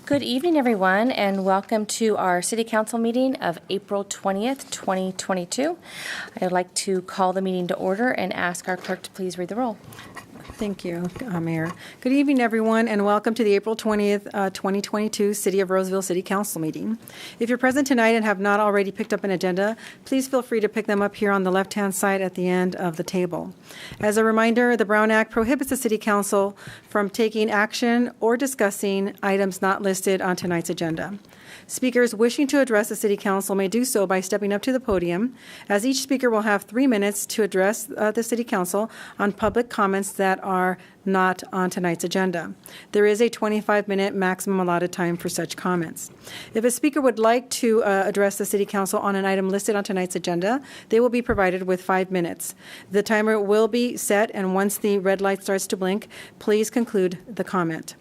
Good evening, everyone, and welcome to our City Council meeting of April 20th, 2022. I'd like to call the meeting to order and ask our clerk to please read the roll. Thank you, Mayor. Good evening, everyone, and welcome to the April 20th, 2022 City of Roseville City Council meeting. If you're present tonight and have not already picked up an agenda, please feel free to pick them up here on the left-hand side at the end of the table. As a reminder, the Brown Act prohibits the City Council from taking action or discussing items not listed on tonight's agenda. Speakers wishing to address the City Council may do so by stepping up to the podium, as each speaker will have 3 minutes to address the City Council on public comments that are not on tonight's agenda. There is a 25-minute maximum allotted time for such comments. If a speaker would like to address the City Council on an item listed on tonight's agenda, they will be provided with 5 minutes. The timer will be set, and once the red light starts to blink, please conclude the comment.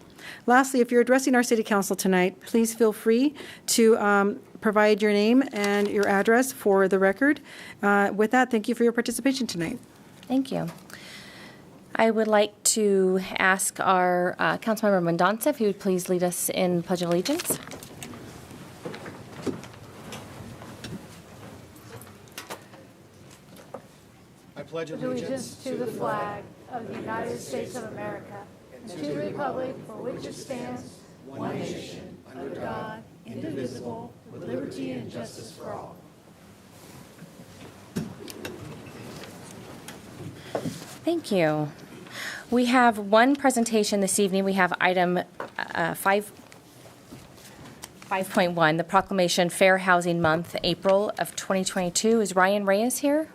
Lastly, if you're addressing our City Council tonight, please feel free to provide your name and your address for the record. With that, thank you for your participation tonight. Thank you. I would like to ask our Councilmember Mendonça if he would please lead us in Pledge of Allegiance. I pledge allegiance to the flag of the United States of America and to the republic for which it stands, one nation, under God, indivisible, with liberty and justice for all. Thank you. We have one presentation this evening. We have item 5.1, the Proclamation Fair Housing Month, April of 2022. Is Ryan Reyes here?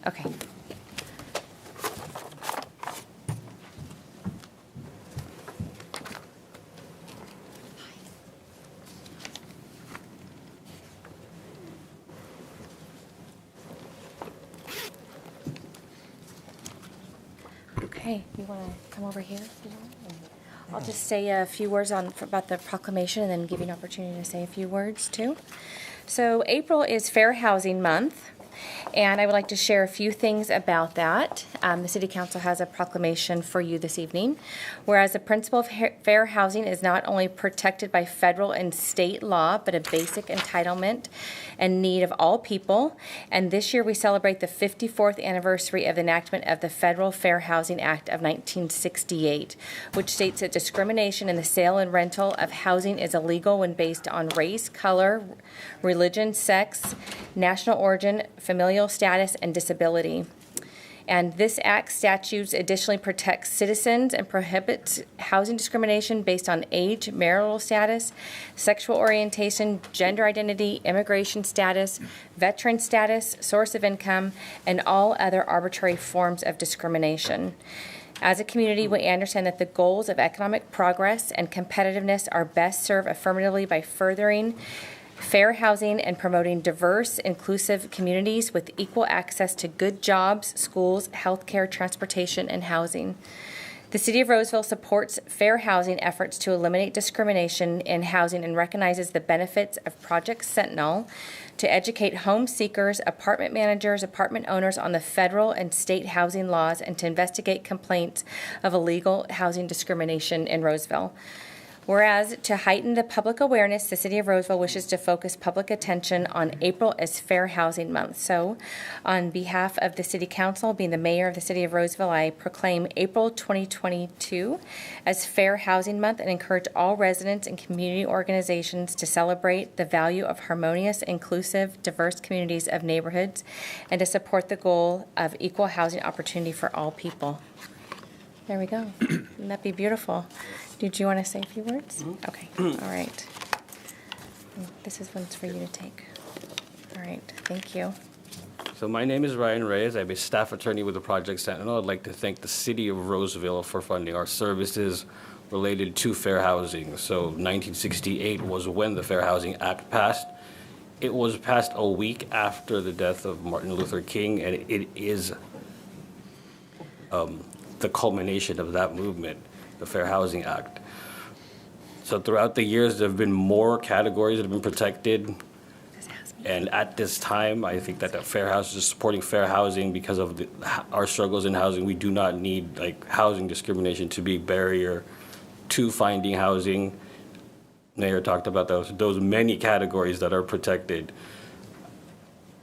Okay. Okay, you want to come over here? I'll just say a few words about the proclamation and then give you an opportunity to say a few words too. So April is Fair Housing Month, and I would like to share a few things about that. The City Council has a proclamation for you this evening. Whereas the principle of fair housing is not only protected by federal and state law, but a basic entitlement and need of all people. And this year we celebrate the 54th anniversary of the enactment of the Federal Fair Housing Act of 1968, which states that discrimination in the sale and rental of housing is illegal when based on race, color, religion, sex, national origin, familial status, and disability. And this Act statutes additionally protects citizens and prohibits housing discrimination based on age, marital status, sexual orientation, gender identity, immigration status, veteran status, source of income, and all other arbitrary forms of discrimination. As a community, we understand that the goals of economic progress and competitiveness are best served affirmatively by furthering fair housing and promoting diverse, inclusive communities with equal access to good jobs, schools, healthcare, transportation, and housing. The City of Roseville supports fair housing efforts to eliminate discrimination in housing and recognizes the benefits of Project Sentinel to educate home seekers, apartment managers, apartment owners on the federal and state housing laws and to investigate complaints of illegal housing discrimination in Roseville. Whereas, to heighten the public awareness, the City of Roseville wishes to focus public attention on April as Fair Housing Month. So, on behalf of the City Council, being the Mayor of the City of Roseville, I proclaim April 2022 as Fair Housing Month and encourage all residents and community organizations to celebrate the value of harmonious, inclusive, diverse communities of neighborhoods and to support the goal of equal housing opportunity for all people. There we go. Wouldn't that be beautiful? Did you want to say a few words? Okay. All right. This is one's for you to take. All right. Thank you. So my name is Ryan Reyes. I'm a staff attorney with the Project Sentinel. I'd like to thank the City of Roseville for funding our services related to fair housing. So 1968 was when the Fair Housing Act passed. It was passed a week after the death of Martin Luther King, and it is the culmination of that movement, the Fair Housing Act. So throughout the years, there have been more categories that have been protected. And at this time, I think that the Fair House is supporting fair housing because of our struggles in housing. We do not need housing discrimination to be a barrier to finding housing. Mayor talked about those many categories that are protected.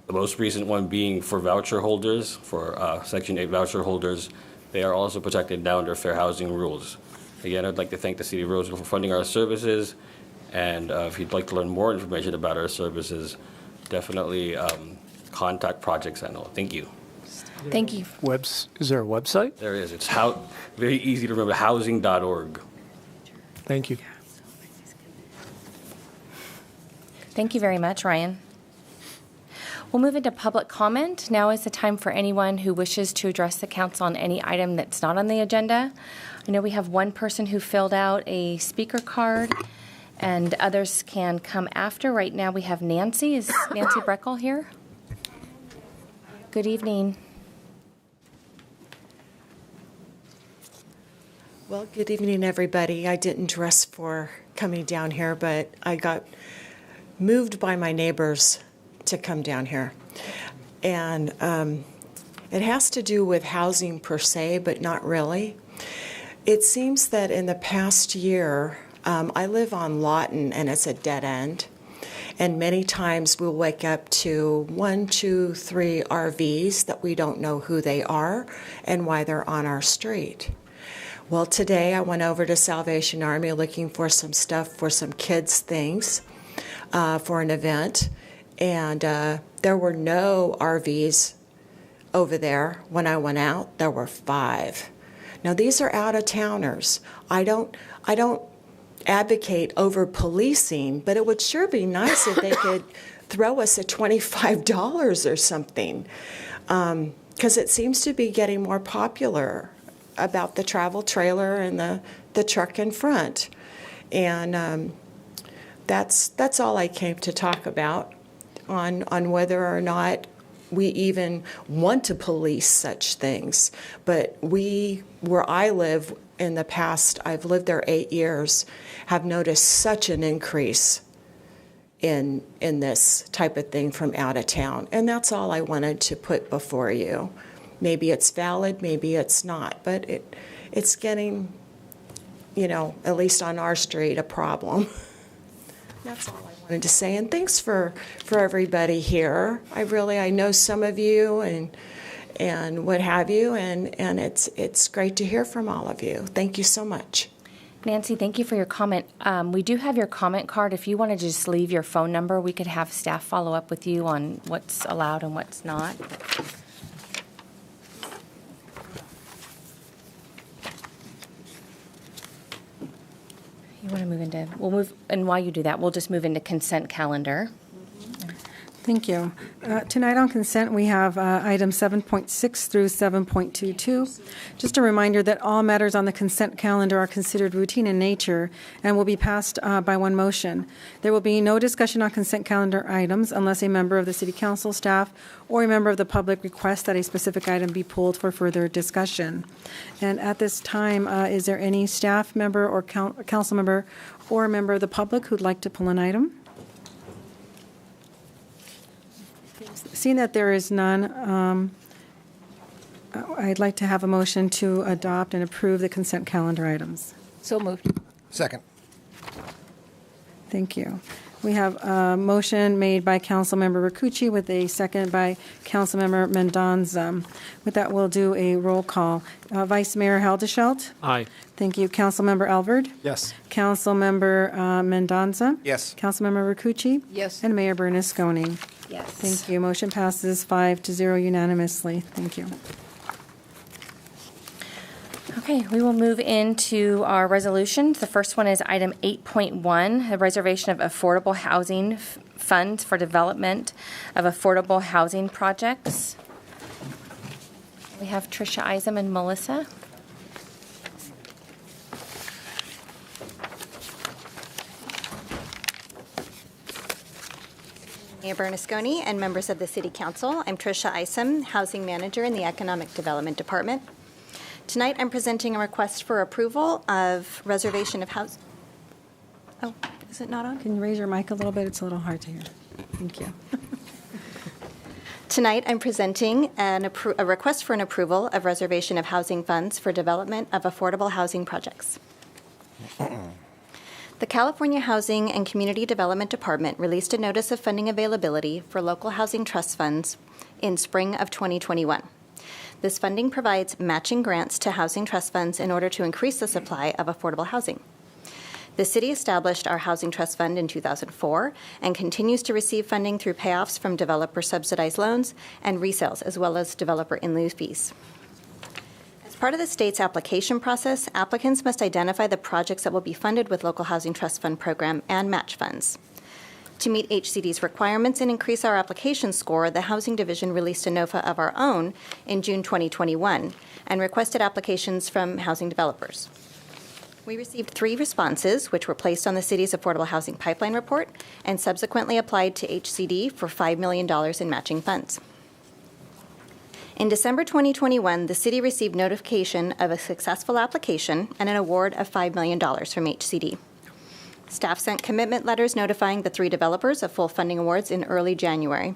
The most recent one being for voucher holders, for Section 8 voucher holders. They are also protected now under fair housing rules. Again, I'd like to thank the City of Roseville for funding our services. And if you'd like to learn more information about our services, definitely contact Project Sentinel. Thank you. Thank you. Is there a website? There is. It's very easy to remember, housing.org. Thank you. Thank you very much, Ryan. We'll move into public comment. Now is the time for anyone who wishes to address the council on any item that's not on the agenda. I know we have one person who filled out a speaker card, and others can come after. Right now we have Nancy. Is Nancy Breckel here? Good evening. Well, good evening, everybody. I didn't dress for coming down here, but I got moved by my neighbors to come down here. And it has to do with housing per se, but not really. It seems that in the past year, I live on Lawton, and it's a dead end. And many times we'll wake up to 1, 2, 3 RVs that we don't know who they are and why they're on our street. Well, today I went over to Salvation Army looking for some stuff for some kids' things for an event, and there were no RVs over there. When I went out, there were 5. Now, these are out-of-towners. I don't advocate over policing, but it would sure be nice if they could throw us a $25 or something, because it seems to be getting more popular about the travel trailer and the truck in front. And that's all I came to talk about on whether or not we even want to police such things. But where I live in the past, I've lived there 8 years, have noticed such an increase in this type of thing from out of town. And that's all I wanted to put before you. Maybe it's valid, maybe it's not, but it's getting, at least on our street, a problem. That's all I wanted to say, and thanks for everybody here. I know some of you and what have you, and it's great to hear from all of you. Thank you so much. Nancy, thank you for your comment. We do have your comment card. If you want to just leave your phone number, we could have staff follow up with you on what's allowed and what's not. You want to move into, and while you do that, we'll just move into consent calendar. Thank you. Tonight on consent, we have items 7.6 through 7.22. Just a reminder that all matters on the consent calendar are considered routine in nature and will be passed by one motion. There will be no discussion on consent calendar items unless a member of the City Council staff or a member of the public requests that a specific item be pulled for further discussion. And at this time, is there any staff member or council member or a member of the public who'd like to pull an item? Seeing that there is none, I'd like to have a motion to adopt and approve the consent calendar items. So moved. Second. Thank you. We have a motion made by Councilmember Rakucci with a second by Councilmember Mendoza. With that, we'll do a roll call. Vice Mayor Haldeshelt? Aye. Thank you. Councilmember Elverd? Yes. Councilmember Mendoza? Yes. Councilmember Rakucci? Yes. And Mayor Bernasconi? Yes. Thank you. Motion passes 5-0 unanimously. Thank you. Okay, we will move into our resolutions. The first one is item 8.1, the reservation of affordable housing funds for development of affordable housing projects. We have Tricia Isom and Melissa. Mayor Bernasconi and members of the City Council, I'm Tricia Isom, Housing Manager in the Economic Development Department. Tonight, I'm presenting a request for approval of reservation of house. Oh, is it not on? Can you raise your mic a little bit? It's a little hard to hear. Thank you. Tonight, I'm presenting a request for an approval of reservation of housing funds for development of affordable housing projects. The California Housing and Community Development Department released a notice of funding availability for local housing trust funds in spring of 2021. This funding provides matching grants to housing trust funds in order to increase the supply of affordable housing. The city established our Housing Trust Fund in 2004 and continues to receive funding through payoffs from developer-subsidized loans and resales, as well as developer in-lieu fees. As part of the state's application process, applicants must identify the projects that will be funded with Local Housing Trust Fund program and match funds. To meet HCD's requirements and increase our application score, the Housing Division released a NOFA of our own in June 2021 and requested applications from housing developers. We received 3 responses, which were placed on the city's Affordable Housing Pipeline Report and subsequently applied to HCD for $5 million in matching funds. In December 2021, the city received notification of a successful application and an award of $5 million from HCD. Staff sent commitment letters notifying the 3 developers of full funding awards in early January.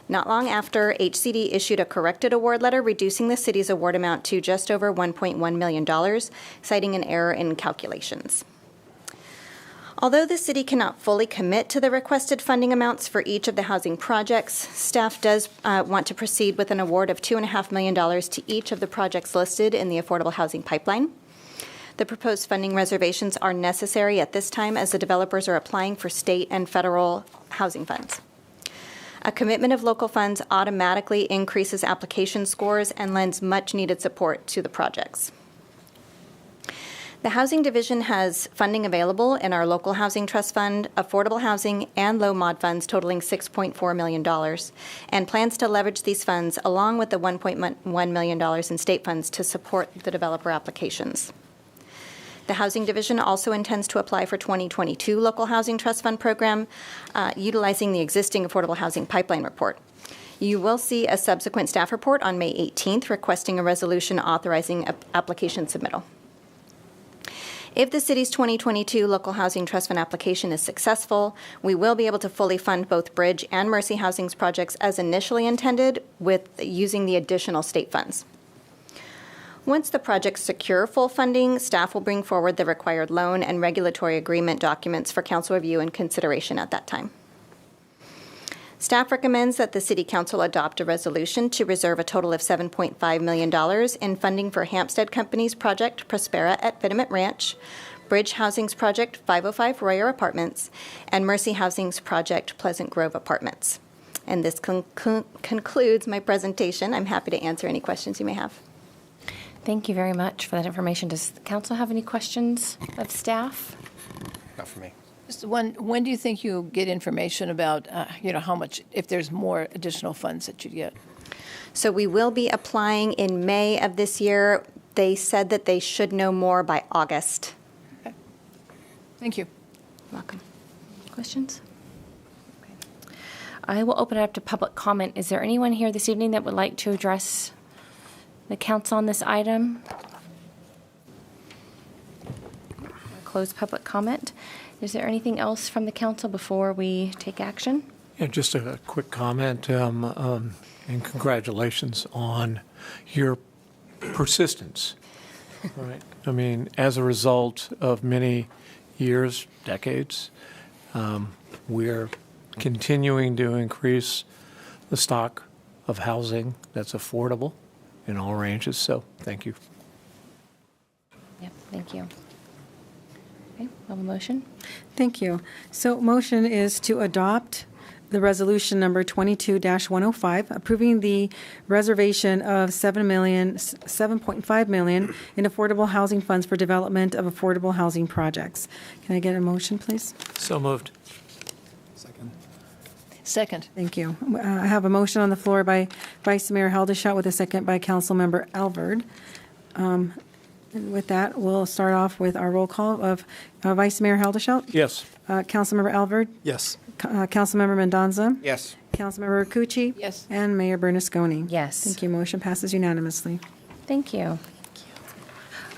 Not long after, HCD issued a corrected award letter reducing the city's award amount to just over $1.1 million, citing an error in calculations. Although the city cannot fully commit to the requested funding amounts for each of the housing projects, staff does want to proceed with an award of $2.5 million to each of the projects listed in the Affordable Housing Pipeline. The proposed funding reservations are necessary at this time as the developers are applying for state and federal housing funds. A commitment of local funds automatically increases application scores and lends much-needed support to the projects. The Housing Division has funding available in our Local Housing Trust Fund, Affordable Housing, and Low Mod funds totaling $6.4 million, and plans to leverage these funds along with the $1.1 million in state funds to support the developer applications. The Housing Division also intends to apply for 2022 Local Housing Trust Fund program, utilizing the existing Affordable Housing Pipeline Report. You will see a subsequent staff report on May 18th requesting a resolution authorizing application submittal. If the city's 2022 Local Housing Trust Fund application is successful, we will be able to fully fund both Bridge and Mercy Housing's projects as initially intended with using the additional state funds. Once the projects secure full funding, staff will bring forward the required loan and regulatory agreement documents for council review and consideration at that time. Staff recommends that the City Council adopt a resolution to reserve a total of $7.5 million in funding for Hampstead Company's project Prospera at Vitament Ranch, Bridge Housing's project 505 Royer Apartments, and Mercy Housing's project Pleasant Grove Apartments. And this concludes my presentation. I'm happy to answer any questions you may have. Thank you very much for that information. Does the council have any questions of staff? Not for me. Just when do you think you'll get information about, how much, if there's more additional funds that you'd get? So we will be applying in May of this year. They said that they should know more by August. Okay. Thank you. Welcome. Questions? Okay. I will open it up to public comment. Is there anyone here this evening that would like to address the council on this item? Close public comment. Is there anything else from the council before we take action? Yeah, just a quick comment, and congratulations on your persistence. Right. I mean, as a result of many years, decades, we're continuing to increase the stock of housing that's affordable in all ranges, so thank you. Yep, thank you. Okay, we'll have a motion. Thank you. So motion is to adopt the resolution number 22-105, approving the reservation of $7.5 million in affordable housing funds for development of affordable housing projects. Can I get a motion, please? So moved. Second. Thank you. I have a motion on the floor by Vice Mayor Haldeshot with a second by Councilmember Alvord. And with that, we'll start off with our roll call of Vice Mayor Haldeshot. Yes. Councilmember Alvord. Yes. Councilmember Mendoza. Yes. Councilmember Cucci. Yes. And Mayor Bernasconi. Yes. Thank you. Motion passes unanimously. Thank you.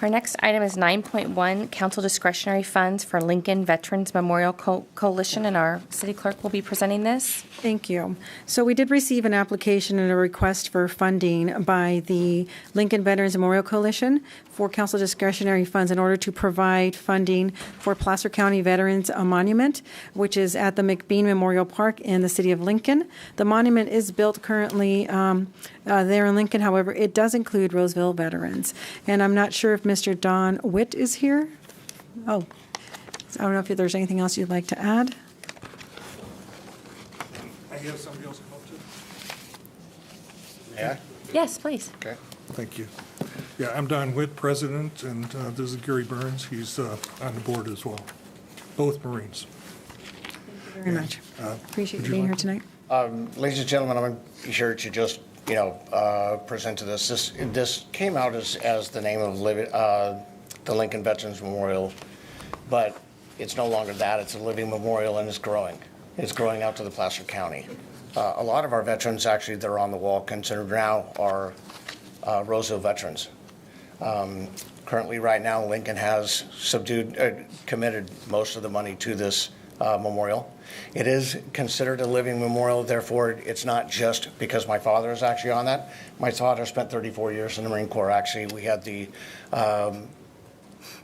Our next item is 9.1, council discretionary funds for Lincoln Veterans Memorial Coalition, and our city clerk will be presenting this. Thank you. So we did receive an application and a request for funding by the Lincoln Veterans Memorial Coalition for council discretionary funds in order to provide funding for Placer County Veterans Monument, which is at the McBean Memorial Park in the city of Lincoln. The monument is built currently there in Lincoln. However, it does include Roseville Veterans. And I'm not sure if Mr. Don Witt is here. Oh, I don't know if there's anything else you'd like to add. I have somebody else come up to. Yeah? Yes, please. Okay. Thank you. Yeah, I'm Don Witt, president, and this is Gary Burns. He's on the board as well. Both Marines. Very much. Appreciate you would you being here like tonight. Ladies and gentlemen, I'm here to just, present to this. This came out as the name of the Lincoln Veterans Memorial, but it's no longer that. It's a living memorial, and it's growing. It's growing out to the Placer County. A lot of our veterans, actually, that are on the wall considered now are Roseville veterans. Currently, right now, Lincoln has committed most of the money to this memorial. It is considered a living memorial, therefore, it's not just because my father is actually on that. My father spent 34 years in the Marine Corps. Actually, we had the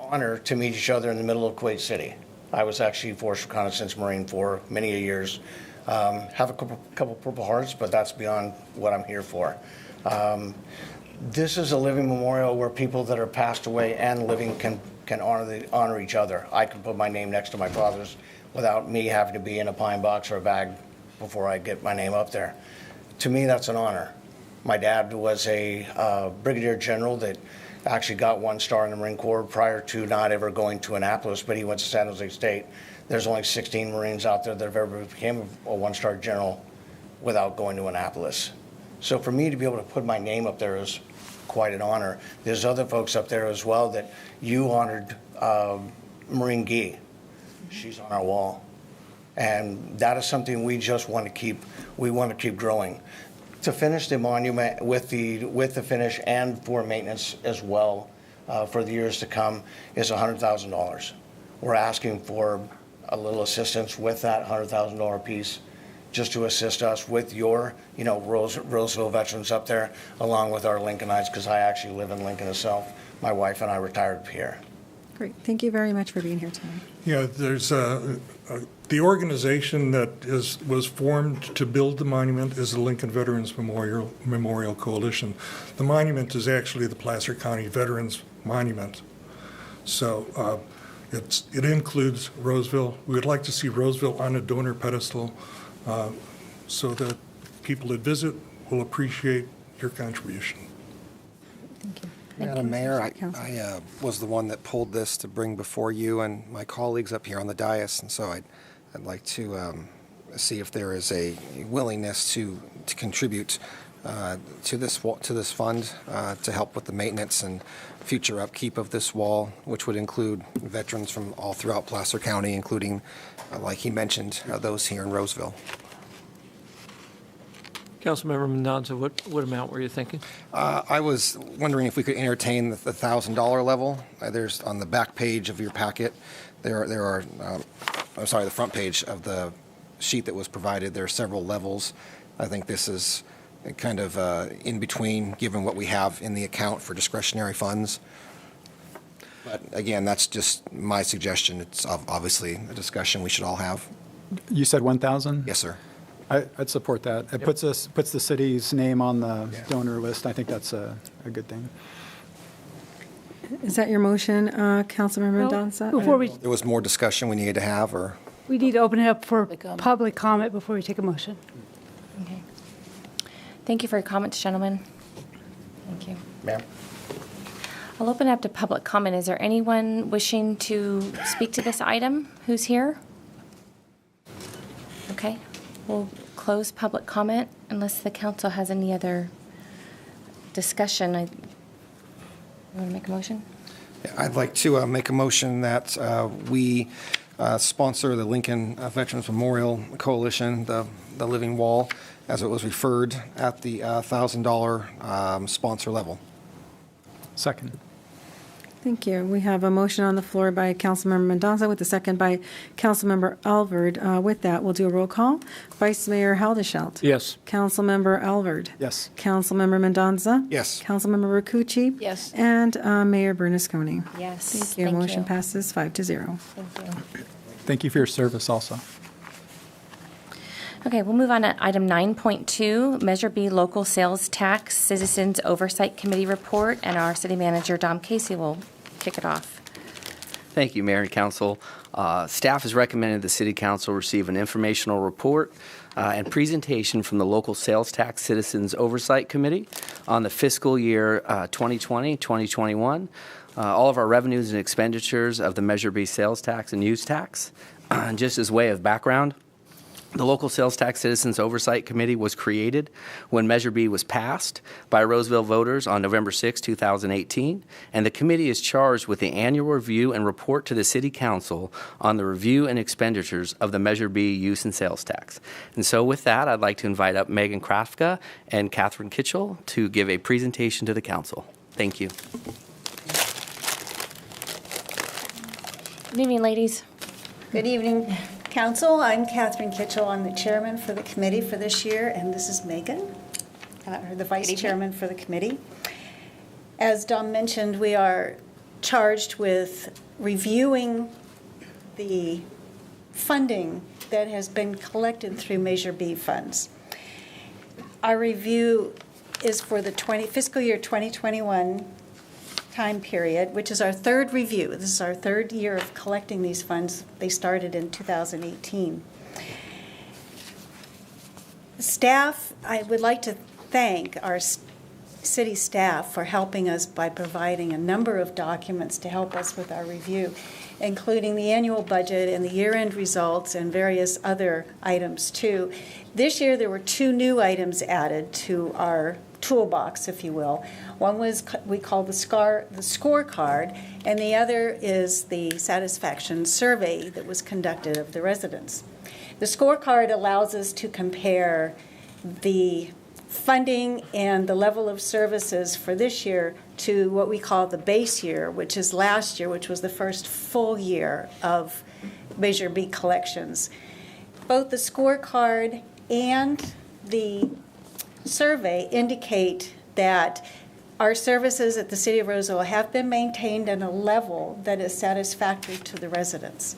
honor to meet each other in the middle of Kuwait City. I was actually Force Reconnaissance Marine for many years. Have a couple Purple Hearts, but that's beyond what I'm here for. This is a living memorial where people that are passed away and living can honor each other. I can put my name next to my father's without me having to be in a pine box or a bag before I get my name up there. To me, that's an honor. My dad was a brigadier general that actually got 1 star in the Marine Corps prior to not ever going to Annapolis, but he went to San Jose State. There's only 16 Marines out there that have ever became a 1-star general without going to Annapolis. So for me to be able to put my name up there is quite an honor. There's other folks up there as well that you honored, Marine Gee. She's on our wall. And that is something we just want to keep, growing. To finish the monument with the finish and for maintenance as well for the years to come is $100,000. We're asking for a little assistance with that $100,000 piece just to assist us with your, Roseville veterans up there, along with our Lincolnites, because I actually live in Lincoln itself. My wife and I retired here. Great. Thank you very much for being here tonight. Yeah, there's the organization that was formed to build the monument is the Lincoln Veterans Memorial Coalition. The monument is actually the Placer County Veterans Monument. So it includes Roseville. We would like to see Roseville on a donor pedestal so that people that visit will appreciate your contribution. Thank you. Madam Mayor, I was the one that pulled this to bring before you and my colleagues up here on the dais, and so I'd like to see if there is a willingness to contribute to this fund to help with the maintenance and future upkeep of this wall, which would include veterans from all throughout Placer County, including, like he mentioned, those here in Roseville. Councilmember Mendoza, what amount were you thinking? I was wondering if we could entertain the $1,000 level. There's on the back page of your packet. There are the front page of the sheet that was provided. There are several levels. I think this is kind of in between, given what we have in the account for discretionary funds. But again, that's just my suggestion. It's obviously a discussion we should all have. You said 1,000? Yes, sir. I'd support that. It puts the city's name on the donor list. I think that's a good thing. Is that your motion, Councilmember Mendoza? Before we There was more discussion we needed to have, or? need to open it up for public comment before we take a motion. Okay. Thank you for your comments, gentlemen. Thank you. Ma'am? I'll open it up to public comment. Is there anyone wishing to speak to this item who's here? Okay. We'll close public comment unless the council has any other discussion. You want to make a motion? I'd like to make a motion that we sponsor the Lincoln Veterans Memorial Coalition, the Living Wall, as it was referred, at the $1,000 sponsor level. Second. Thank you. We have a motion on the floor by Councilmember Mendoza with a second by Councilmember Alvord. With that, we'll do a roll call. Vice Mayor Haldeshelt. Yes. Councilmember Alvord. Yes. Councilmember Mendoza. Yes. Councilmember Rakucci. Yes. And Mayor Bernasconi. Yes. Thank you. Motion passes 5-0. Thank you. Thank you for your service also. Okay, we'll move on to item 9.2, Measure B Local Sales Tax Citizens Oversight Committee Report, and our city manager, Dom Casey, will kick it off. Thank you, Mayor and Council. Staff has recommended the City Council receive an informational report and presentation from the Local Sales Tax Citizens Oversight Committee on the fiscal year 2020-2021, all of our revenues and expenditures of the Measure B sales tax and use tax. Just as way of background, the Local Sales Tax Citizens Oversight Committee was created when Measure B was passed by Roseville voters on November 6, 2018, and the committee is charged with the annual review and report to the City Council on the review and expenditures of the Measure B use and sales tax. And so with that, I'd like to invite up Megan Krafka and Catherine Kitchell to give a presentation to the Council. Thank you. Good evening, ladies. Good evening, Council. I'm Catherine Kitchell. I'm the chairman for the committee for this year, and this is Megan, the vice chairman for the committee. As Dom mentioned, we are charged with reviewing the funding that has been collected through Measure B funds. Our review is for the fiscal year 2021 time period, which is our third review. This is our third year of collecting these funds. They started in 2018. Staff, I would like to thank our city staff for helping us by providing a number of documents to help us with our review, including the annual budget and the year-end results and various other items too. This year there were two new items added to our toolbox, if you will. One was we call the scorecard, and the other is the satisfaction survey that was conducted of the residents. The scorecard allows us to compare the funding and the level of services for this year to what we call the base year, which is last year, which was the first full year of Measure B collections. Both the scorecard and the survey indicate that our services at the City of Roseville have been maintained at a level that is satisfactory to the residents.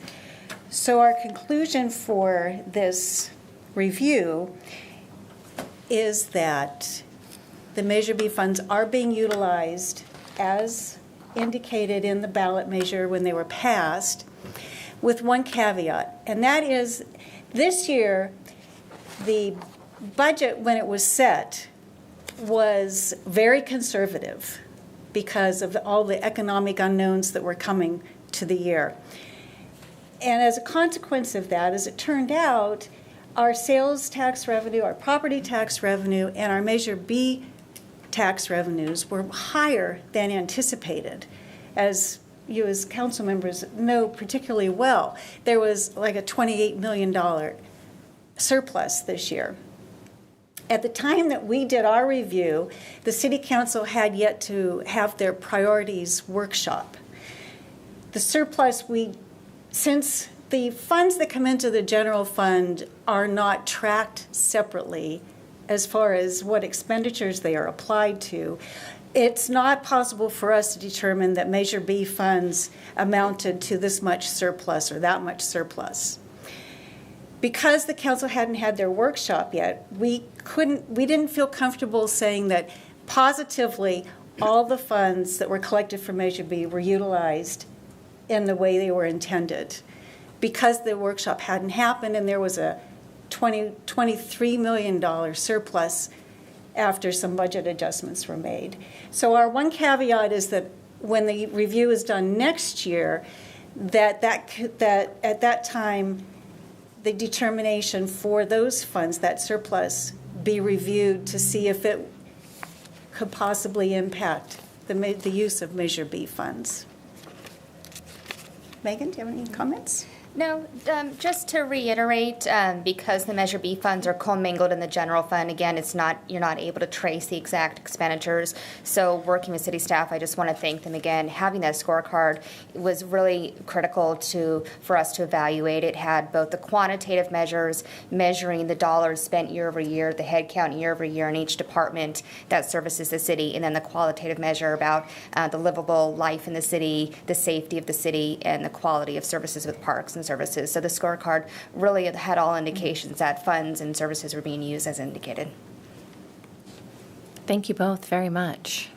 So our conclusion for this review is that the Measure B funds are being utilized as indicated in the ballot measure when they were passed, with one caveat, and that is this year the budget, when it was set, was very conservative because of all the economic unknowns that were coming to the year. And as a consequence of that, as it turned out, our sales tax revenue, our property tax revenue, and our Measure B tax revenues were higher than anticipated. As you as council members know particularly well, there was like a $28 million surplus this year. At the time that we did our review, the City Council had yet to have their priorities workshop. The surplus, since the funds that come into the general fund are not tracked separately as far as what expenditures they are applied to, it's not possible for us to determine that Measure B funds amounted to this much surplus or that much surplus. Because the council hadn't had their workshop yet, we didn't feel comfortable saying that positively all the funds that were collected from Measure B were utilized in the way they were intended. Because the workshop hadn't happened and there was a $23 million surplus after some budget adjustments were made. So our one caveat is that when the review is done next year, that at that time, the determination for those funds, that surplus, be reviewed to see if it could possibly impact the use of Measure B funds. Megan, do you have any comments? No, just to reiterate, because the Measure B funds are commingled in the general fund, again, you're not able to trace the exact expenditures. So working with city staff, I just want to thank them again. Having that scorecard was really critical for us to evaluate. It had both the quantitative measures, measuring the dollars spent year over year, the head count year over year in each department that services the city, and then the qualitative measure about the livable life in the city, the safety of the city, and the quality of services with parks and services. So the scorecard really had all indications that funds and services were being used as indicated. Thank you both very much.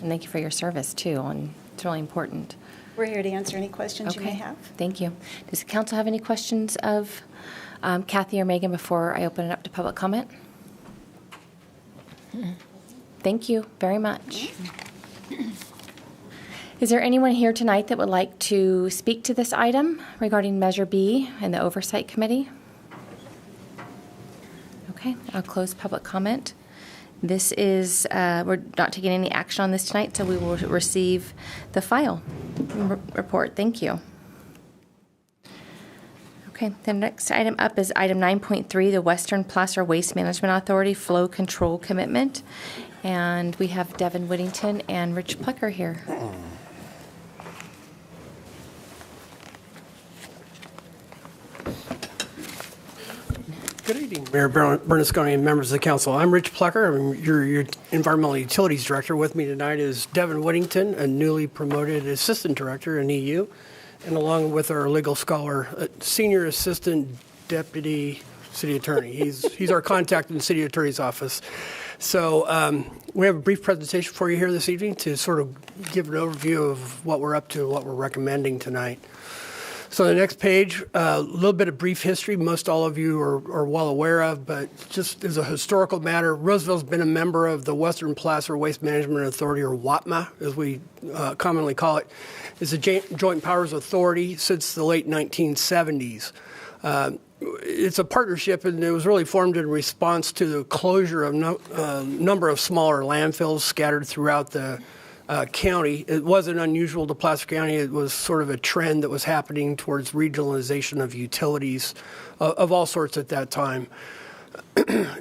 And thank you for your service, too. And it's really important. We're here to answer any questions you may have. Thank you. Does the council have any questions of Kathy or Megan before I open it up to public comment? Thank you very much. Is there anyone here tonight that would like to speak to this item regarding Measure B and the Oversight Committee? Okay, I'll close public comment. This is, we're not taking any action on this tonight, so we will receive the file report. Thank you. Okay, the next item up is item 9.3, the Western Placer Waste Management Authority Flow Control Commitment. And we have Devin Whittington and Rich Plecker here. Good evening, Mayor Bernasconi and members of the council. I'm Rich Plecker. I'm your Environmental Utilities Director. With me tonight is Devin Whittington, a newly promoted Assistant Director in EU, and along with our legal scholar, Senior Assistant Deputy City Attorney. He's our contact in the City Attorney's Office. So we have a brief presentation for you here this evening to sort of give an overview of what we're up to, what we're recommending tonight. So the next page, a little bit of brief history, most all of you are well aware of, but just as a historical matter, Roseville's been a member of the Western Placer Waste Management Authority, or WAPMA, as we commonly call it. It's a Joint Powers Authority since the late 1970s. It's a partnership, and it was really formed in response to the closure of a number of smaller landfills scattered throughout the county. It wasn't unusual to Placer County. It was sort of a trend that was happening towards regionalization of utilities of all sorts at that time.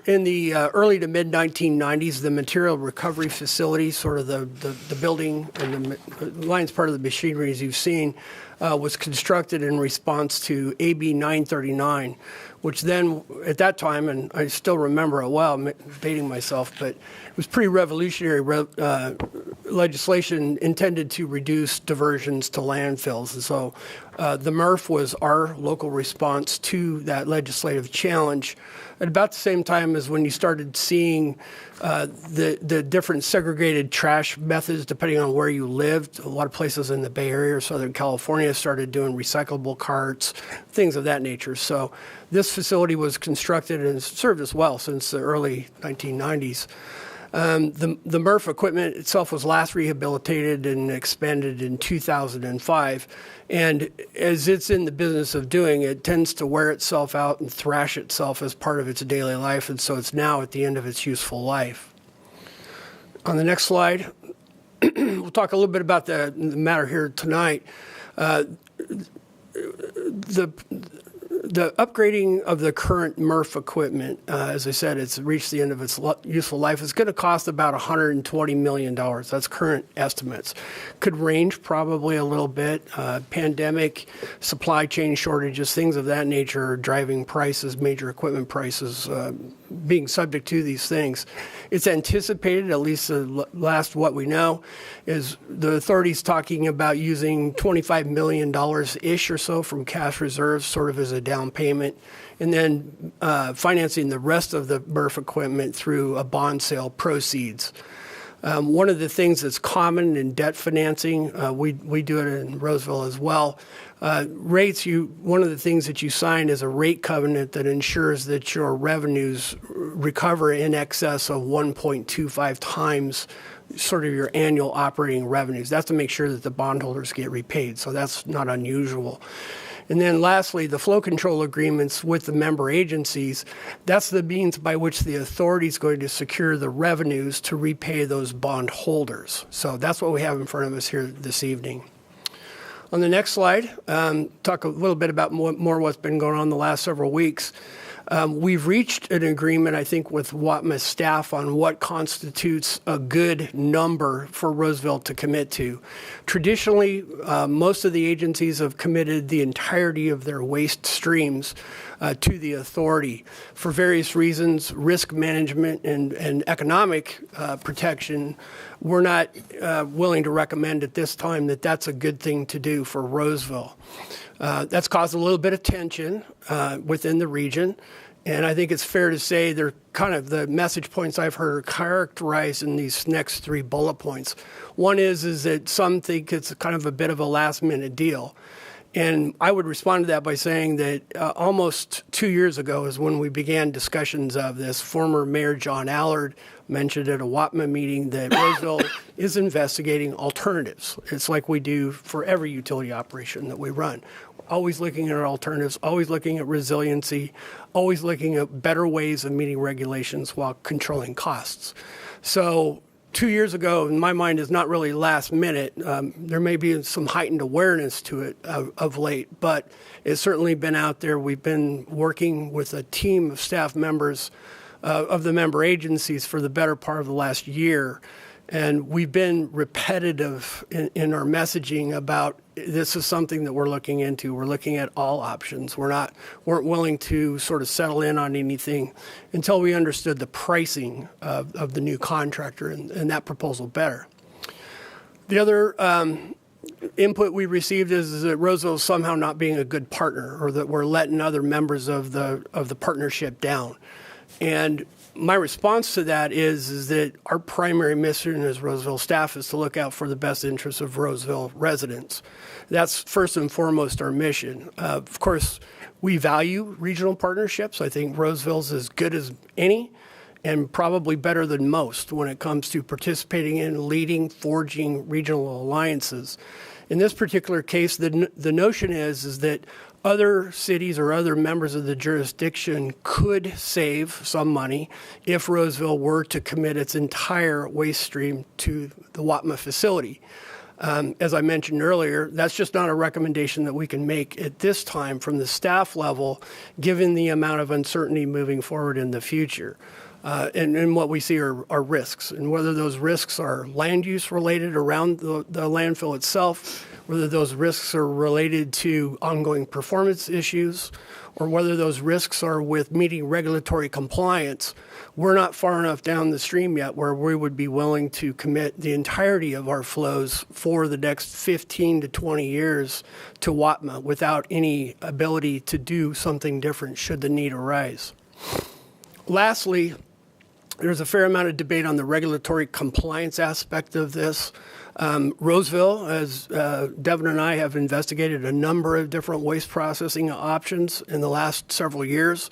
In the early to mid 1990s, the material recovery facility, sort of the building and the lines part of the machinery, as you've seen, was constructed in response to AB 939, which then, at that time, and I still remember it well, I'm dating myself, but it was pretty revolutionary legislation intended to reduce diversions to landfills. And so the MRF was our local response to that legislative challenge. At about the same time as when you started seeing the different segregated trash methods depending on where you lived. A lot of places in the Bay Area or Southern California started doing recyclable carts, things of that nature. So this facility was constructed and served us well since the early 1990s. The MRF equipment itself was last rehabilitated and expanded in 2005. And as it's in the business of doing, it tends to wear itself out and thrash itself as part of its daily life. And so it's now at the end of its useful life. On the next slide, we'll talk a little bit about the matter here tonight. The upgrading of the current MRF equipment, as I said, it's reached the end of its useful life. It's going to cost about $120 million. That's current estimates. Could range probably a little bit. Pandemic, supply chain shortages, things of that nature are driving prices, major equipment prices, being subject to these things. It's anticipated, at least the last what we know, is the authorities talking about using $25 million-ish or so from cash reserves sort of as a down payment, and then financing the rest of the MRF equipment through a bond sale proceeds. One of the things that's common in debt financing, we do it in Roseville as well, rates, one of the things that you sign is a rate covenant that ensures that your revenues recover in excess of 1.25 times sort of your annual operating revenues. That's to make sure that the bondholders get repaid, so that's not unusual. And then lastly, the flow control agreements with the member agencies, that's the means by which the authority is going to secure the revenues to repay those bondholders. So that's what we have in front of us here this evening. On the next slide, talk a little bit about more what's been going on the last several weeks. We've reached an agreement, I think, with WATMA staff on what constitutes a good number for Roseville to commit to. Traditionally, most of the agencies have committed the entirety of their waste streams to the authority. For various reasons, risk management and economic protection, we're not willing to recommend at this time that that's a good thing to do for Roseville. That's caused a little bit of tension within the region, and I think it's fair to say they're kind of the message points I've heard are characterized in these next 3 bullet points. One is that some think it's kind of a bit of a last-minute deal. And I would respond to that by saying that almost 2 years ago is when we began discussions of this. Former Mayor John Allard mentioned at a WATMA meeting that Roseville is investigating alternatives. It's like we do for every utility operation that we run. We're always looking at our alternatives, always looking at resiliency, always looking at better ways of meeting regulations while controlling costs. So 2 years ago, in my mind, is not really last minute. There may be some heightened awareness to it of late, but it's certainly been out there. We've been working with a team of staff members of the member agencies for the better part of the last year, and we've been repetitive in our messaging about this is something that we're looking into. We're looking at all options. Weren't willing to sort of settle in on anything until we understood the pricing of the new contractor and that proposal better. The other input we received is that Roseville is somehow not being a good partner, or that we're letting other members of the partnership down. And my response to that is that our primary mission as Roseville staff is to look out for the best interests of Roseville residents. That's first and foremost our mission. Of course, we value regional partnerships. I think Roseville's as good as any and probably better than most when it comes to participating in leading, forging regional alliances. In this particular case, the notion is that other cities or other members of the jurisdiction could save some money if Roseville were to commit its entire waste stream to the WATMA facility. As I mentioned earlier, that's just not a recommendation that we can make at this time from the staff level, given the amount of uncertainty moving forward in the future. And what we see are risks, and whether those risks are land use related around the landfill itself, whether those risks are related to ongoing performance issues, or whether those risks are with meeting regulatory compliance. We're not far enough down the stream yet where we would be willing to commit the entirety of our flows for the next 15 to 20 years to WATMA without any ability to do something different should the need arise. Lastly, there's a fair amount of debate on the regulatory compliance aspect of this. Roseville, as Devin and I have investigated a number of different waste processing options in the last several years.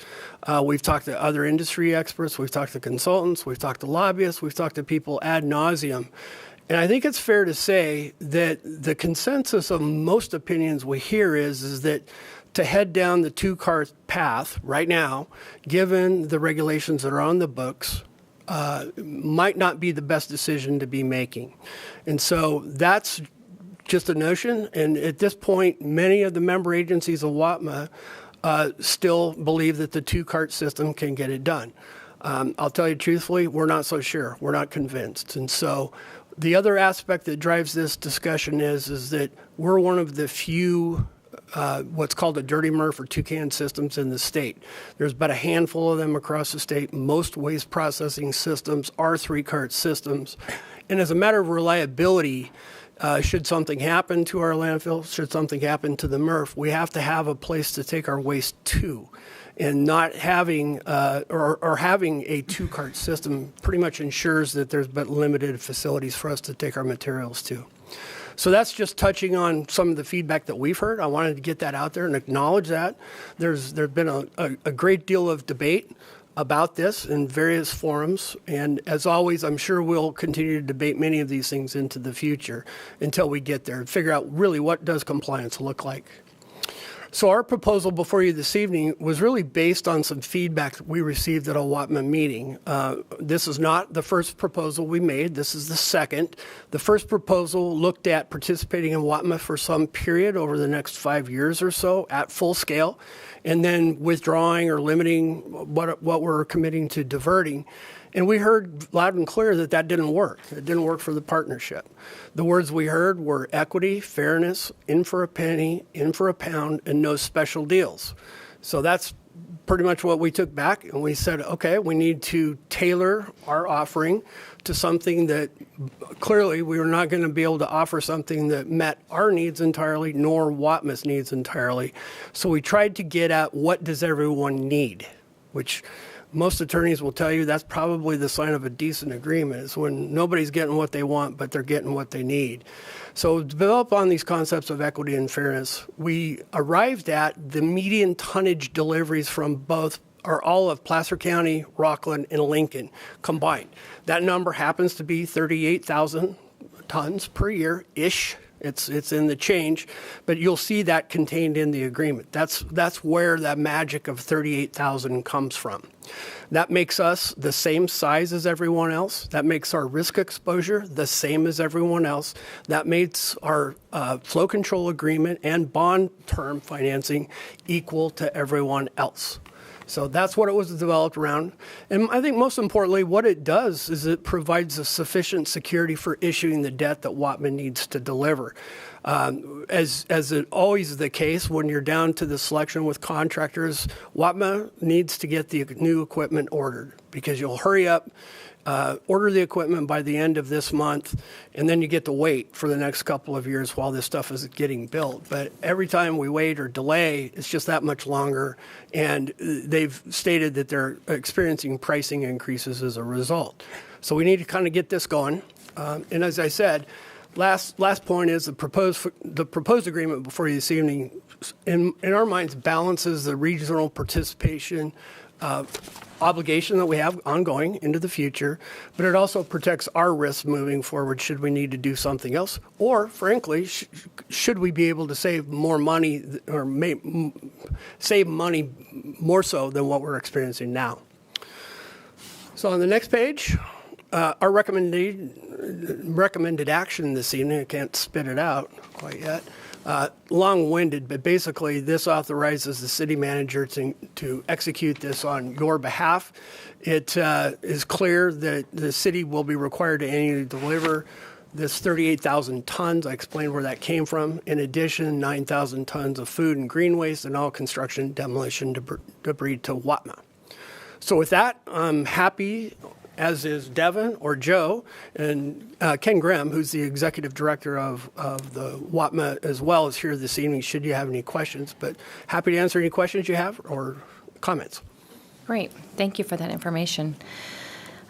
We've talked to other industry experts, we've talked to consultants, we've talked to lobbyists, we've talked to people ad nauseum. And I think it's fair to say that the consensus of most opinions we hear is that to head down the two-car path right now, given the regulations that are on the books, might not be the best decision to be making. And so that's just a notion. And at this point, many of the member agencies of WATMA still believe that the two-cart system can get it done. I'll tell you truthfully, we're not so sure. We're not convinced. And so the other aspect that drives this discussion is that we're one of the few what's called a dirty MRF or two-can systems in the state. There's about a handful of them across the state. Most waste processing systems are three-cart systems. And as a matter of reliability, should something happen to our landfill, should something happen to the MRF, we have to have a place to take our waste to. And not having or having a two-cart system pretty much ensures that there's but limited facilities for us to take our materials to. So that's just touching on some of the feedback that we've heard. I wanted to get that out there and acknowledge that. There's been a great deal of debate about this in various forums. And as always, I'm sure we'll continue to debate many of these things into the future until we get there and figure out really what does compliance look like. So our proposal before you this evening was really based on some feedback that we received at a WATMA meeting. This is not the first proposal we made. This is the second. The first proposal looked at participating in WATMA for some period over the next 5 years or so at full scale, and then withdrawing or limiting what we're committing to diverting. And we heard loud and clear that that didn't work. It didn't work for the partnership. The words we heard were equity, fairness, in for a penny, in for a pound, and no special deals. So that's pretty much what we took back, and we said, okay, we need to tailor our offering to something that clearly we were not going to be able to offer something that met our needs entirely, nor WATMA's needs entirely. So we tried to get at what does everyone need, which most attorneys will tell you that's probably the sign of a decent agreement, is when nobody's getting what they want, but they're getting what they need. So to develop on these concepts of equity and fairness, we arrived at the median tonnage deliveries from both or all of Placer County, Rockland, and Lincoln combined. That number happens to be 38,000 tons per year-ish. It's in the change, but you'll see that contained in the agreement. That's where that magic of 38,000 comes from. That makes us the same size as everyone else. That makes our risk exposure the same as everyone else. That makes our flow control agreement and bond term financing equal to everyone else. So that's what it was developed around. And I think most importantly, what it does is it provides a sufficient security for issuing the debt that WATMA needs to deliver. As it always is the case, when you're down to the selection with contractors, WATMA needs to get the new equipment ordered, because you'll hurry up, order the equipment by the end of this month, and then you get to wait for the next couple of years while this stuff is getting built. But every time we wait or delay, it's just that much longer, and they've stated that they're experiencing pricing increases as a result. So we need to kind of get this going. And as I said, last point is the proposed agreement before you this evening, in our minds, balances the regional participation obligation that we have ongoing into the future, but it also protects our risks moving forward should we need to do something else, or frankly, should we be able to save more money or save money more so than what we're experiencing now. So on the next page, our recommended action this evening, I can't spit it out quite yet, long-winded, but basically this authorizes the city manager to execute this on your behalf. It is clear that the city will be required to annually deliver this 38,000 tons. I explained where that came from. In addition, 9,000 tons of food and green waste and all construction demolition debris to WATMA. So with that, I'm happy, as is Devin or Joe, and Ken Grimm, who's the executive director of the WATMA, as well, is here this evening should you have any questions. But happy to answer any questions you have or comments. Great. Thank you for that information.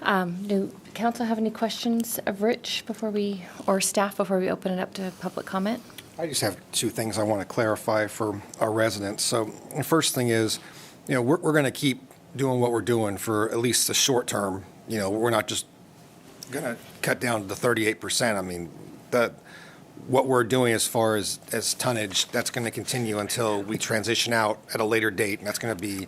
Do council have any questions of Rich or staff before we open it up to public comment? I just have two things I want to clarify for our residents. So the first thing is, we're going to keep doing what we're doing for at least the short term. We're not just going to cut down to the 38%. I mean, what we're doing as far as tonnage, that's going to continue until we transition out at a later date, and that's going to be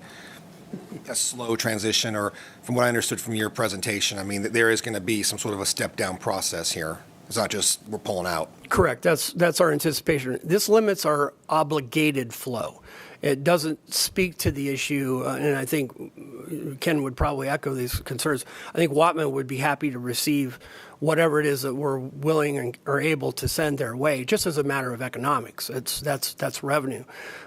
a slow transition, or from what I understood from your presentation, I mean, there is going to be some sort of a step-down process here. It's not just we're pulling out. Correct. That's our anticipation. This limits our obligated flow. It doesn't speak to the issue, and I think Ken would probably echo these concerns. I think WATMA would be happy to receive whatever it is that we're willing and are able to send their way, just as a matter of economics. That's revenue.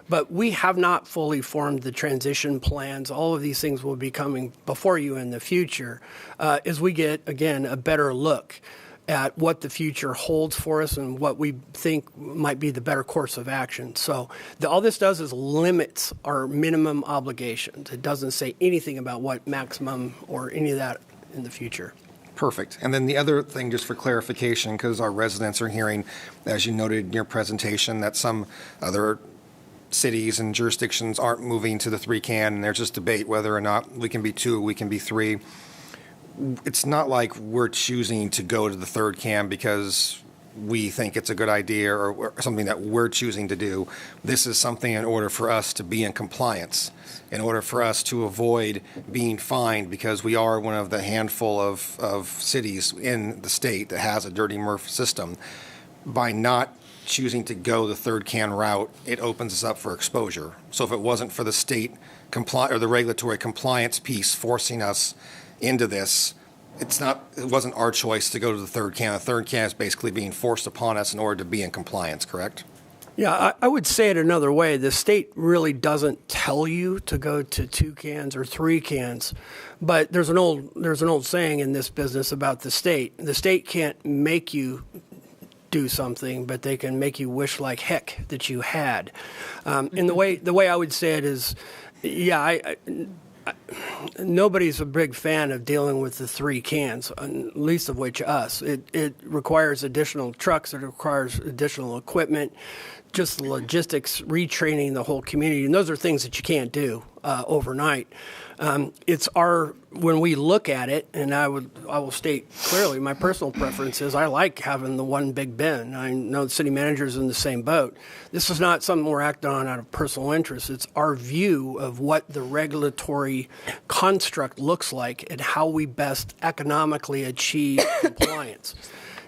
But we have not fully formed the transition plans. All of these things will be coming before you in the future as we get, again, a better look at what the future holds for us and what we think might be the better course of action. So all this does is limits our minimum obligations. It doesn't say anything about what maximum or any of that in the future. Perfect. And then the other thing, just for clarification, because our residents are hearing, as you noted in your presentation, that some other cities and jurisdictions aren't moving to the 3-can, and there's just debate whether or not we can be 2, we can be 3. It's not like we're choosing to go to the 3rd can because we think it's a good idea or something that we're choosing to do. This is something in order for us to be in compliance, in order for us to avoid being fined, because we are one of the handful of cities in the state that has a dirty MRF system. By not choosing to go the third can route, it opens us up for exposure. So if it wasn't for the state or the regulatory compliance piece forcing us into this, it wasn't our choice to go to the third can. The third can is basically being forced upon us in order to be in compliance, correct? Yeah, I would say it another way. The state really doesn't tell you to go to 2 cans or 3 cans, but there's an old saying in this business about the state. The state can't make you do something, but they can make you wish like heck that you had. And the way I would say it is, yeah, nobody's a big fan of dealing with the 3 cans, least of which us. It requires additional trucks. It requires additional equipment, just logistics, retraining the whole community. And those are things that you can't do overnight. When we look at it, and I will state clearly, my personal preference is I like having the one big bin. I know the city manager's in the same boat. This is not something we're acting on out of personal interest. It's our view of what the regulatory construct looks like and how we best economically achieve compliance.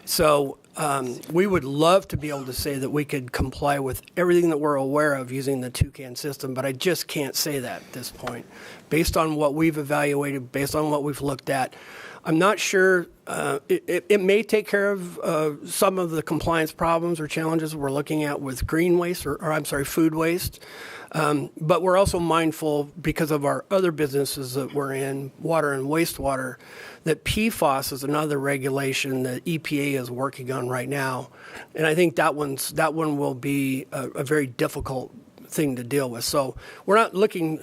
So we would love to be able to say that we could comply with everything that we're aware of using the 2-can system, but I just can't say that at this point. Based on what we've evaluated, based on what we've looked at, I'm not sure. It may take care of some of the compliance problems or challenges we're looking at with green waste, food waste. But we're also mindful, because of our other businesses that we're in, water and wastewater, that PFAS is another regulation that EPA is working on right now. And I think that one will be a very difficult thing to deal with. So we're not looking,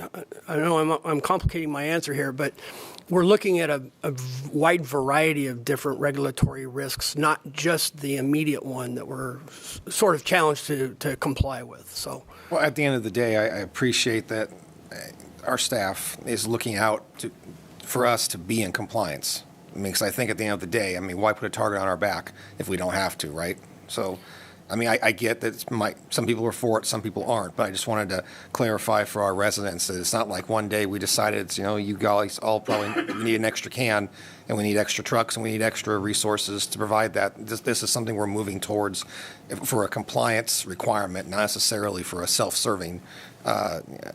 I know I'm complicating my answer here, but we're looking at a wide variety of different regulatory risks, not just the immediate one that we're sort of challenged to comply with. So, well, at the end of the day, I appreciate that our staff is looking out for us to be in compliance. I mean, because I think at the end of the day, why put a target on our back if we don't have to, right? So, I get that some people are for it, some people aren't, but I just wanted to clarify for our residents that it's not like one day we decided, you guys all probably need an extra can, and we need extra trucks, and we need extra resources to provide that. This is something we're moving towards for a compliance requirement, not necessarily for a self-serving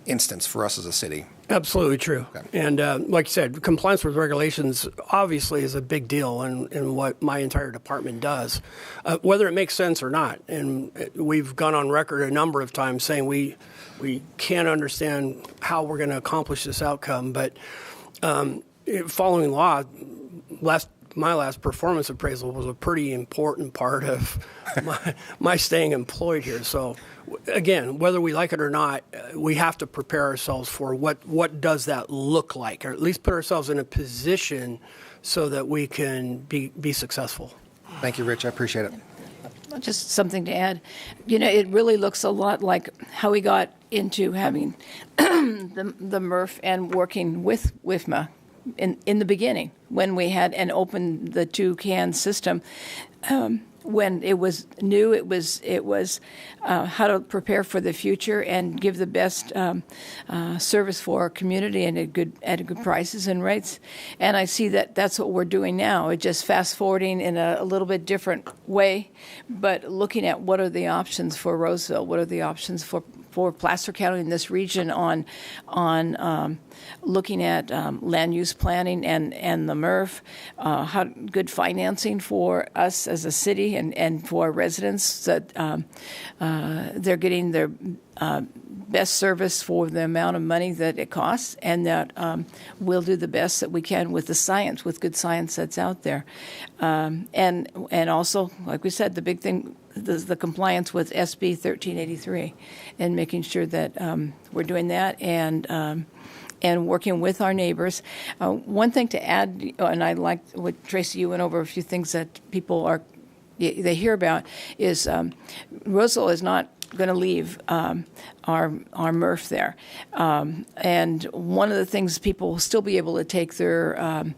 instance for us as a city. Absolutely true. Okay. And like you said, compliance with regulations obviously is a big deal in what my entire department does, whether it makes sense or not. And we've gone on record a number of times saying we can't understand how we're going to accomplish this outcome. But following law, my last performance appraisal was a pretty important part of my staying employed here. So, again, whether we like it or not, we have to prepare ourselves for what does that look like, or at least put ourselves in a position so that we can be successful. Thank you, Rich. I appreciate it. Just something to add. It really looks a lot like how we got into having the MRF and working with WIFMA in the beginning, when we had and opened the 2-can system. When it was new, it was how to prepare for the future and give the best service for our community and at good prices and rates. And I see that that's what we're doing now. It's just fast forwarding in a little bit different way, but looking at what are the options for Roseville, what are the options for Placer County in this region on looking at land use planning and the MRF, how good financing for us as a city and for our residents, that they're getting their best service for the amount of money that it costs, and that we'll do the best that we can with the science, with good science that's out there. And also, like we said, the big thing, the compliance with SB 1383, and making sure that we're doing that and working with our neighbors. One thing to add, and I like what Tracy, you went over a few things that people they hear about, is Roseville is not going to leave our MRF there. And one of the things, people will still be able to take their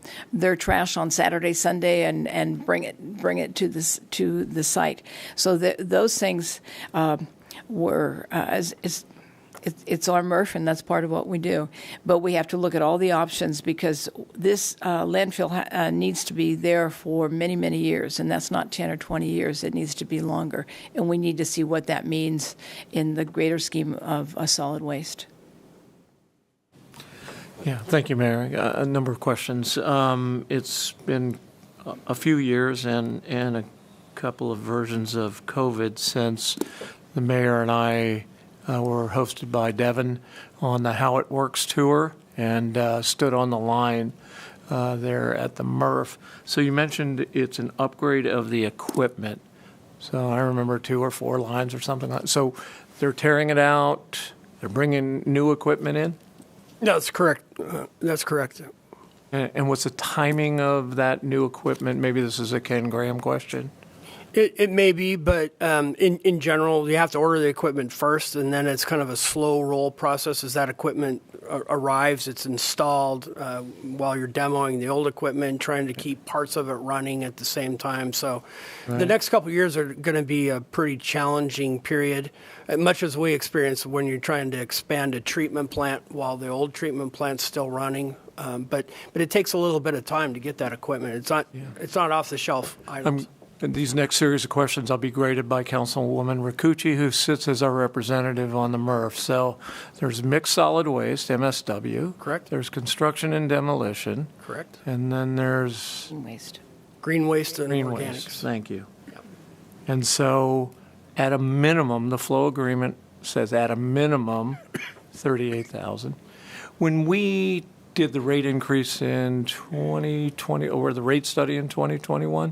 trash on Saturday, Sunday, and bring it to the site. So those things were it's our MRF, and that's part of what we do. But we have to look at all the options, because this landfill needs to be there for many, many years, and that's not 10 or 20 years. It needs to be longer, and we need to see what that means in the greater scheme of solid waste. Yeah, thank you, Mayor. A number of questions. It's been a few years and a couple of versions of COVID since the mayor and I were hosted by Devin on the How It Works tour and stood on the line there at the MRF. So you mentioned it's an upgrade of the equipment. So I remember 2 or 4 lines or something like that. So they're tearing it out, they're bringing new equipment in? That's correct. That's correct. And what's the timing of that new equipment? Maybe this is a Ken Graham question. It may be, but in general, you have to order the equipment first, and then it's kind of a slow roll process. As that equipment arrives, it's installed while you're demoing the old equipment, trying to keep parts of it running at the same time. So the next couple of years are going to be a pretty challenging period, much as we experience when you're trying to expand a treatment plant while the old treatment plant's still running. But it takes a little bit of time to get that equipment. It's not off the shelf items. In these next series of questions, I'll be graded by Councilwoman Ricucci, who sits as our representative on the MRF. So there's mixed solid waste, MSW. Correct. There's construction and demolition. Correct. And then there's green waste and green organics. waste. Thank you. Yep. And so at a minimum, the flow agreement says at a minimum 38,000. When we did the rate increase in 2020, or the rate study in 2021,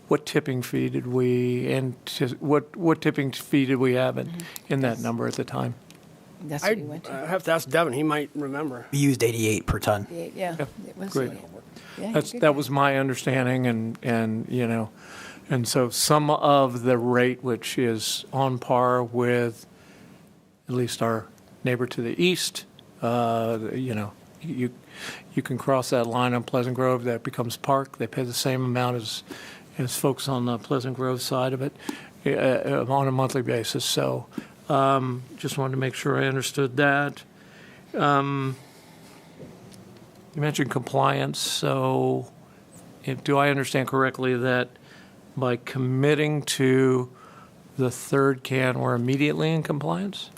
what tipping fee did we what tipping fee did we have in that number at the time? That's what we went to. I have to ask Devin. He might remember. We used 88 per ton. Yeah. It was Great. Yeah, That was my understanding, and so some of the rate, which is on par with at least our neighbor to the east, you can cross that line on Pleasant Grove. That becomes Park. They pay the same amount as folks on the Pleasant Grove side of it on a monthly basis. So just wanted to make sure I understood that. You mentioned compliance. So do I understand correctly that by committing to the third can, we're immediately in compliance?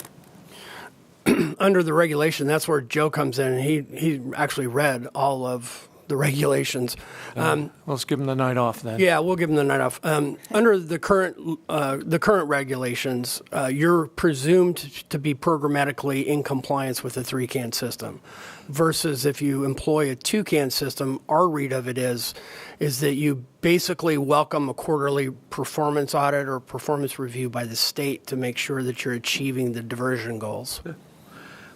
Under the regulation, that's where Joe comes in, and he actually read all of the regulations. Let's give him the night off then. Yeah, we'll give him the night off. Under the current regulations, you're presumed to be programmatically in compliance with the 3-can system, versus if you employ a 2-can system, our read of it is that you basically welcome a quarterly performance audit or performance review by the state to make sure that you're achieving the diversion goals.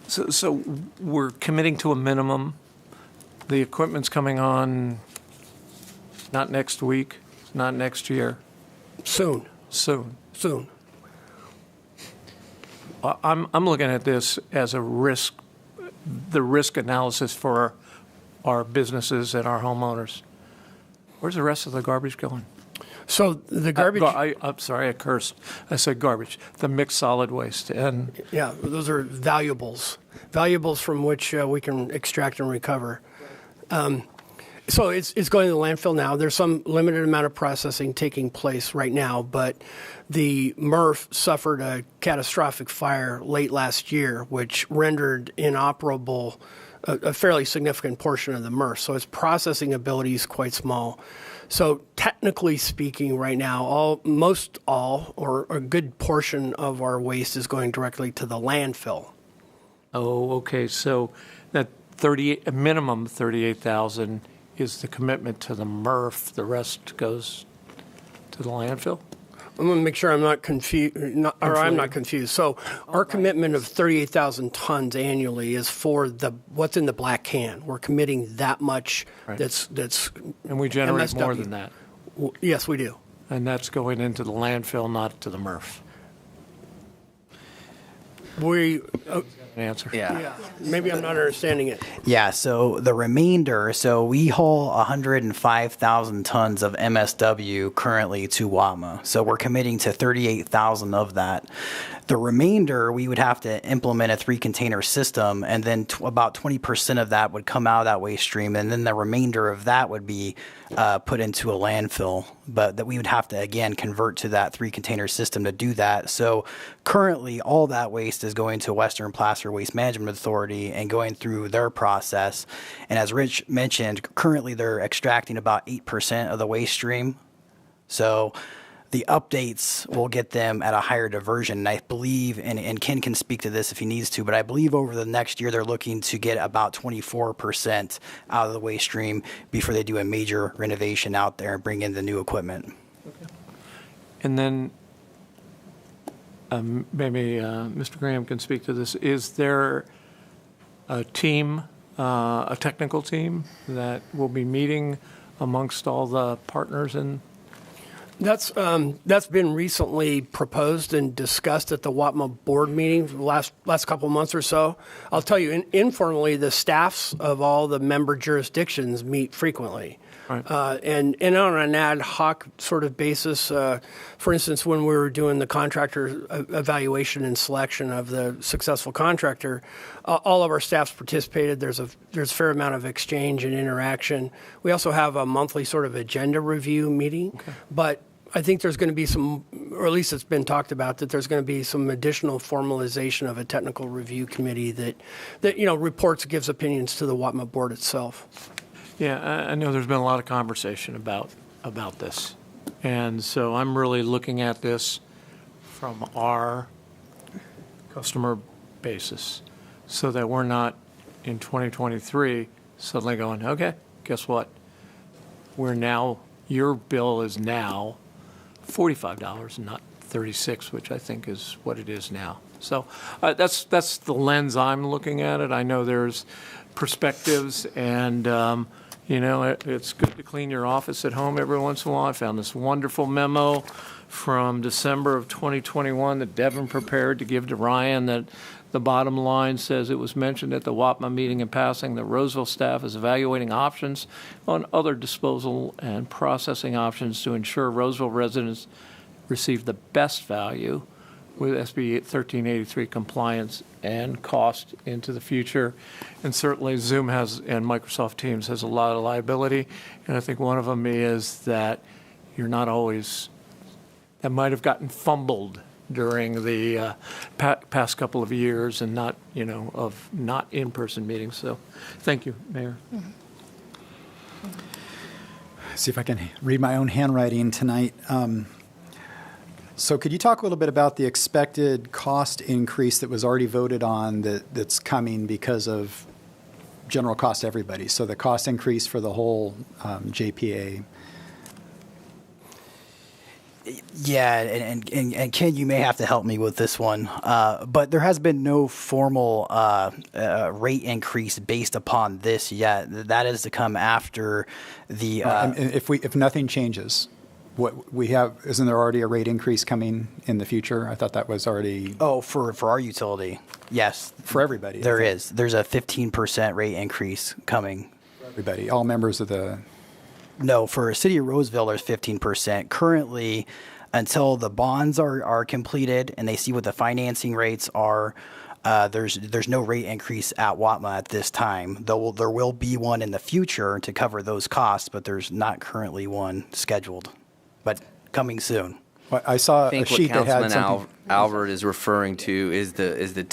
So we're committing to a minimum. The equipment's coming on not next week, not next year. Soon. I'm looking at this as the risk analysis for our businesses and our homeowners. Where's the rest of the garbage going? So the garbage. I'm sorry, I cursed. I said garbage. The mixed solid waste. And yeah, those are valuables from which we can extract and recover. So it's going to the landfill now. There's some limited amount of processing taking place right now, but the MRF suffered a catastrophic fire late last year, which rendered inoperable a fairly significant portion of the MRF. So its processing ability is quite small. So technically speaking, right now, or a good portion of our waste is going directly to the landfill. Oh, okay. So that a minimum 38,000 is the commitment to the MRF. The rest goes to the landfill? I'm going to make sure I'm not confused. I'm not confused. So our commitment of 38,000 tons annually is for what's in the black can. We're committing that much. Right. That's and we generate MSW. more than that. Yes, we do. And that's going into the landfill, not to the MRF. Answer. Yeah, maybe I'm not understanding it. Yeah, so the remainder, so we haul 105,000 tons of MSW currently to WAMA. So we're committing to 38,000 of that. The remainder, we would have to implement a 3-container system, and then about 20% of that would come out of that waste stream, and then the remainder of that would be put into a landfill. But that we would have to, again, convert to that 3-container system to do that. So currently, all that waste is going to Western Placer Waste Management Authority and going through their process. And as Rich mentioned, currently they're extracting about 8% of the waste stream. So the updates will get them at a higher diversion. And I believe, and Ken can speak to this if he needs to, but I believe over the next year they're looking to get about 24% out of the waste stream before they do a major renovation out there and bring in the new equipment. Okay. And then maybe Mr. Graham can speak to this. Is there a team, a technical team that will be meeting amongst all the partners in? That's been recently proposed and discussed at the WATMA board meeting for the last couple of months or so. I'll tell you, informally, the staffs of all the member jurisdictions meet frequently. Right. And on an ad hoc sort of basis, for instance, when we were doing the contractor evaluation and selection of the successful contractor, all of our staffs participated. There's a fair amount of exchange and interaction. We also have a monthly sort of agenda review meeting, but I think there's going to be some, or at least it's been talked about, that there's going to be some additional formalization of a technical review committee that reports, gives opinions to the WATMA board itself. Yeah, I know there's been a lot of conversation about this. And so I'm really looking at this from our customer basis so that we're not in 2023 suddenly going, okay, guess what? Your bill is now $45 and not $36, which I think is what it is now. So that's the lens I'm looking at it. I know there's perspectives, and it's good to clean your office at home every once in a while. I found this wonderful memo from December of 2021 that Devin prepared to give to Ryan, that the bottom line says it was mentioned at the WAPMA meeting in passing that Roseville staff is evaluating options on other disposal and processing options to ensure Roseville residents receive the best value with SB 1383 compliance and cost into the future. And certainly Zoom has, and Microsoft Teams has a lot of liability. And I think one of them is that you're not always, that might have gotten fumbled during the past couple of years and not, of not in-person meetings. So thank you, Mayor. Mm-hmm. See if I can read my own handwriting tonight. So could you talk a little bit about the expected cost increase that was already voted on that's coming because of general cost to everybody? So the cost increase for the whole JPA. Yeah, and Ken, you may have to help me with this one, but there has been no formal rate increase based upon this yet. That is to come after the. If nothing changes, what we have, isn't there already a rate increase coming in the future? I thought that was already. Oh, for our utility, yes. For everybody, there is. There's a 15% rate increase coming. For everybody, all members of the. No, for City of Roseville, there's 15%. Currently, until the bonds are completed and they see what the financing rates are, there's no rate increase at WATMA at this time. There will be one in the future to cover those costs, but there's not currently one scheduled, but coming soon. Well, I saw a sheet that had something. Albert is referring to is the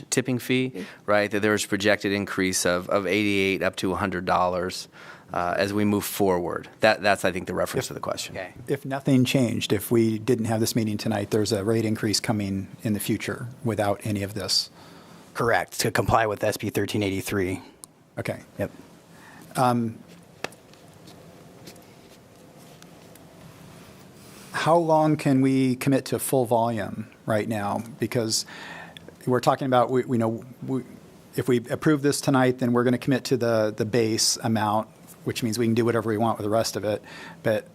tipping fee, right? That there's projected increase of $88 up to $100. As we move forward. That's, I think, the reference to the question. Okay. If nothing changed, if we didn't have this meeting tonight, there's a rate increase coming in the future without any of this. Correct, to comply with SB 1383. Okay. Yep. How long can we commit to full volume right now? Because we're talking about, if we approve this tonight, then we're going to commit to the base amount, which means we can do whatever we want with the rest of it. But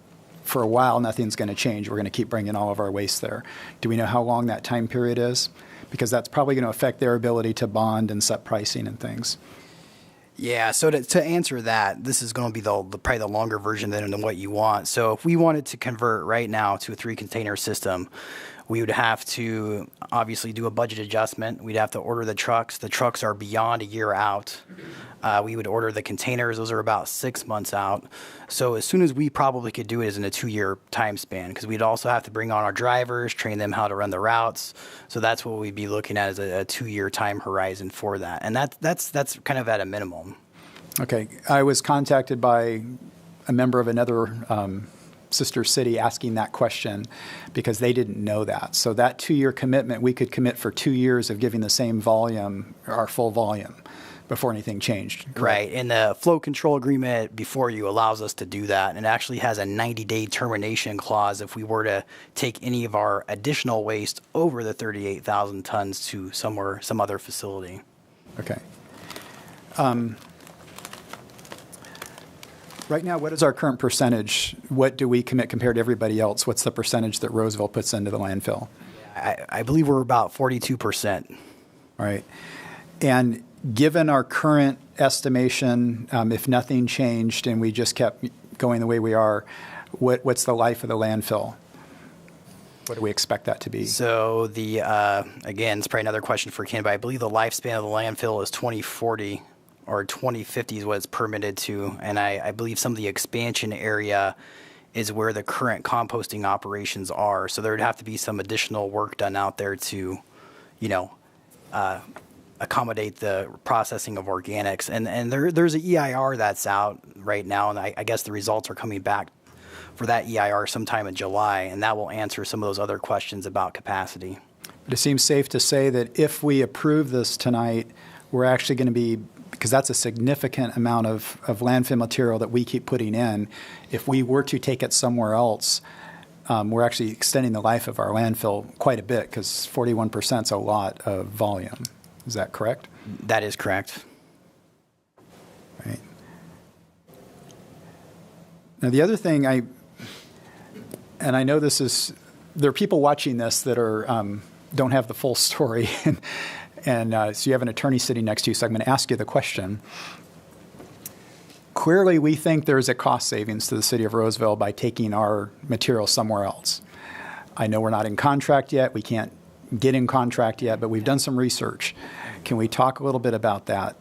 for a while, nothing's going to change. We're going to keep bringing all of our waste there. Do we know how long that time period is? Because that's probably going to affect their ability to bond and set pricing and things. Yeah, so to answer that, this is going to be probably the longer version than what you want. So if we wanted to convert right now to a 3-container system, we would have to obviously do a budget adjustment. We'd have to order the trucks. The trucks are beyond a year out. We would order the containers. Those are about 6 months out. So as soon as we probably could do it is in a 2-year time span, because we'd also have to bring on our drivers, train them how to run the routes. So that's what we'd be looking at as a 2-year time horizon for that. And that's kind of at a minimum. Okay. I was contacted by a member of another sister city asking that question because they didn't know that. So that 2-year commitment, we could commit for 2 years of giving the same volume, our full volume, before anything changed. Correct? Right. And the flow control agreement before you allows us to do that. And it actually has a 90-day termination clause if we were to take any of our additional waste over the 38,000 tons to some other facility. Okay. Right now, what is our current percentage? What do we commit compared to everybody else? What's the percentage that Roseville puts into the landfill? I believe we're about 42%. All right. And given our current estimation, if nothing changed and we just kept going the way we are, what's the life of the landfill? What do we expect that to be? So again, it's probably another question for Ken, but I believe the lifespan of the landfill is 2040. Or 2050 is what it's permitted to, and I believe some of the expansion area is where the current composting operations are. So there would have to be some additional work done out there to, accommodate the processing of organics. And there's an EIR that's out right now, and I guess the results are coming back for that EIR sometime in July, and that will answer some of those other questions about capacity. But it seems safe to say that if we approve this tonight, we're actually going to be, because that's a significant amount of landfill material that we keep putting in. If we were to take it somewhere else, we're actually extending the life of our landfill quite a bit because 41% is a lot of volume. Is that correct? That is correct. Right. Now, the other thing and I know there are people watching this that don't have the full story. And so you have an attorney sitting next to you, so I'm going to ask you the question. Clearly, we think there's a cost savings to the city of Roseville by taking our material somewhere else. I know we're not in contract yet. We can't get in contract yet, but we've done some research. Can we talk a little bit about that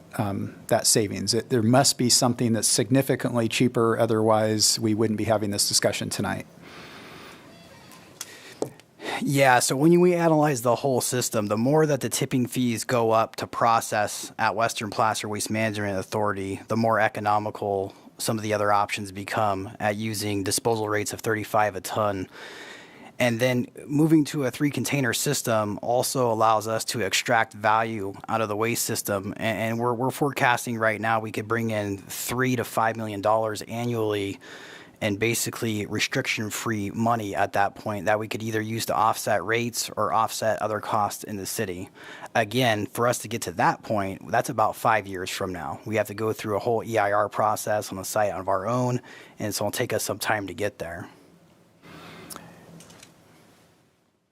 savings? There must be something that's significantly cheaper. Otherwise, we wouldn't be having this discussion tonight. Yeah, so when we analyze the whole system, the more that the tipping fees go up to process at Western Placer Waste Management Authority, the more economical some of the other options become at using disposal rates of 35 a ton. And then moving to a 3-container system also allows us to extract value out of the waste system. And we're forecasting right now we could bring in $3 to $5 million annually and basically restriction-free money at that point that we could either use to offset rates or offset other costs in the city. Again, for us to get to that point, that's about 5 years from now. We have to go through a whole EIR process on the site of our own, and so it'll take us some time to get there.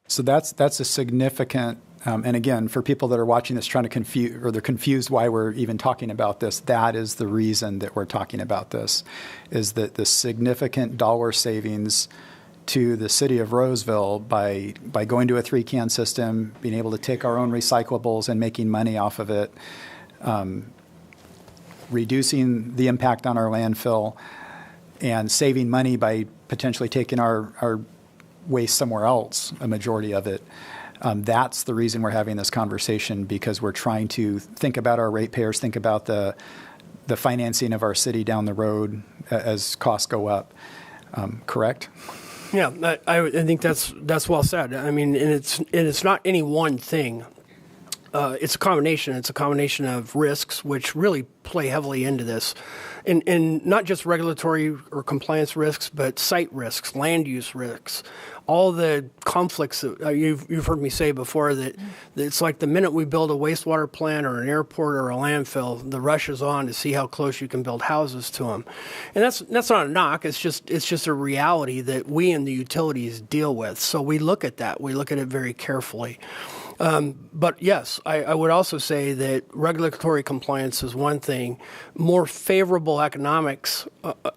So that's a significant, and again, for people that are watching this trying to confuse, or they're confused why we're even talking about this, that is the reason that we're talking about this, is that the significant dollar savings to the city of Roseville by going to a 3-can system, being able to take our own recyclables and making money off of it, reducing the impact on our landfill, and saving money by potentially taking our waste somewhere else, a majority of it. That's the reason we're having this conversation, because we're trying to think about our ratepayers, think about the financing of our city down the road as costs go up. Correct? Yeah, I think that's well said. I mean, and it's not any one thing. It's a combination. It's a combination of risks, which really play heavily into this. And not just regulatory or compliance risks, but site risks, land use risks, all the conflicts that you've heard me say before that it's like the minute we build a wastewater plant or an airport or a landfill, the rush is on to see how close you can build houses to them. And that's not a knock. It's just a reality that we in the utilities deal with. So we look at that. We look at it very carefully. But yes, I would also say that regulatory compliance is one thing. More favorable economics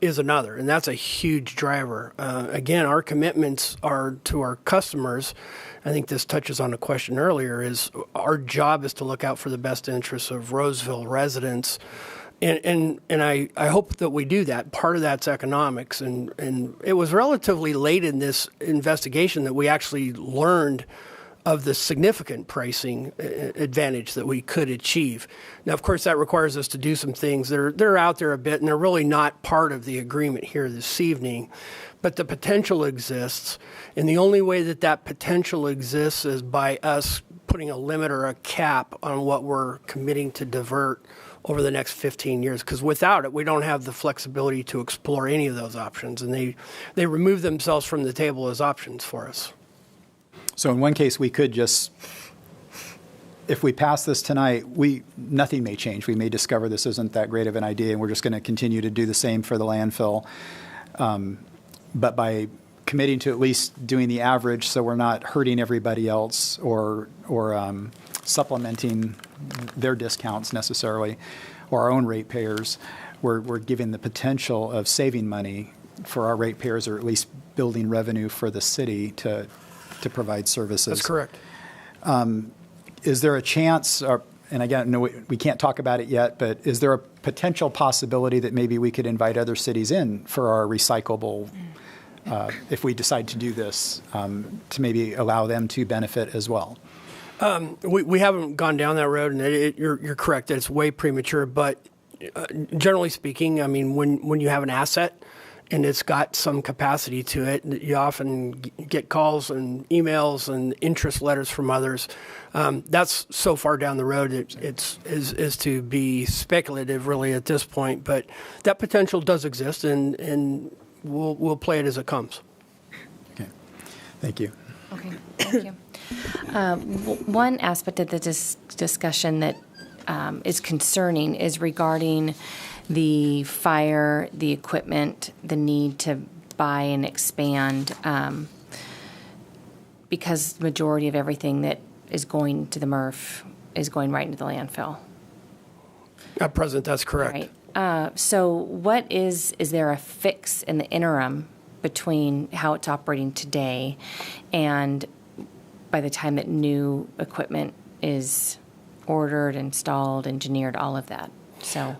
is another, and that's a huge driver. Again, our commitments are to our customers. I think this touches on a question earlier, is our job is to look out for the best interests of Roseville residents. And I hope that we do that. Part of that's economics. And it was relatively late in this investigation that we actually learned of the significant pricing advantage that we could achieve. Now, of course, that requires us to do some things. They're out there a bit, and they're really not part of the agreement here this evening. But the potential exists, and the only way that potential exists is by us putting a limit or a cap on what we're committing to divert over the next 15 years, because without it, we don't have the flexibility to explore any of those options, and they remove themselves from the table as options for us. So in one case, we could just, if we pass this tonight, nothing may change. We may discover this isn't that great of an idea, and we're just going to continue to do the same for the landfill. But by committing to at least doing the average, so we're not hurting everybody else or supplementing their discounts necessarily, or our own ratepayers, we're giving the potential of saving money for our ratepayers, or at least building revenue for the city to provide services. That's correct. Is there a chance, and again, no, we can't talk about it yet, but is there a potential possibility that maybe we could invite other cities in for our recyclable, if we decide to do this, to maybe allow them to benefit as well? We haven't gone down that road, and you're correct that it's way premature, but generally speaking, I mean, when you have an asset and it's got some capacity to it, you often get calls and emails and interest letters from others. That's so far down the road, is to be speculative really at this point, but that potential does exist, and we'll play it as it comes. Okay, thank you. Okay, thank you. One aspect of the discussion that is concerning is regarding the fire, the equipment, the need to buy and expand, because the majority of everything that is going to the MRF is going right into the landfill. At present, that's correct. Right. So what is there a fix in the interim between how it's operating today and by the time that new equipment is ordered, installed, engineered, all of that? So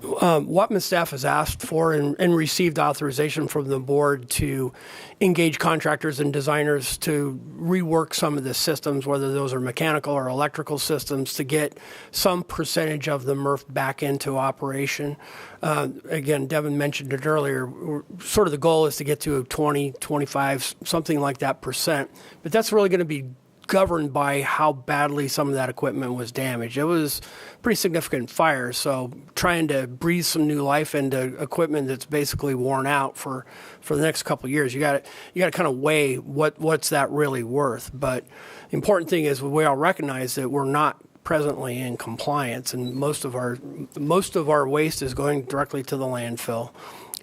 Wattman staff has asked for and received authorization from the board to engage contractors and designers to rework some of the systems, whether those are mechanical or electrical systems, to get some percentage of the MRF back into operation. Again, Devin mentioned it earlier, sort of the goal is to get to 20, 25, something like that percent. But that's really going to be governed by how badly some of that equipment was damaged. It was pretty significant fire, so trying to breathe some new life into equipment that's basically worn out for the next couple of years, you got to kind of weigh what's that really worth. But the important thing is we all recognize that we're not presently in compliance, and most of our waste is going directly to the landfill,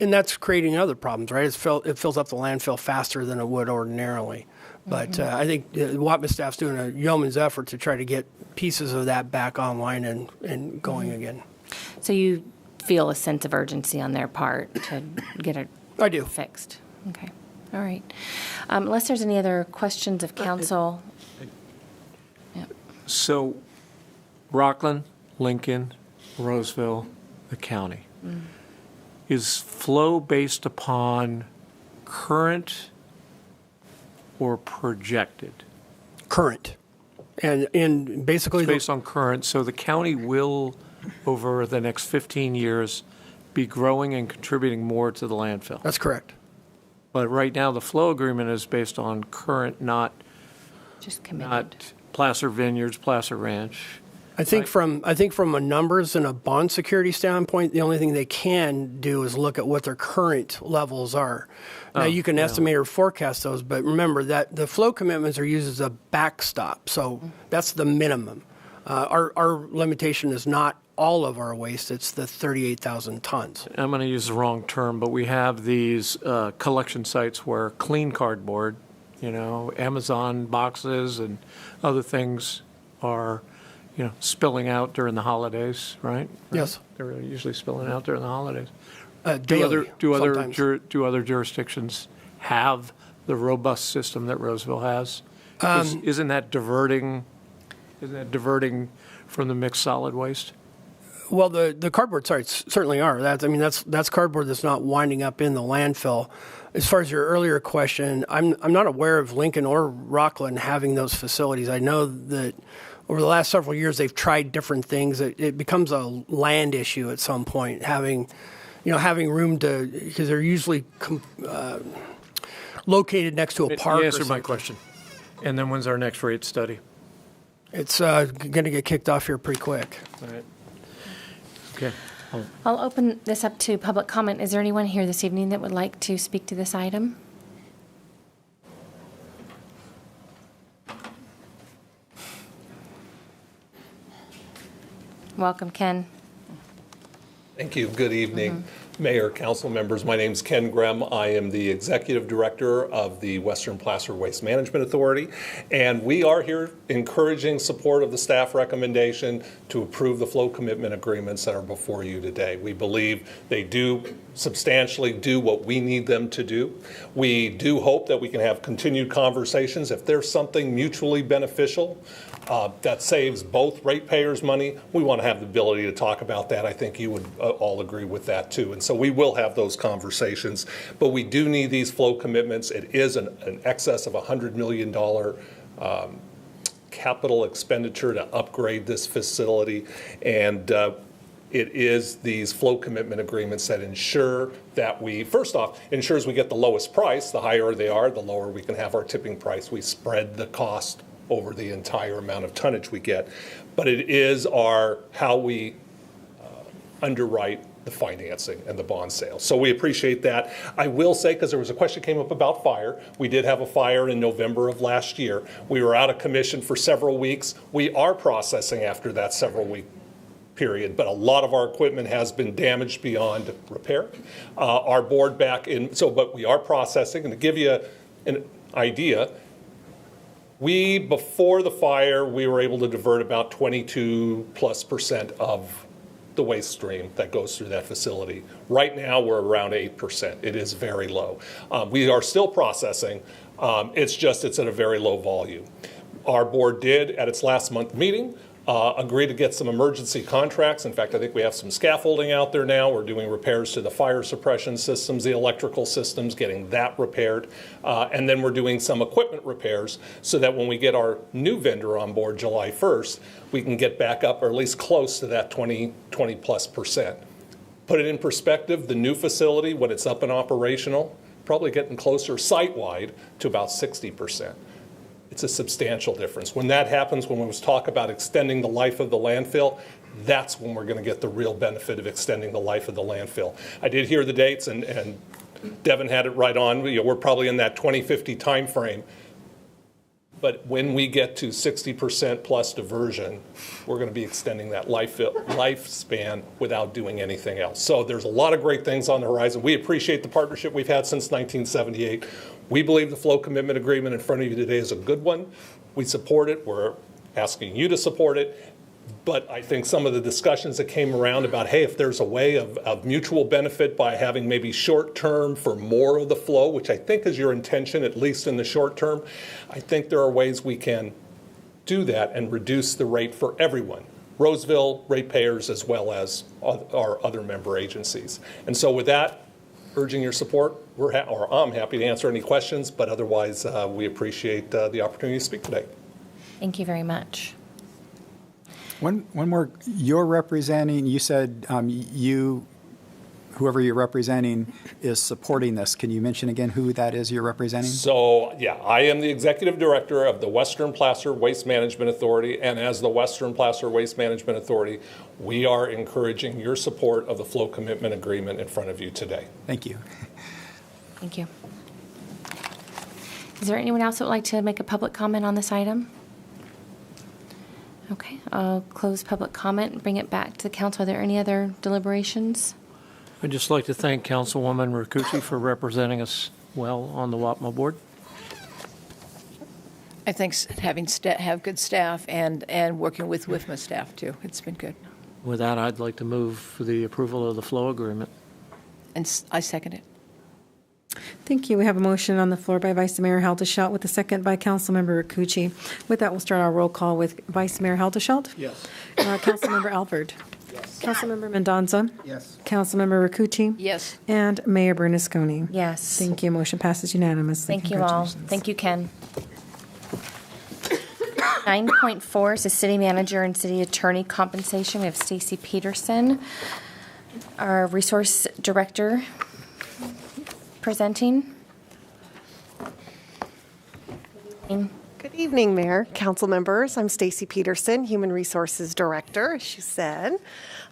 and that's creating other problems. Right? It fills up the landfill faster than it would ordinarily. But I think the Wattman staff's doing a yeoman's effort to try to get pieces of that back online and going again. So you feel a sense of urgency on their part to get it fixed? Okay. All right. Unless there's any other questions of council. So Rockland, Lincoln, Roseville, the county. Is flow based upon current or projected? Current. And basically... It's based on current. So the county will, over the next 15 years, be growing and contributing more to the landfill. That's correct. But right now, the flow agreement is based on current, not just committed. Not Placer Vineyards, Placer Ranch. I think from a numbers and a bond security standpoint, the only thing they can do is look at what their current levels are. Now you can estimate or forecast those, but remember that the flow commitments are used as a backstop, so that's the minimum. Our limitation is not all of our waste; it's the 38,000 tons. I'm going to use the wrong term, but we have these collection sites where clean cardboard, Amazon boxes and other things are, spilling out during the holidays, right? Yes. They're usually spilling out during the holidays. Daily, do sometimes. other jurisdictions have the robust system that Roseville has? Isn't that diverting from the mixed solid waste? Well, the cardboard sites certainly are. That's cardboard that's not winding up in the landfill. As far as your earlier question, I'm not aware of Lincoln or Rockland having those facilities. I know that over the last several years they've tried different things. It becomes a land issue at some point, having room to, because they're usually located next to a park. You answered my question. And then when's our next rate study? It's going to get kicked off here pretty quick. All right. Okay. I'll open this up to public comment. Is there anyone here this evening that would like to speak to this item? Welcome, Ken. Thank you. Good evening, Mayor, council members. My name is Ken Grem. I am the Executive Director of the Western Placer Waste Management Authority, and we are here encouraging support of the staff recommendation to approve the flow commitment agreements that are before you today. We believe they do substantially do what we need them to do. We do hope that we can have continued conversations. If there's something mutually beneficial that saves both ratepayers money, we want to have the ability to talk about that. I think you would all agree with that too. And so we will have those conversations, but we do need these flow commitments. It is an excess of $100 million capital expenditure to upgrade this facility. And it is these flow commitment agreements that ensure that first off, ensures we get the lowest price. The higher they are, the lower we can have our tipping price. We spread the cost over the entire amount of tonnage we get. But it is how we underwrite the financing and the bond sale. So we appreciate that. I will say, because there was a question came up about fire, we did have a fire in November of last year. We were out of commission for several weeks. We are processing after that several week period, but a lot of our equipment has been damaged beyond repair. Our board but we are processing, and to give you an idea, before the fire, we were able to divert about 22+% of the waste stream that goes through that facility. Right now, we're around 8%. It is very low. We are still processing. It's at a very low volume. Our board did, at its last month meeting, agree to get some emergency contracts. In fact, I think we have some scaffolding out there now. We're doing repairs to the fire suppression systems, the electrical systems, getting that repaired. And then we're doing some equipment repairs so that when we get our new vendor on board July 1st, we can get back up or at least close to that 20+%. Put it in perspective, the new facility, when it's up and operational, probably getting closer site-wide to about 60%. It's a substantial difference. When that happens, when we talk about extending the life of the landfill, that's when we're going to get the real benefit of extending the life of the landfill. I did hear the dates, and Devin had it right on. We're probably in that 2050 time frame. But when we get to 60% plus diversion, we're going to be extending that lifespan without doing anything else. So there's a lot of great things on the horizon. We appreciate the partnership we've had since 1978. We believe the flow commitment agreement in front of you today is a good one. We support it. We're asking you to support it. But I think some of the discussions that came around about, hey, if there's a way of mutual benefit by having maybe short term for more of the flow, which I think is your intention, at least in the short term, I think there are ways we can do that and reduce the rate for everyone, Roseville ratepayers as well as our other member agencies. And so with that, urging your support, I'm happy to answer any questions, but otherwise we appreciate the opportunity to speak today. Thank you very much. One more. You're representing, you said you whoever you're representing is supporting this. Can you mention again who that is you're representing? So, yeah, I am the executive director of the Western Placer Waste Management Authority, and as the Western Placer Waste Management Authority, we are encouraging your support of the flow commitment agreement in front of you today. Thank you. Thank you. Is there anyone else that would like to make a public comment on this item? Okay, I'll close public comment and bring it back to the council. Are there any other deliberations? I'd just like to thank Councilwoman Rakucci for representing us well on the WAPMA board. I think have good staff and working with WIFMA staff too. It's been good. With that, I'd like to move for the approval of the flow agreement. And I second it. Thank you. We have a motion on the floor by Vice Mayor Haldeshelt with a second by Councilmember Rakucci. With that, we'll start our roll call with Vice Mayor Haldeshelt. Yes. Councilmember Alford. Yes. Councilmember Mendoza. Yes. Councilmember Rakucci. Yes. And Mayor Bernasconi. Yes. Thank you. Motion passes unanimously. Thank you all. Thank you, Ken. 9.4 is the city manager and city attorney compensation. We have Stacy Peterson, our resource director, presenting. Good evening, Mayor, council members. I'm Stacy Peterson, Human Resources Director, as you said.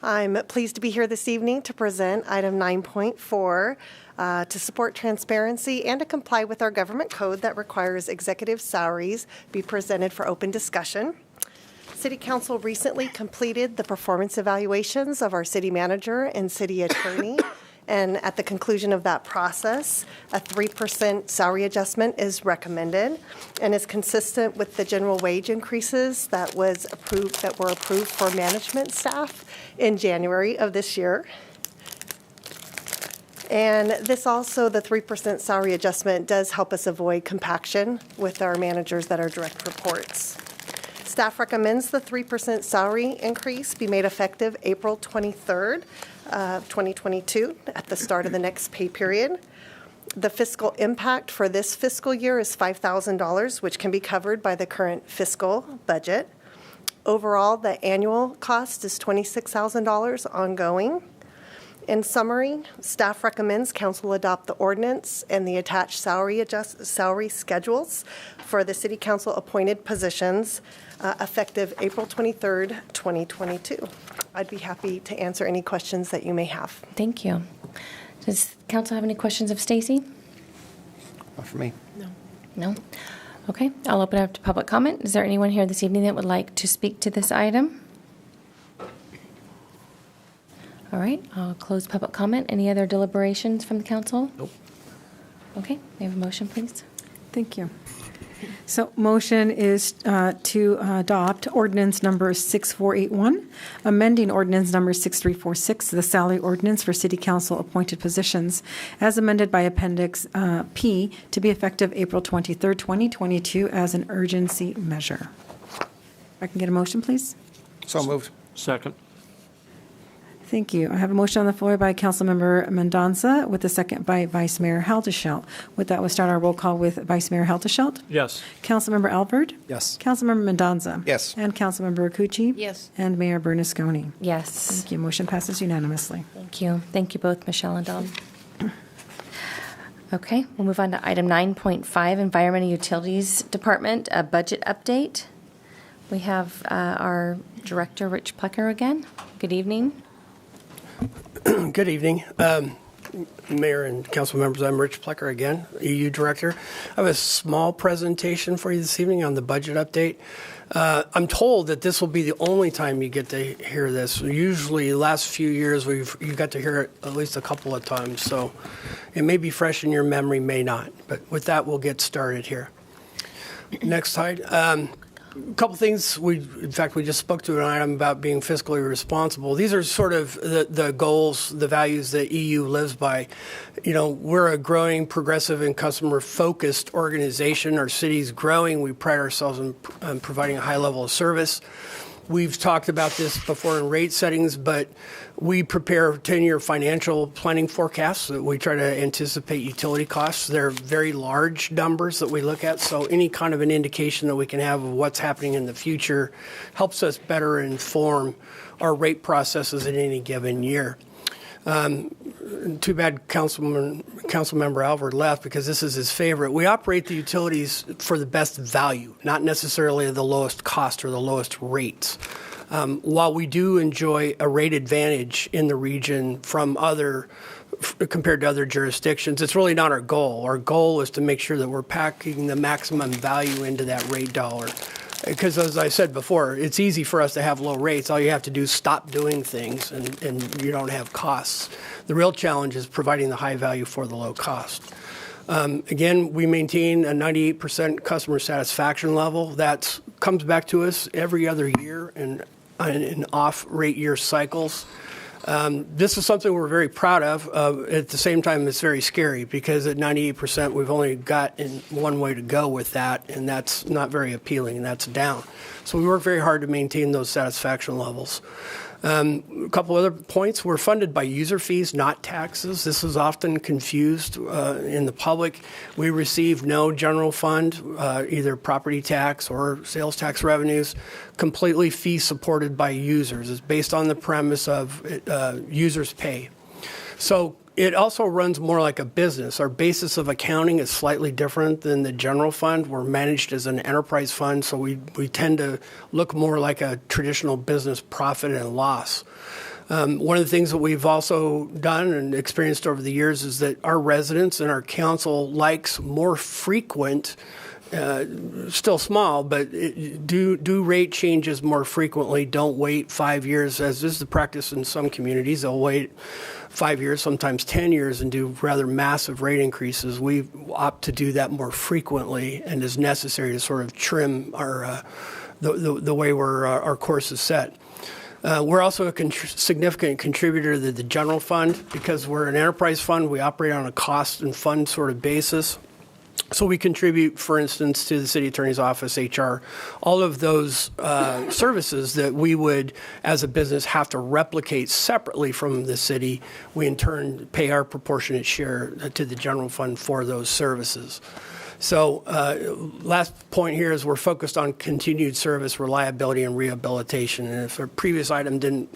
I'm pleased to be here this evening to present item 9.4 to support transparency and to comply with our government code that requires executive salaries be presented for open discussion. City Council recently completed the performance evaluations of our city manager and city attorney. And at the conclusion of that process, a 3% salary adjustment is recommended and is consistent with the general wage increases that were approved for management staff in January of this year. And this also, the 3% salary adjustment does help us avoid compaction with our managers that are direct reports. Staff recommends the 3% salary increase be made effective April 23rd, 2022 at the start of the next pay period. The fiscal impact for this fiscal year is $5,000, which can be covered by the current fiscal budget. Overall, the annual cost is $26,000 ongoing. In summary, staff recommends council adopt the ordinance and the attached salary schedules for the city council appointed positions effective April 23rd, 2022. I'd be happy to answer any questions that you may have. Thank you. Does council have any questions of Stacy? Not for me. No? Okay, I'll open it up to public comment. Is there anyone here this evening that would like to speak to this item? All right, I'll close public comment. Any other deliberations from the council? Nope. Okay, may I have a motion, please? Thank you. So motion is to adopt ordinance number 6481, amending ordinance number 6346, the salary ordinance for city council appointed positions, as amended by Appendix P to be effective April 23rd, 2022 as an urgency measure. If I can get a motion, please? So moved. Second. Thank you. I have a motion on the floor by Councilmember Mendoza with a second by Vice Mayor Haldeshelt. With that, we'll start our roll call with Vice Mayor Haldeshelt. Yes. Councilmember Alford. Yes. Councilmember Mendoza. Yes. And Councilmember Rakucci. Yes. And Mayor Bernasconi. Yes. Thank you. Motion passes unanimously. Thank you. Thank you both, Michelle and Don. Okay, we'll move on to item 9.5, Environment and Utilities Department, a budget update. We have our Director, Rich Plecker, again. Good evening. Good evening, Mayor and council members. I'm Rich Plecker again, EU Director. I have a small presentation for you this evening on the budget update. I'm told that this will be the only time you get to hear this. Usually, the last few years, you got to hear it at least a couple of times, so it may be fresh in your memory, may not. But with that, we'll get started here. Next slide. A couple things. We just spoke to an item about being fiscally responsible. These are sort of the goals, the values that EU lives by. You know, we're a growing, progressive, and customer-focused organization. Our city's growing. We pride ourselves on providing a high level of service. We've talked about this before in rate settings, but we prepare 10-year financial planning forecasts. We try to anticipate utility costs. They're very large numbers that we look at, so any kind of an indication that we can have of what's happening in the future helps us better inform our rate processes in any given year. too bad Councilmember Alvord left because this is his favorite. We operate the utilities for the best value, not necessarily the lowest cost or the lowest rates. While we do enjoy a rate advantage in the region from compared to other jurisdictions, it's really not our goal. Our goal is to make sure that we're packing the maximum value into that rate dollar. Because as I said before, it's easy for us to have low rates. All you have to do is stop doing things and you don't have costs. The real challenge is providing the high value for the low cost. Again, we maintain a 98% customer satisfaction level. That comes back to us every other year in off-rate year cycles. This is something we're very proud of. At the same time, it's very scary because at 98%, we've only got one way to go with that, and that's not very appealing, and that's down. So we work very hard to maintain those satisfaction levels. A couple other points. We're funded by user fees, not taxes. This is often confused in the public. We receive no general fund, either property tax or sales tax revenues, completely fee supported by users. It's based on the premise of users pay. So it also runs more like a business. Our basis of accounting is slightly different than the general fund. We're managed as an enterprise fund, so we tend to look more like a traditional business profit and loss. One of the things that we've also done and experienced over the years is that our residents and our council likes more frequent, still small, but do rate changes more frequently. Don't wait 5 years, as is the practice in some communities. They'll wait 5 years, sometimes 10 years, and do rather massive rate increases. We opt to do that more frequently and is necessary to sort of trim our the way our course is set. We're also a significant contributor to the general fund because we're an enterprise fund. We operate on a cost and fund sort of basis. So we contribute, for instance, to the city attorney's office, HR, all of those services that we would, as a business, have to replicate separately from the city. We, in turn, pay our proportionate share to the general fund for those services. So last point here is we're focused on continued service, reliability, and rehabilitation. And if a previous item didn't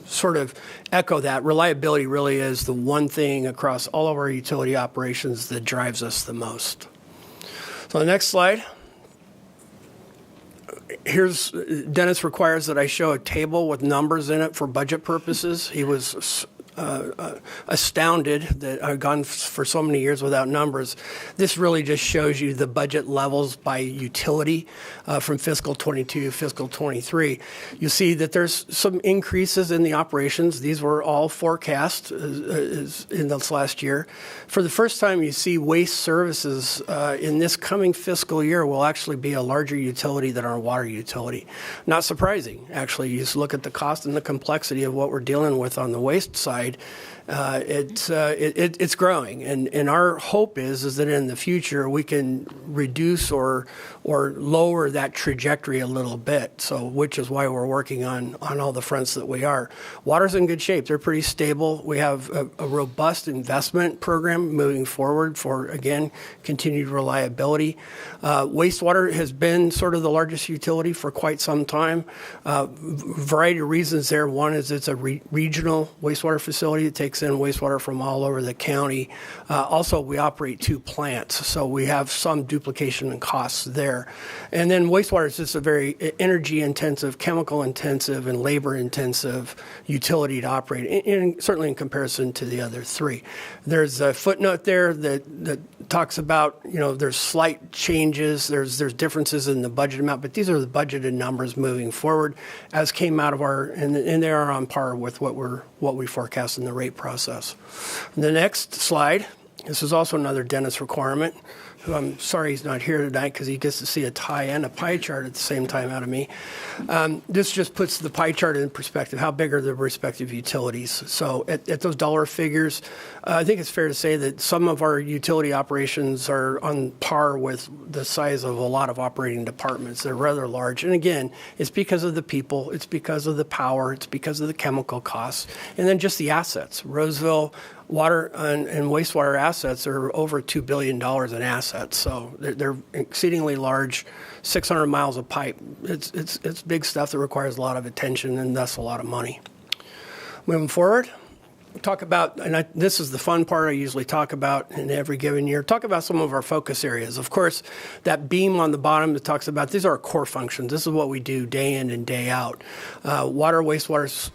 sort of echo that, reliability really is the one thing across all of our utility operations that drives us the most. So the next slide. Here's, Dennis requires that I show a table with numbers in it for budget purposes. He was astounded that I've gone for so many years without numbers. This really just shows you the budget levels by utility from fiscal 22 to fiscal 23. You see that there's some increases in the operations. These were all forecast in this last year. For the first time, you see waste services in this coming fiscal year will actually be a larger utility than our water utility. Not surprising, actually. You just look at the cost and the complexity of what we're dealing with on the waste side. It's growing, and our hope is that in the future we can reduce or lower that trajectory a little bit. So, which is why we're working on all the fronts that we are. Water's in good shape; they're pretty stable. We have a robust investment program moving forward for, again, continued reliability. Wastewater has been sort of the largest utility for quite some time. Variety of reasons there. One is it's a regional wastewater facility that takes in wastewater from all over the county. Also, we operate 2 plants, so we have some duplication in costs there. And then wastewater is just a very energy-intensive, chemical-intensive, and labor-intensive utility to operate, certainly in comparison to the other 3. There's a footnote there that talks about, there's slight changes, there's differences in the budget amount, but these are the budgeted numbers moving forward as came out of and they are on par with what we forecast in the rate process. The next slide, this is also another Dennis requirement, who I'm sorry he's not here tonight because he gets to see a tie and a pie chart at the same time out of me. This just puts the pie chart in perspective. How big are the respective utilities? So at those dollar figures, I think it's fair to say that some of our utility operations are on par with the size of a lot of operating departments. They're rather large. And again, it's because of the people, it's because of the power, it's because of the chemical costs, and then just the assets. Roseville water and wastewater assets are over $2 billion in assets. So they're exceedingly large, 600 miles of pipe. It's big stuff that requires a lot of attention and thus a lot of money. Moving forward. talk about, and this is the fun part I usually talk about in every given year, talk about some of our focus areas. Of course, that beam on the bottom that talks about, these are our core functions. This is what we do day in and day out. Water, wastewater,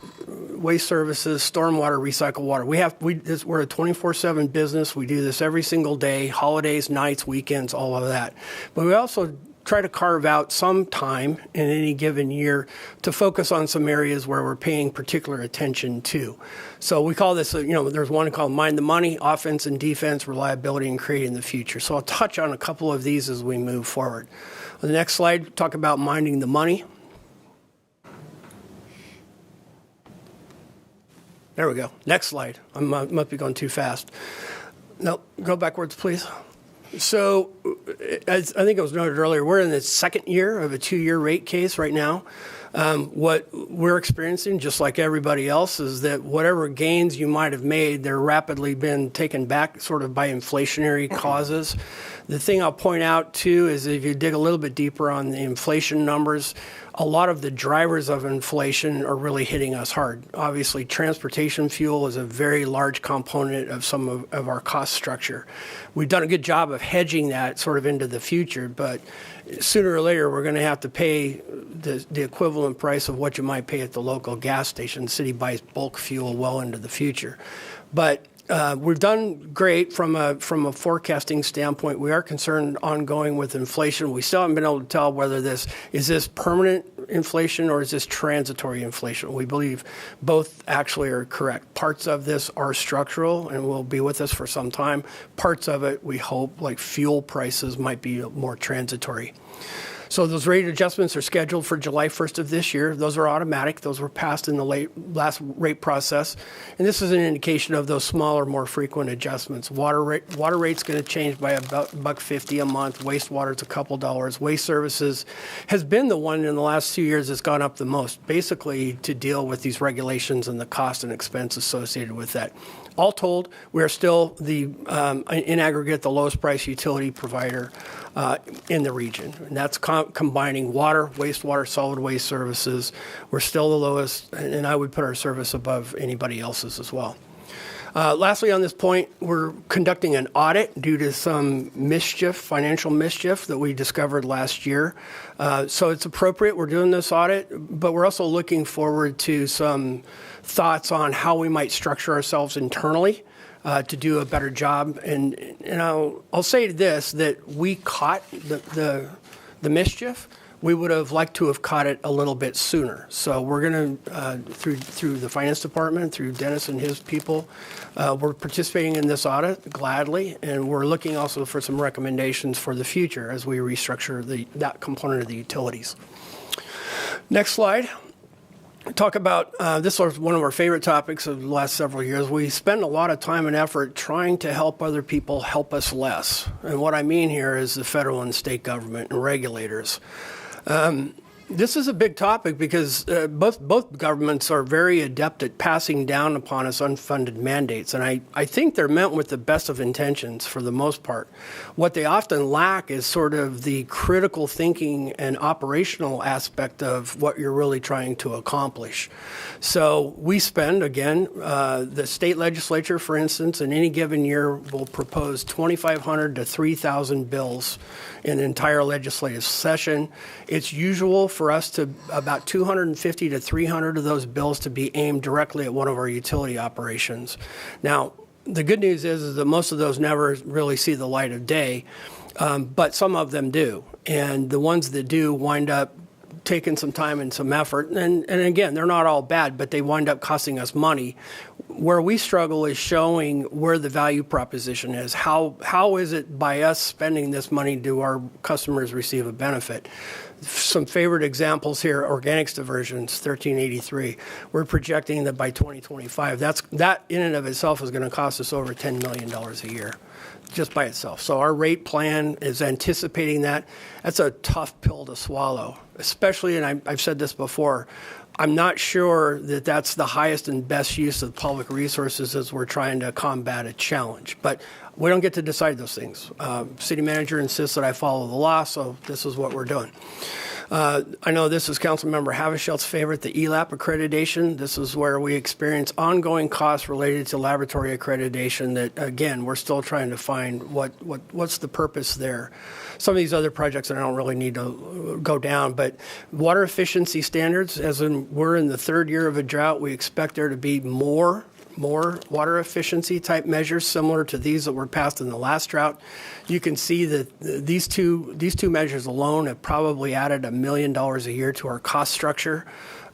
waste services, stormwater, recycle water. We're a 24/7 business. We do this every single day, holidays, nights, weekends, all of that. But we also try to carve out some time in any given year to focus on some areas where we're paying particular attention to. So we call this, there's one called Mind the Money, Offense and Defense, Reliability, and Creating the Future. So I'll touch on a couple of these as we move forward. On the next slide, talk about minding the money. There we go. Next slide. I must be going too fast. No, go backwards, please. So, as I think it was noted earlier, we're in the second year of a 2-year rate case right now. What we're experiencing, just like everybody else, is that whatever gains you might have made, they're rapidly been taken back sort of by inflationary causes. The thing I'll point out, too, is if you dig a little bit deeper on the inflation numbers, a lot of the drivers of inflation are really hitting us hard. Obviously, transportation fuel is a very large component of some of our cost structure. We've done a good job of hedging that sort of into the future, but sooner or later, we're going to have to pay the equivalent price of what you might pay at the local gas station. The city buys bulk fuel well into the future. But we've done great from a forecasting standpoint. We are concerned ongoing with inflation. We still haven't been able to tell whether this is permanent inflation or is this transitory inflation. We believe both actually are correct. Parts of this are structural and will be with us for some time. Parts of it, we hope, like fuel prices, might be more transitory. So those rate adjustments are scheduled for July 1st of this year. Those are automatic. Those were passed in the last rate process. And this is an indication of those smaller, more frequent adjustments. Water rate's going to change by about $1.50 a month. Wastewater's a couple dollars. Waste services has been the one in the last 2 years that's gone up the most, basically to deal with these regulations and the cost and expense associated with that. All told, we are still in aggregate, the lowest price utility provider in the region. And that's combining water, wastewater, solid waste services. We're still the lowest, and I would put our service above anybody else's as well. Lastly, on this point, we're conducting an audit due to some financial mischief that we discovered last year. So it's appropriate we're doing this audit, but we're also looking forward to some thoughts on how we might structure ourselves internally to do a better job. And I'll say this, that we caught the mischief. We would have liked to have caught it a little bit sooner. So we're going to, through the finance department, through Dennis and his people, we're participating in this audit gladly, and we're looking also for some recommendations for the future as we restructure that component of the utilities. Next slide. Talk about, this was one of our favorite topics of the last several years. We spend a lot of time and effort trying to help other people help us less. And what I mean here is the federal and state government and regulators. This is a big topic because both governments are very adept at passing down upon us unfunded mandates. And I think they're meant with the best of intentions for the most part. What they often lack is sort of the critical thinking and operational aspect of what you're really trying to accomplish. So we spend, again, the state legislature, for instance, in any given year will propose 2,500 to 3,000 bills in an entire legislative session. It's usual for us to about 250 to 300 of those bills to be aimed directly at one of our utility operations. Now, the good news is that most of those never really see the light of day, but some of them do. And the ones that do wind up taking some time and some effort. And again, they're not all bad, but they wind up costing us money. Where we struggle is showing where the value proposition is. How is it by us spending this money do our customers receive a benefit? Some favorite examples here, organics diversions, 1383. We're projecting that by 2025, that in and of itself is going to cost us over $10 million a year, just by itself. So our rate plan is anticipating that. That's a tough pill to swallow, especially, and I've said this before, I'm not sure that that's the highest and best use of public resources as we're trying to combat a challenge. But we don't get to decide those things. City manager insists that I follow the law, so this is what we're doing. I know this is Councilmember Havishelt's favorite, the ELAP accreditation. This is where we experience ongoing costs related to laboratory accreditation that, again, we're still trying to find what's the purpose there. Some of these other projects that I don't really need to go down, but water efficiency standards, as in we're in the third year of a drought, we expect there to be more water efficiency type measures similar to these that were passed in the last drought. You can see that these two measures alone have probably added $1 million a year to our cost structure.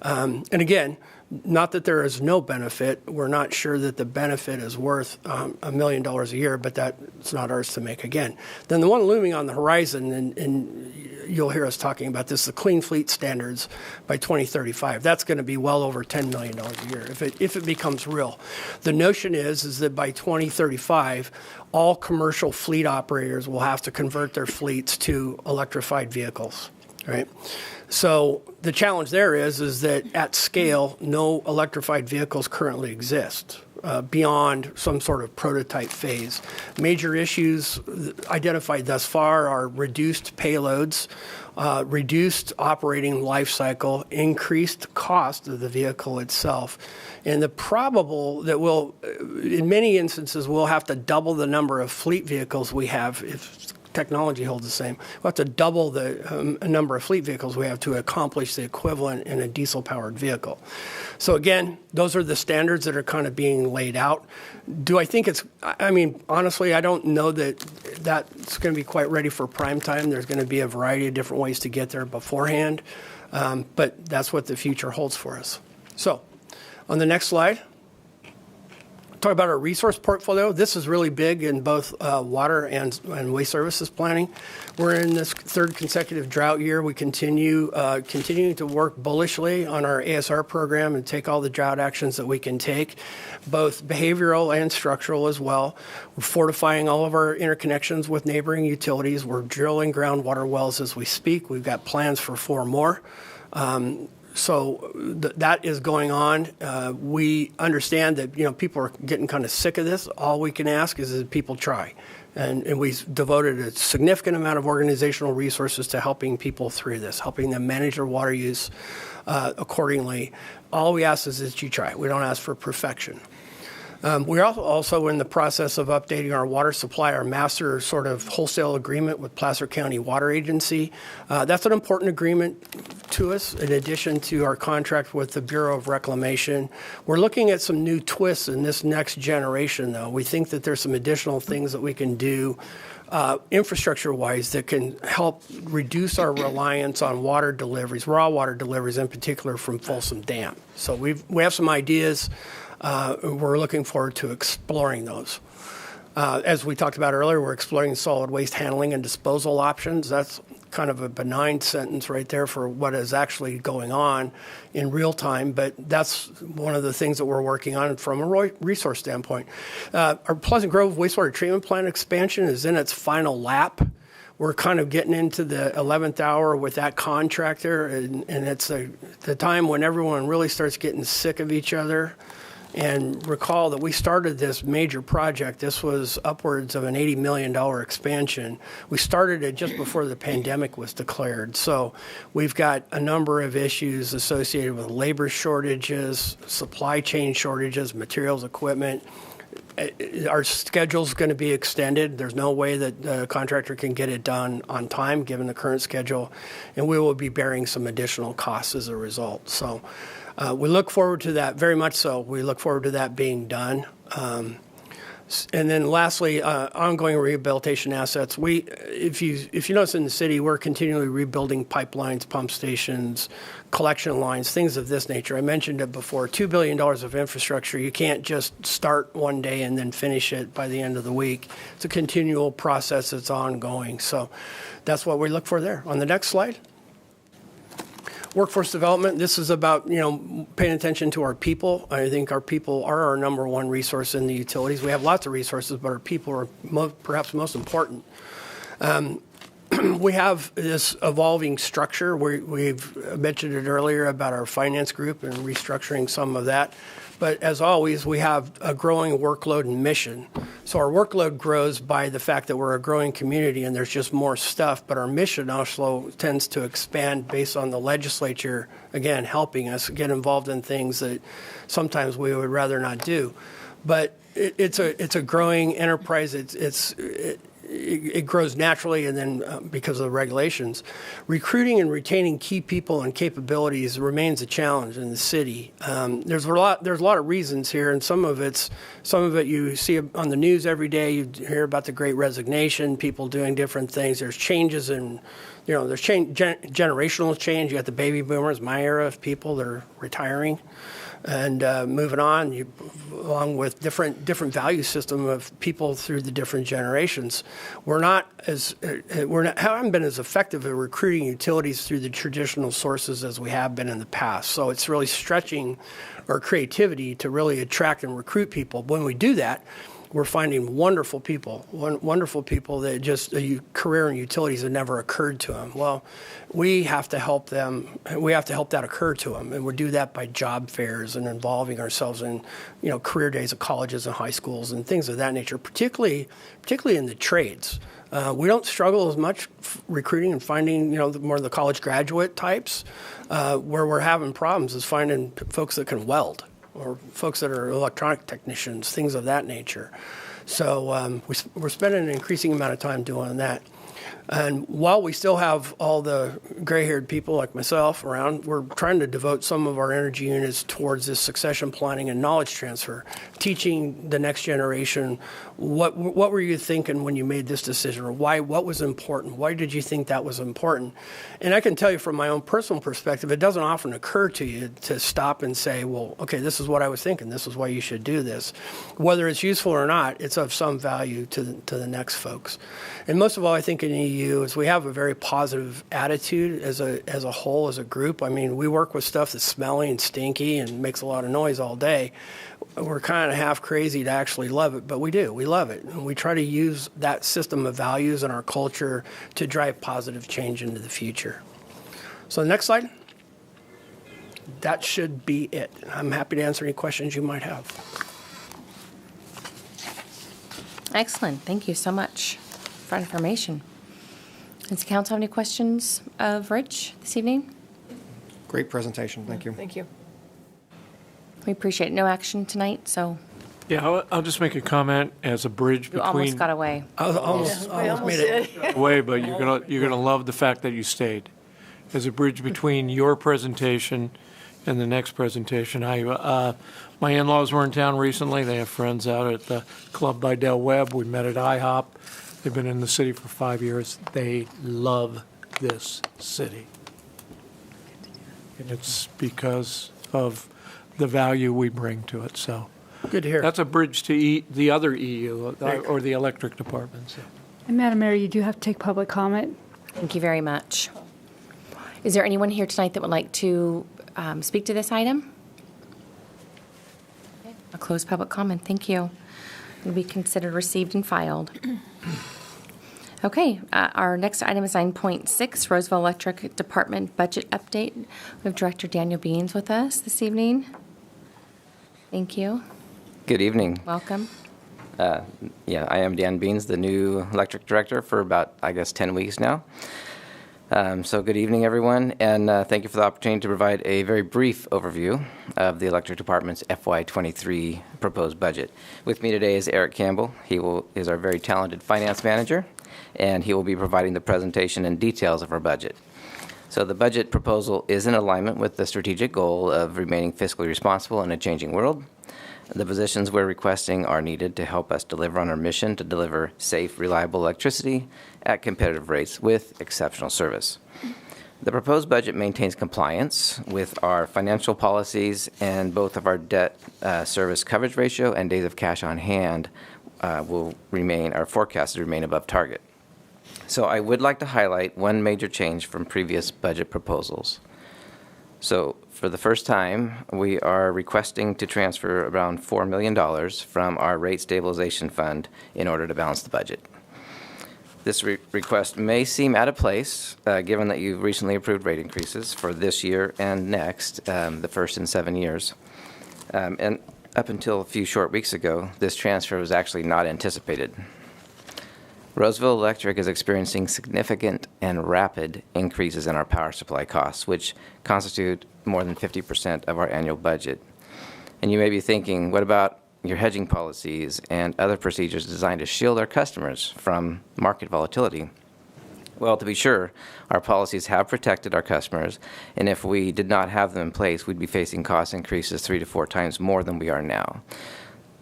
And again, not that there is no benefit. We're not sure that the benefit is worth $1 million a year, but that's not ours to make again. Then the one looming on the horizon, and you'll hear us talking about this, the clean fleet standards by 2035. That's going to be well over $10 million a year if it becomes real. The notion is that by 2035, all commercial fleet operators will have to convert their fleets to electrified vehicles, right? So the challenge there is that at scale, no electrified vehicles currently exist beyond some sort of prototype phase. Major issues identified thus far are reduced payloads, reduced operating life cycle, increased cost of the vehicle itself, and the probable that in many instances, we'll have to double the number of fleet vehicles we have if technology holds the same. We'll have to double the number of fleet vehicles we have to accomplish the equivalent in a diesel-powered vehicle. So again, those are the standards that are kind of being laid out. Do I think honestly, I don't know that that's going to be quite ready for prime time. There's going to be a variety of different ways to get there beforehand, but that's what the future holds for us. So on the next slide, talk about our resource portfolio. This is really big in both water and waste services planning. We're in this third consecutive drought year. We continuing to work bullishly on our ASR program and take all the drought actions that we can take, both behavioral and structural as well. We're fortifying all of our interconnections with neighboring utilities. We're drilling groundwater wells as we speak. We've got plans for 4 more. So that is going on. We understand that people are getting kind of sick of this. All we can ask is that people try. And we've devoted a significant amount of organizational resources to helping people through this, helping them manage their water use accordingly. All we ask is that you try. We don't ask for perfection. We're also in the process of updating our water supply, our master sort of wholesale agreement with Placer County Water Agency. That's an important agreement to us, in addition to our contract with the Bureau of Reclamation. We're looking at some new twists in this next generation, though. We think that there's some additional things that we can do infrastructure-wise that can help reduce our reliance on water deliveries, raw water deliveries in particular from Folsom Dam. So we have some ideas. We're looking forward to exploring those. As we talked about earlier, we're exploring solid waste handling and disposal options. That's kind of a benign sentence right there for what is actually going on in real time, but that's one of the things that we're working on from a resource standpoint. Our Pleasant Grove wastewater treatment plant expansion is in its final lap. We're kind of getting into the 11th hour with that contractor, and it's the time when everyone really starts getting sick of each other. And recall that we started this major project. This was upwards of an $80 million expansion. We started it just before the pandemic was declared. So we've got a number of issues associated with labor shortages, supply chain shortages, materials, equipment. Our schedule's going to be extended. There's no way that the contractor can get it done on time given the current schedule, and we will be bearing some additional costs as a result. So we look forward to that, very much so. We look forward to that being done. And then lastly, ongoing rehabilitation assets. If you notice in the city, we're continually rebuilding pipelines, pump stations, collection lines, things of this nature. I mentioned it before, $2 billion of infrastructure. You can't just start one day and then finish it by the end of the week. It's a continual process that's ongoing. So that's what we look for there. On the next slide. Workforce development, this is about, paying attention to our people. I think our people are our number one resource in the utilities. We have lots of resources, but our people are perhaps most important. we have this evolving structure. We've mentioned it earlier about our finance group and restructuring some of that. But as always, we have a growing workload and mission. So our workload grows by the fact that we're a growing community and there's just more stuff. But our mission also tends to expand based on the legislature, again, helping us get involved in things that sometimes we would rather not do. But it's a growing enterprise. It grows naturally, and then because of the regulations, recruiting and retaining key people and capabilities remains a challenge in the city. There's a lot of reasons here, and some of it you see on the news every day. You hear about the Great Resignation, people doing different things. There's changes in, there's generational change. You got the baby boomers, my era of people that are retiring. And moving on, along with different value system of people through the different generations, haven't been as effective at recruiting utilities through the traditional sources as we have been in the past. So it's really stretching our creativity to really attract and recruit people. When we do that, we're finding wonderful people that just a career in utilities had never occurred to them. Well, we have to help them. We have to help that occur to them, and we do that by job fairs and involving ourselves in, career days at colleges and high schools and things of that nature. Particularly in the trades, we don't struggle as much recruiting and finding, more of the college graduate types. Where we're having problems is finding folks that can weld, or folks that are electronic technicians, things of that nature. So we're spending an increasing amount of time doing that. And while we still have all the gray-haired people like myself around, we're trying to devote some of our energy units towards this succession planning and knowledge transfer, teaching the next generation what were you thinking when you made this decision, or what was important? Why did you think that was important? And I can tell you from my own personal perspective, it doesn't often occur to you to stop and say, well, okay, this is what I was thinking. This is why you should do this. Whether it's useful or not, it's of some value to the next folks. And most of all, I think in EU is we have a very positive attitude as a whole, as a group. I mean, we work with stuff that's smelly and stinky and makes a lot of noise all day. We're kind of half crazy to actually love it, but we do. We love it. And we try to use that system of values in our culture to drive positive change into the future. So the next slide. That should be it. I'm happy to answer any questions you might have. Excellent. Thank you so much for information. Does the council have any questions of Rich this evening? Great presentation. Thank you. Thank you. We appreciate it. No action tonight, so Yeah, I'll just make a comment as a bridge you between. almost got away. I almost made it. Away, but you're gonna love the fact that you stayed. As a bridge between your presentation and the next presentation, my in-laws were in town recently. They have friends out at the Club by Del Webb. We met at IHOP. They've been in the city for 5 years. They love this city. And it's because of the value we bring to it, so. Good to hear. That's a bridge to the other EU, or the electric department. So. And Madam Mayor, you do have to take public comment. Thank you very much. Is there anyone here tonight that would like to speak to this item? Okay, a closed public comment. Thank you. Will be considered received and filed. Okay, our next item is 9.6, Roseville Electric Department Budget Update. We have Director Daniel Beans with us this evening. Thank you. Good evening. Welcome. I am Dan Beans, the new electric director for about, 10 weeks now. So good evening, everyone, and thank you for the opportunity to provide a very brief overview of the electric department's FY23 proposed budget. With me today is Eric Campbell. He is our very talented finance manager, and he will be providing the presentation and details of our budget. So the budget proposal is in alignment with the strategic goal of remaining fiscally responsible in a changing world. The positions we're requesting are needed to help us deliver on our mission to deliver safe, reliable electricity at competitive rates with exceptional service. The proposed budget maintains compliance with our financial policies, and both of our debt service coverage ratio and days of cash on hand will remain, are forecasted to remain above target. So I would like to highlight one major change from previous budget proposals. So for the first time, we are requesting to transfer around $4 million from our rate stabilization fund in order to balance the budget. This request may seem out of place, given that you've recently approved rate increases for this year and next, the first in 7 years. And up until a few short weeks ago, this transfer was actually not anticipated. Roseville Electric is experiencing significant and rapid increases in our power supply costs, which constitute more than 50% of our annual budget. And you may be thinking, what about your hedging policies and other procedures designed to shield our customers from market volatility? Well, to be sure, our policies have protected our customers, and if we did not have them in place, we'd be facing cost increases 3 to 4 times more than we are now.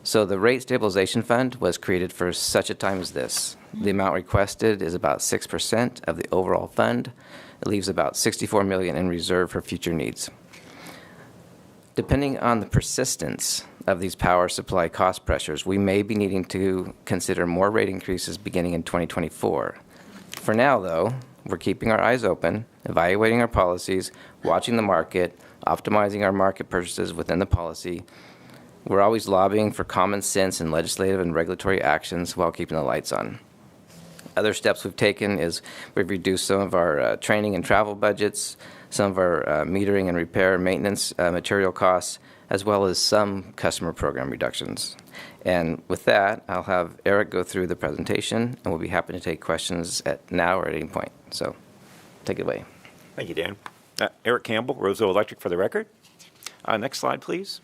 So the Rate Stabilization Fund was created for such a time as this. The amount requested is about 6% of the overall fund. It leaves about $64 million in reserve for future needs. Depending on the persistence of these power supply cost pressures, we may be needing to consider more rate increases beginning in 2024. For now, though, we're keeping our eyes open, evaluating our policies, watching the market, optimizing our market purchases within the policy. We're always lobbying for common sense in legislative and regulatory actions while keeping the lights on. Other steps we've taken is we've reduced some of our training and travel budgets, some of our metering and repair and maintenance material costs, as well as some customer program reductions. And with that, I'll have Eric go through the presentation, and we'll be happy to take questions at now or at any point. So take it away. Thank you, Dan. Eric Campbell, Roseville Electric for the record. Next slide, please.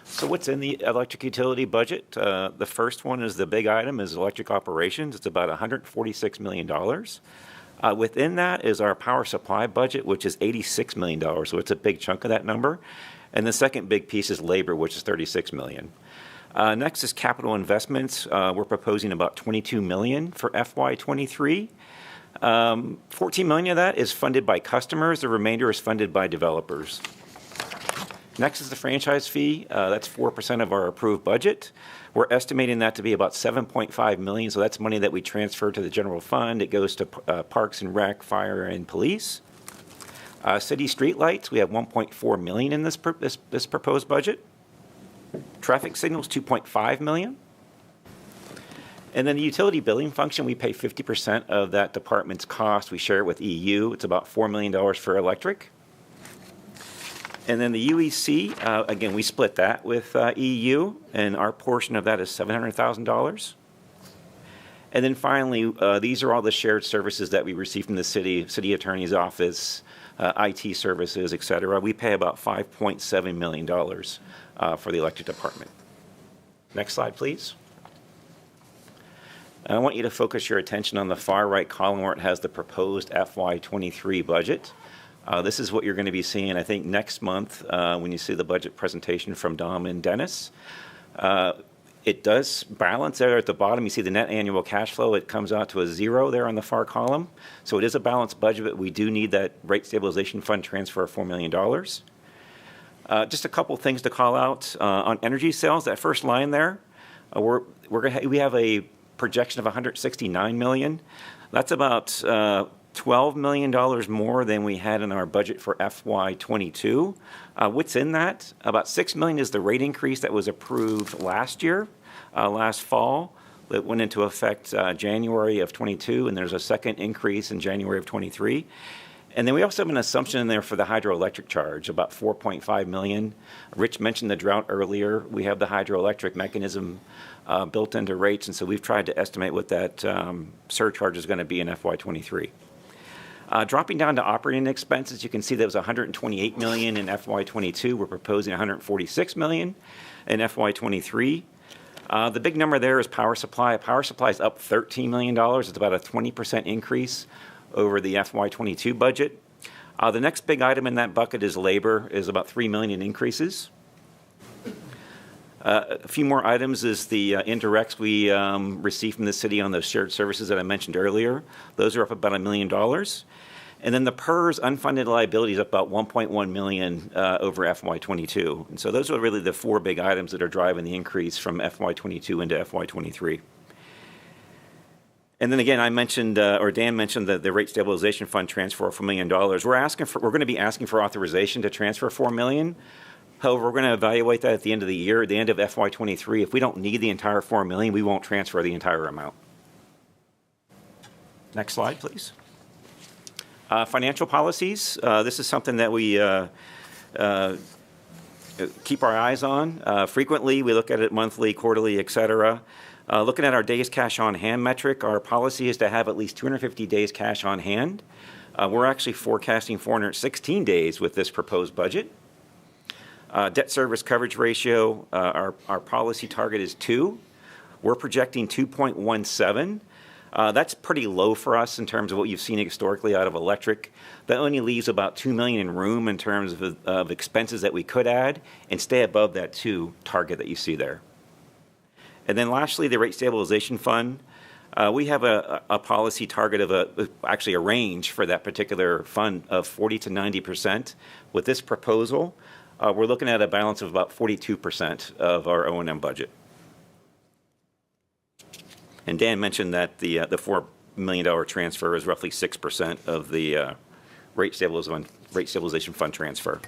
So what's in the electric utility budget? The first one is the big item is electric operations. It's about $146 million. Within that is our power supply budget, which is $86 million. So it's a big chunk of that number. And the second big piece is labor, which is $36 million. Next is capital investments. We're proposing about $22 million for FY23. $14 million of that is funded by customers. The remainder is funded by developers. Next is the franchise fee. That's 4% of our approved budget. We're estimating that to be about $7.5 million, so that's money that we transfer to the general fund. It goes to Parks and Rec, Fire, and Police. City streetlights, we have $1.4 million in this proposed budget. Traffic signals, $2.5 million. And then the utility billing function, we pay 50% of that department's cost. We share it with EU. It's about $4 million for electric. And then the UEC, again, we split that with EU, and our portion of that is $700,000. And then finally, these are all the shared services that we receive from the city attorney's office, IT services, et cetera. We pay about $5.7 million for the electric department. Next slide, please. I want you to focus your attention on the far right column where it has the proposed FY23 budget. This is what you're going to be seeing, I think, next month when you see the budget presentation from Dom and Dennis. It does balance there at the bottom. You see the net annual cash flow. It comes out to a 0 there on the far column. So it is a balanced budget, but we do need that rate stabilization fund transfer of $4 million. Just a couple things to call out. On energy sales, that first line there, we have a projection of $169 million. That's about $12 million more than we had in our budget for FY22. What's in that? About $6 million is the rate increase that was approved last year, last fall, that went into effect January of 22, and there's a second increase in January of 23. And then we also have an assumption in there for the hydroelectric charge, about $4.5 million. Rich mentioned the drought earlier. We have the hydroelectric mechanism built into rates, and so we've tried to estimate what that surcharge is going to be in FY23. Dropping down to operating expenses, you can see that was $128 million in FY22. We're proposing $146 million in FY23. The big number there is power supply. Power supply is up $13 million. It's about a 20% increase over the FY22 budget. The next big item in that bucket is labor, is about $3 million in increases. A few more items is the indirects we receive from the city on those shared services that I mentioned earlier. Those are up about $1 million. And then the PERS unfunded liabilities up about $1.1 million over FY22. And so those are really the four big items that are driving the increase from FY22 into FY23. And then again, I mentioned, or Dan mentioned the rate stabilization fund transfer of $4 million. We're going to be asking for authorization to transfer $4 million. However, we're going to evaluate that at the end of the year, at the end of FY23. If we don't need the entire $4 million, we won't transfer the entire amount. Next slide, please. Financial policies. This is something that we keep our eyes on. Frequently, we look at it monthly, quarterly, et cetera. Looking at our days cash on hand metric, our policy is to have at least 250 days cash on hand. We're actually forecasting 416 days with this proposed budget. Debt service coverage ratio, our policy target is 2. We're projecting 2.17. That's pretty low for us in terms of what you've seen historically out of electric. That only leaves about $2 million in room in terms of expenses that we could add and stay above that 2 target that you see there. And then lastly, the rate stabilization fund. We have a policy target of actually a range for that particular fund of 40 to 90%. With this proposal, we're looking at a balance of about 42% of our O&M budget. And Dan mentioned that the $4 million transfer is roughly 6% of the rate stabilization fund transfer.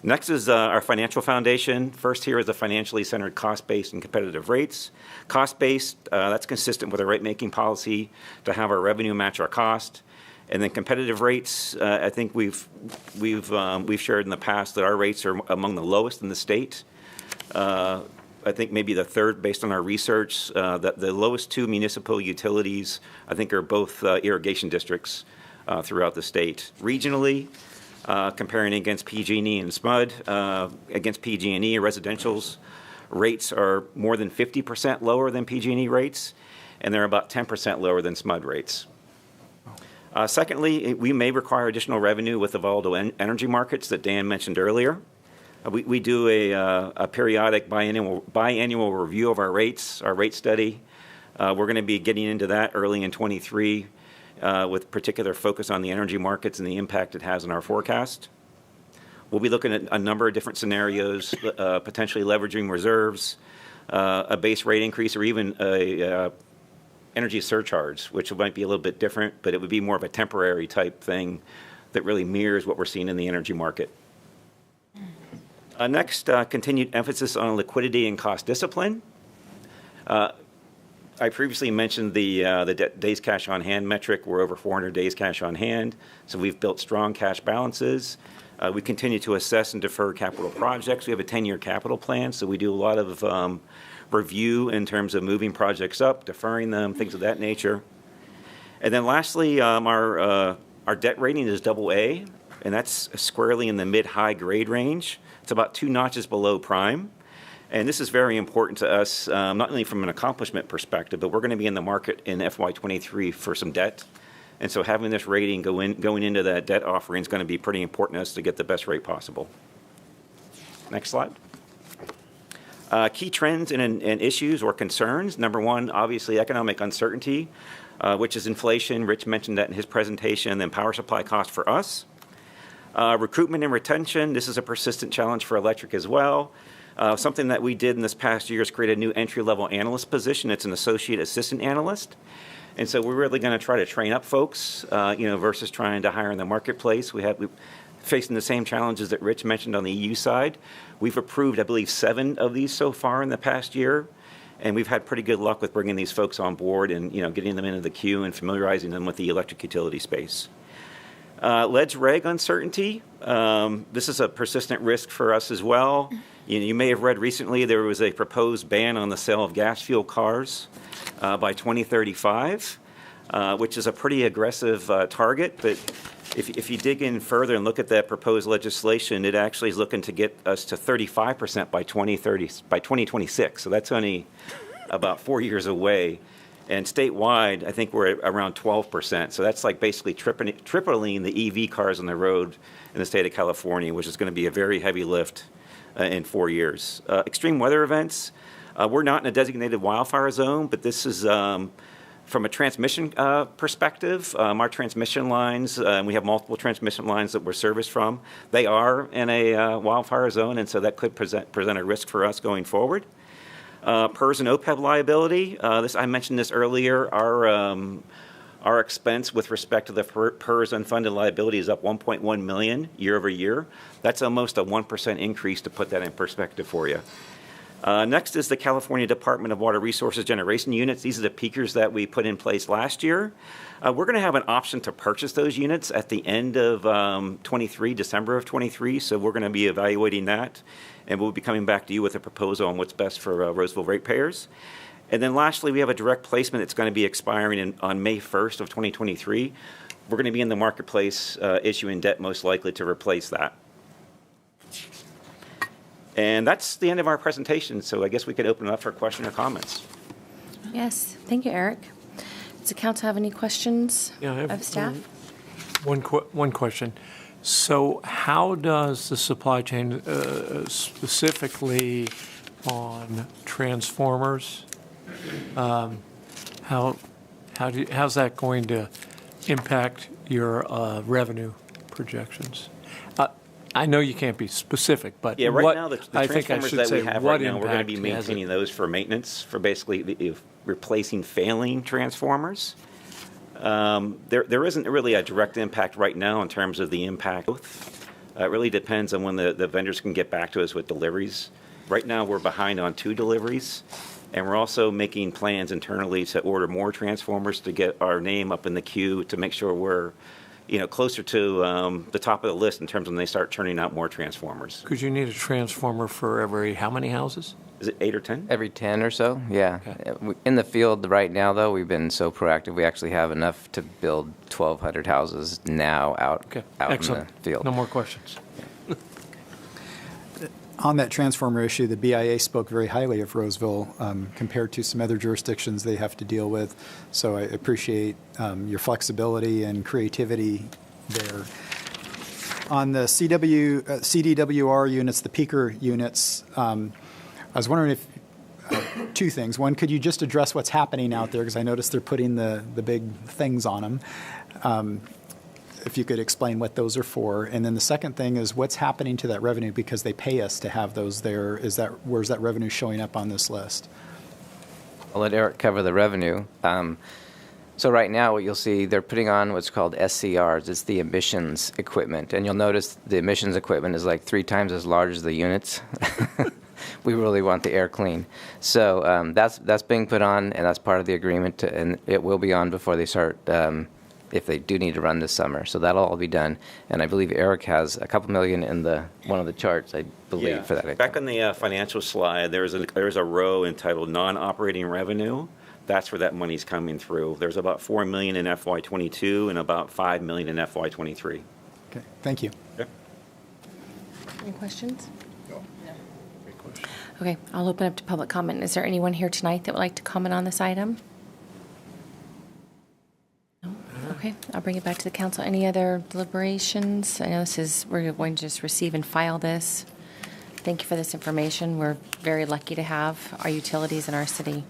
Next is our financial foundation. First here is the financially centered cost-based and competitive rates. Cost-based, that's consistent with our rate-making policy to have our revenue match our cost. And then competitive rates, I think we've shared in the past that our rates are among the lowest in the state. I think maybe the third based on our research. That the lowest 2 municipal utilities, I think, are both irrigation districts throughout the state. Regionally, comparing against PG&E and SMUD, against PG&E, residential's rates are more than 50% lower than PG&E rates, and they're about 10% lower than SMUD rates. Secondly, we may require additional revenue with the volatile energy markets that Dan mentioned earlier. We do a periodic biannual review of our rates, our rate study. We're going to be getting into that early in 23 with particular focus on the energy markets and the impact it has on our forecast. We'll be looking at a number of different scenarios, potentially leveraging reserves, a base rate increase, or even a energy surcharge, which might be a little bit different, but it would be more of a temporary type thing that really mirrors what we're seeing in the energy market. Next, continued emphasis on liquidity and cost discipline. I previously mentioned the days cash on hand metric. We're over 400 days cash on hand, so we've built strong cash balances. We continue to assess and defer capital projects. We have a 10-year capital plan, so we do a lot of review in terms of moving projects up, deferring them, things of that nature. And then lastly, our debt rating is AA, and that's squarely in the mid-high grade range. It's about 2 notches below prime. And this is very important to us, not only from an accomplishment perspective, but we're going to be in the market in FY23 for some debt. And so having this rating going into that debt offering is going to be pretty important to us to get the best rate possible. Next slide. Key trends and issues or concerns. Number one, obviously economic uncertainty, which is inflation. Rich mentioned that in his presentation, and then power supply cost for us. Recruitment and retention. This is a persistent challenge for electric as well. Something that we did in this past year is create a new entry-level analyst position. It's an associate assistant analyst. And so we're really going to try to train up folks, versus trying to hire in the marketplace. We're facing the same challenges that Rich mentioned on the EU side. We've approved, I believe, 7 of these so far in the past year. And we've had pretty good luck with bringing these folks on board and, getting them into the queue and familiarizing them with the electric utility space. LEDS reg uncertainty. This is a persistent risk for us as well. You may have read recently there was a proposed ban on the sale of gas fuel cars by 2035, which is a pretty aggressive target. But if you dig in further and look at that proposed legislation, it actually is looking to get us to 35% by 2026. So that's only about 4 years away. And statewide, I think we're at around 12%. So that's like basically tripling the EV cars on the road in the state of California, which is going to be a very heavy lift in 4 years. Extreme weather events. We're not in a designated wildfire zone, but this is from a transmission perspective. Our transmission lines, we have multiple transmission lines that we're serviced from. They are in a wildfire zone, and so that could present a risk for us going forward. PERS and OPEB liability. I mentioned this earlier. Our expense with respect to the PERS unfunded liability is up $1.1 million year over year. That's almost a 1% increase to put that in perspective for you. Next is the California Department of Water Resources Generation Units. These are the peakers that we put in place last year. We're going to have an option to purchase those units at the end of 23, December of 23, so we're going to be evaluating that, and we'll be coming back to you with a proposal on what's best for Roseville ratepayers. And then lastly, we have a direct placement that's going to be expiring on May 1st of 2023. We're going to be in the marketplace issuing debt most likely to replace that. And that's the end of our presentation, so I guess we could open it up for question or comments. Yes, thank you, Eric. Does the council have any questions Yeah, I have of staff? one question. So how does the supply chain, specifically on transformers, how's that going to impact your revenue projections? I know you can't be specific, but yeah, right now the I think I transformers should that say we have what right now, we're going to be impact has it? maintaining those for maintenance, for basically replacing failing transformers. There isn't really a direct impact right now in terms of the impact. It really depends on when the vendors can get back to us with deliveries. Right now, we're behind on 2 deliveries, and we're also making plans internally to order more transformers to get our name up in the queue to make sure we're closer to the top of the list in terms of when they start turning out more transformers. Because you need a transformer for every how many houses? Is it 8 or 10? Every 10 or so, yeah. In the field right now, though, we've been so proactive. We actually have enough to build 1,200 houses now out in the field. No more questions. On that transformer issue, the BIA spoke very highly of Roseville compared to some other jurisdictions they have to deal with. So I appreciate your flexibility and creativity there. On the CDWR units, the peaker units, I was wondering if, 2 things. One, could you just address what's happening out there? Because I noticed they're putting the big things on them. If you could explain what those are for. And then the second thing is what's happening to that revenue because they pay us to have those there. Where's that revenue showing up on this list? I'll let Eric cover the revenue. So right now what you'll see, they're putting on what's called SCRs. It's the emissions equipment. And you'll notice the emissions equipment is like 3 times as large as the units. We really want the air clean. So that's being put on, and that's part of the agreement, and it will be on before they start if they do need to run this summer. So that'll all be done. And I believe Eric has a couple million in one of the charts, I believe, for that. Back on the financial slide, there's a row entitled non-operating revenue. That's where that money's coming through. There's about $4 million in FY22 and about $5 million in FY23. Okay, thank you. Okay. Any questions? No. Great question. Okay, I'll open up to public comment. Is there anyone here tonight that would like to comment on this item? Okay, I'll bring it back to the council. Any other deliberations? I know we're going to just receive and file this. Thank you for this information. We're very lucky to have our utilities in our city.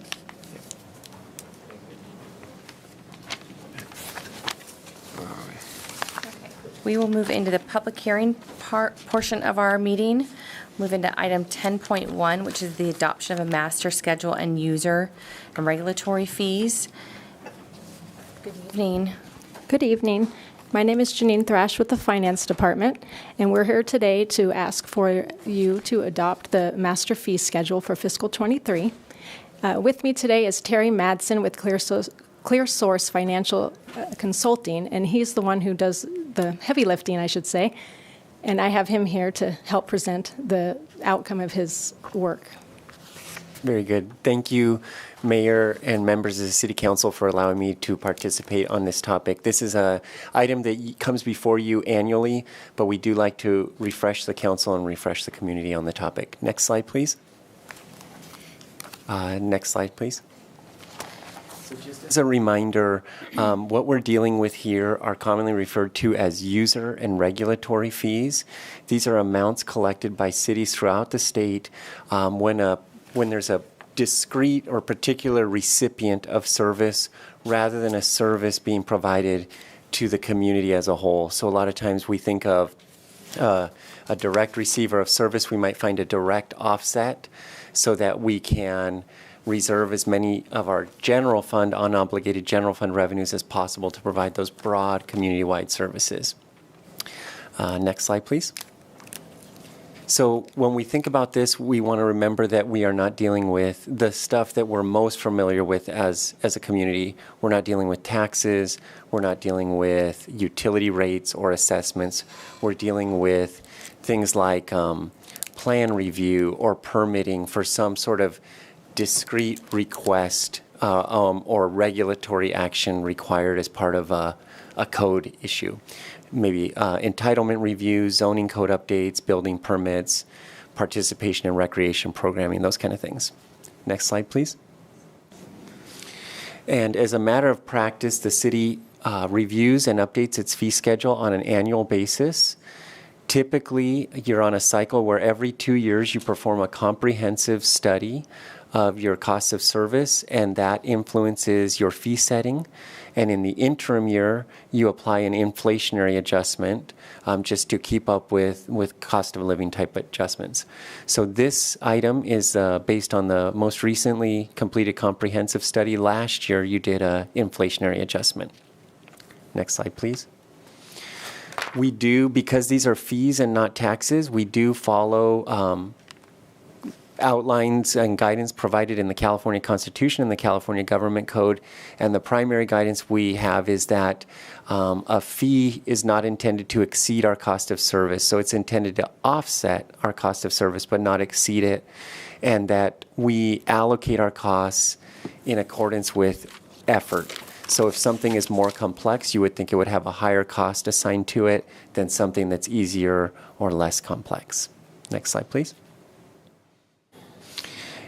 We will move into the public hearing portion of our meeting. Move into item 10.1, which is the adoption of a master schedule and user and regulatory fees. Good evening. Good evening. My name is Janine Thrash with the Finance Department, and we're here today to ask for you to adopt the master fee schedule for fiscal 23. With me today is Terry Madsen with Clear Source Financial Consulting, and he's the one who does the heavy lifting, I should say, and I have him here to help present the outcome of his work. Very good. Thank you, Mayor and members of the City Council, for allowing me to participate on this topic. This is an item that comes before you annually, but we do like to refresh the council and refresh the community on the topic. Next slide, please. Next slide, please. So just as a reminder, what we're dealing with here are commonly referred to as user and regulatory fees. These are amounts collected by cities throughout the state when there's a discrete or particular recipient of service rather than a service being provided to the community as a whole. So a lot of times we think of a direct receiver of service. We might find a direct offset so that we can reserve as many of our general fund, unobligated general fund revenues as possible to provide those broad community-wide services. Next slide, please. So when we think about this, we want to remember that we are not dealing with the stuff that we're most familiar with as a community. We're not dealing with taxes. We're not dealing with utility rates or assessments. We're dealing with things like plan review or permitting for some sort of discrete request or regulatory action required as part of a code issue. Maybe entitlement reviews, zoning code updates, building permits, participation in recreation programming, those kind of things. Next slide, please. And as a matter of practice, the city reviews and updates its fee schedule on an annual basis. Typically, you're on a cycle where every 2 years you perform a comprehensive study of your cost of service, and that influences your fee setting. And in the interim year, you apply an inflationary adjustment just to keep up with cost of living type adjustments. So this item is based on the most recently completed comprehensive study. Last year, you did an inflationary adjustment. Next slide, please. We do, because these are fees and not taxes, we do follow outlines and guidance provided in the California Constitution and the California Government Code. And the primary guidance we have is that a fee is not intended to exceed our cost of service. So it's intended to offset our cost of service, but not exceed it. And that we allocate our costs in accordance with effort. So if something is more complex, you would think it would have a higher cost assigned to it than something that's easier or less complex. Next slide, please.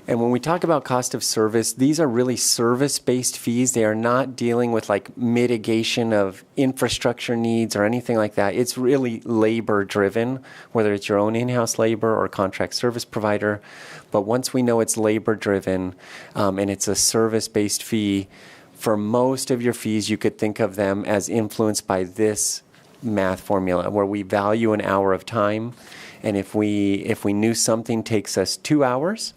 And when we talk about cost of service, these are really service-based fees. They are not dealing with like mitigation of infrastructure needs or anything like that. It's really labor-driven, whether it's your own in-house labor or contract service provider. But once we know it's labor-driven and it's a service-based fee, for most of your fees, you could think of them as influenced by this math formula, where we value an hour of time. And if we knew something takes us 2 hours,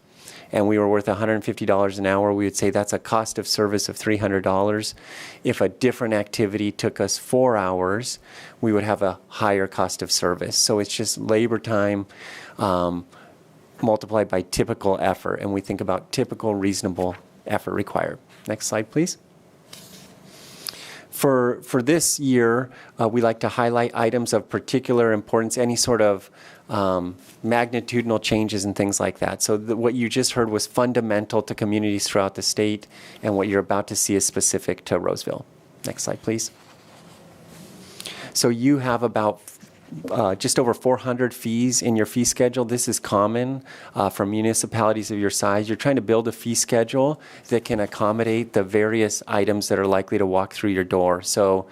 and we were worth $150 an hour, we would say that's a cost of service of $300. If a different activity took us 4 hours, we would have a higher cost of service. So it's just labor time multiplied by typical effort, and we think about typical reasonable effort required. Next slide, please. For this year, we like to highlight items of particular importance, any sort of magnitudinal changes and things like that. So what you just heard was fundamental to communities throughout the state, and what you're about to see is specific to Roseville. Next slide, please. So you have about just over 400 fees in your fee schedule. This is common for municipalities of your size. You're trying to build a fee schedule that can accommodate the various items that are likely to walk through your door. So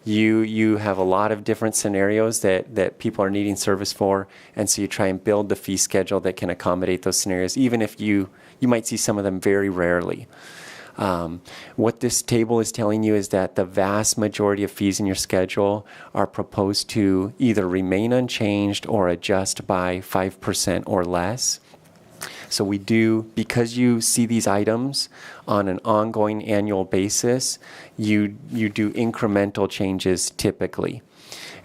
you have a lot of different scenarios that people are needing service for, and so you try and build the fee schedule that can accommodate those scenarios, even if you might see some of them very rarely. What this table is telling you is that the vast majority of fees in your schedule are proposed to either remain unchanged or adjust by 5% or less. So we do, because you see these items on an ongoing annual basis, you do incremental changes typically.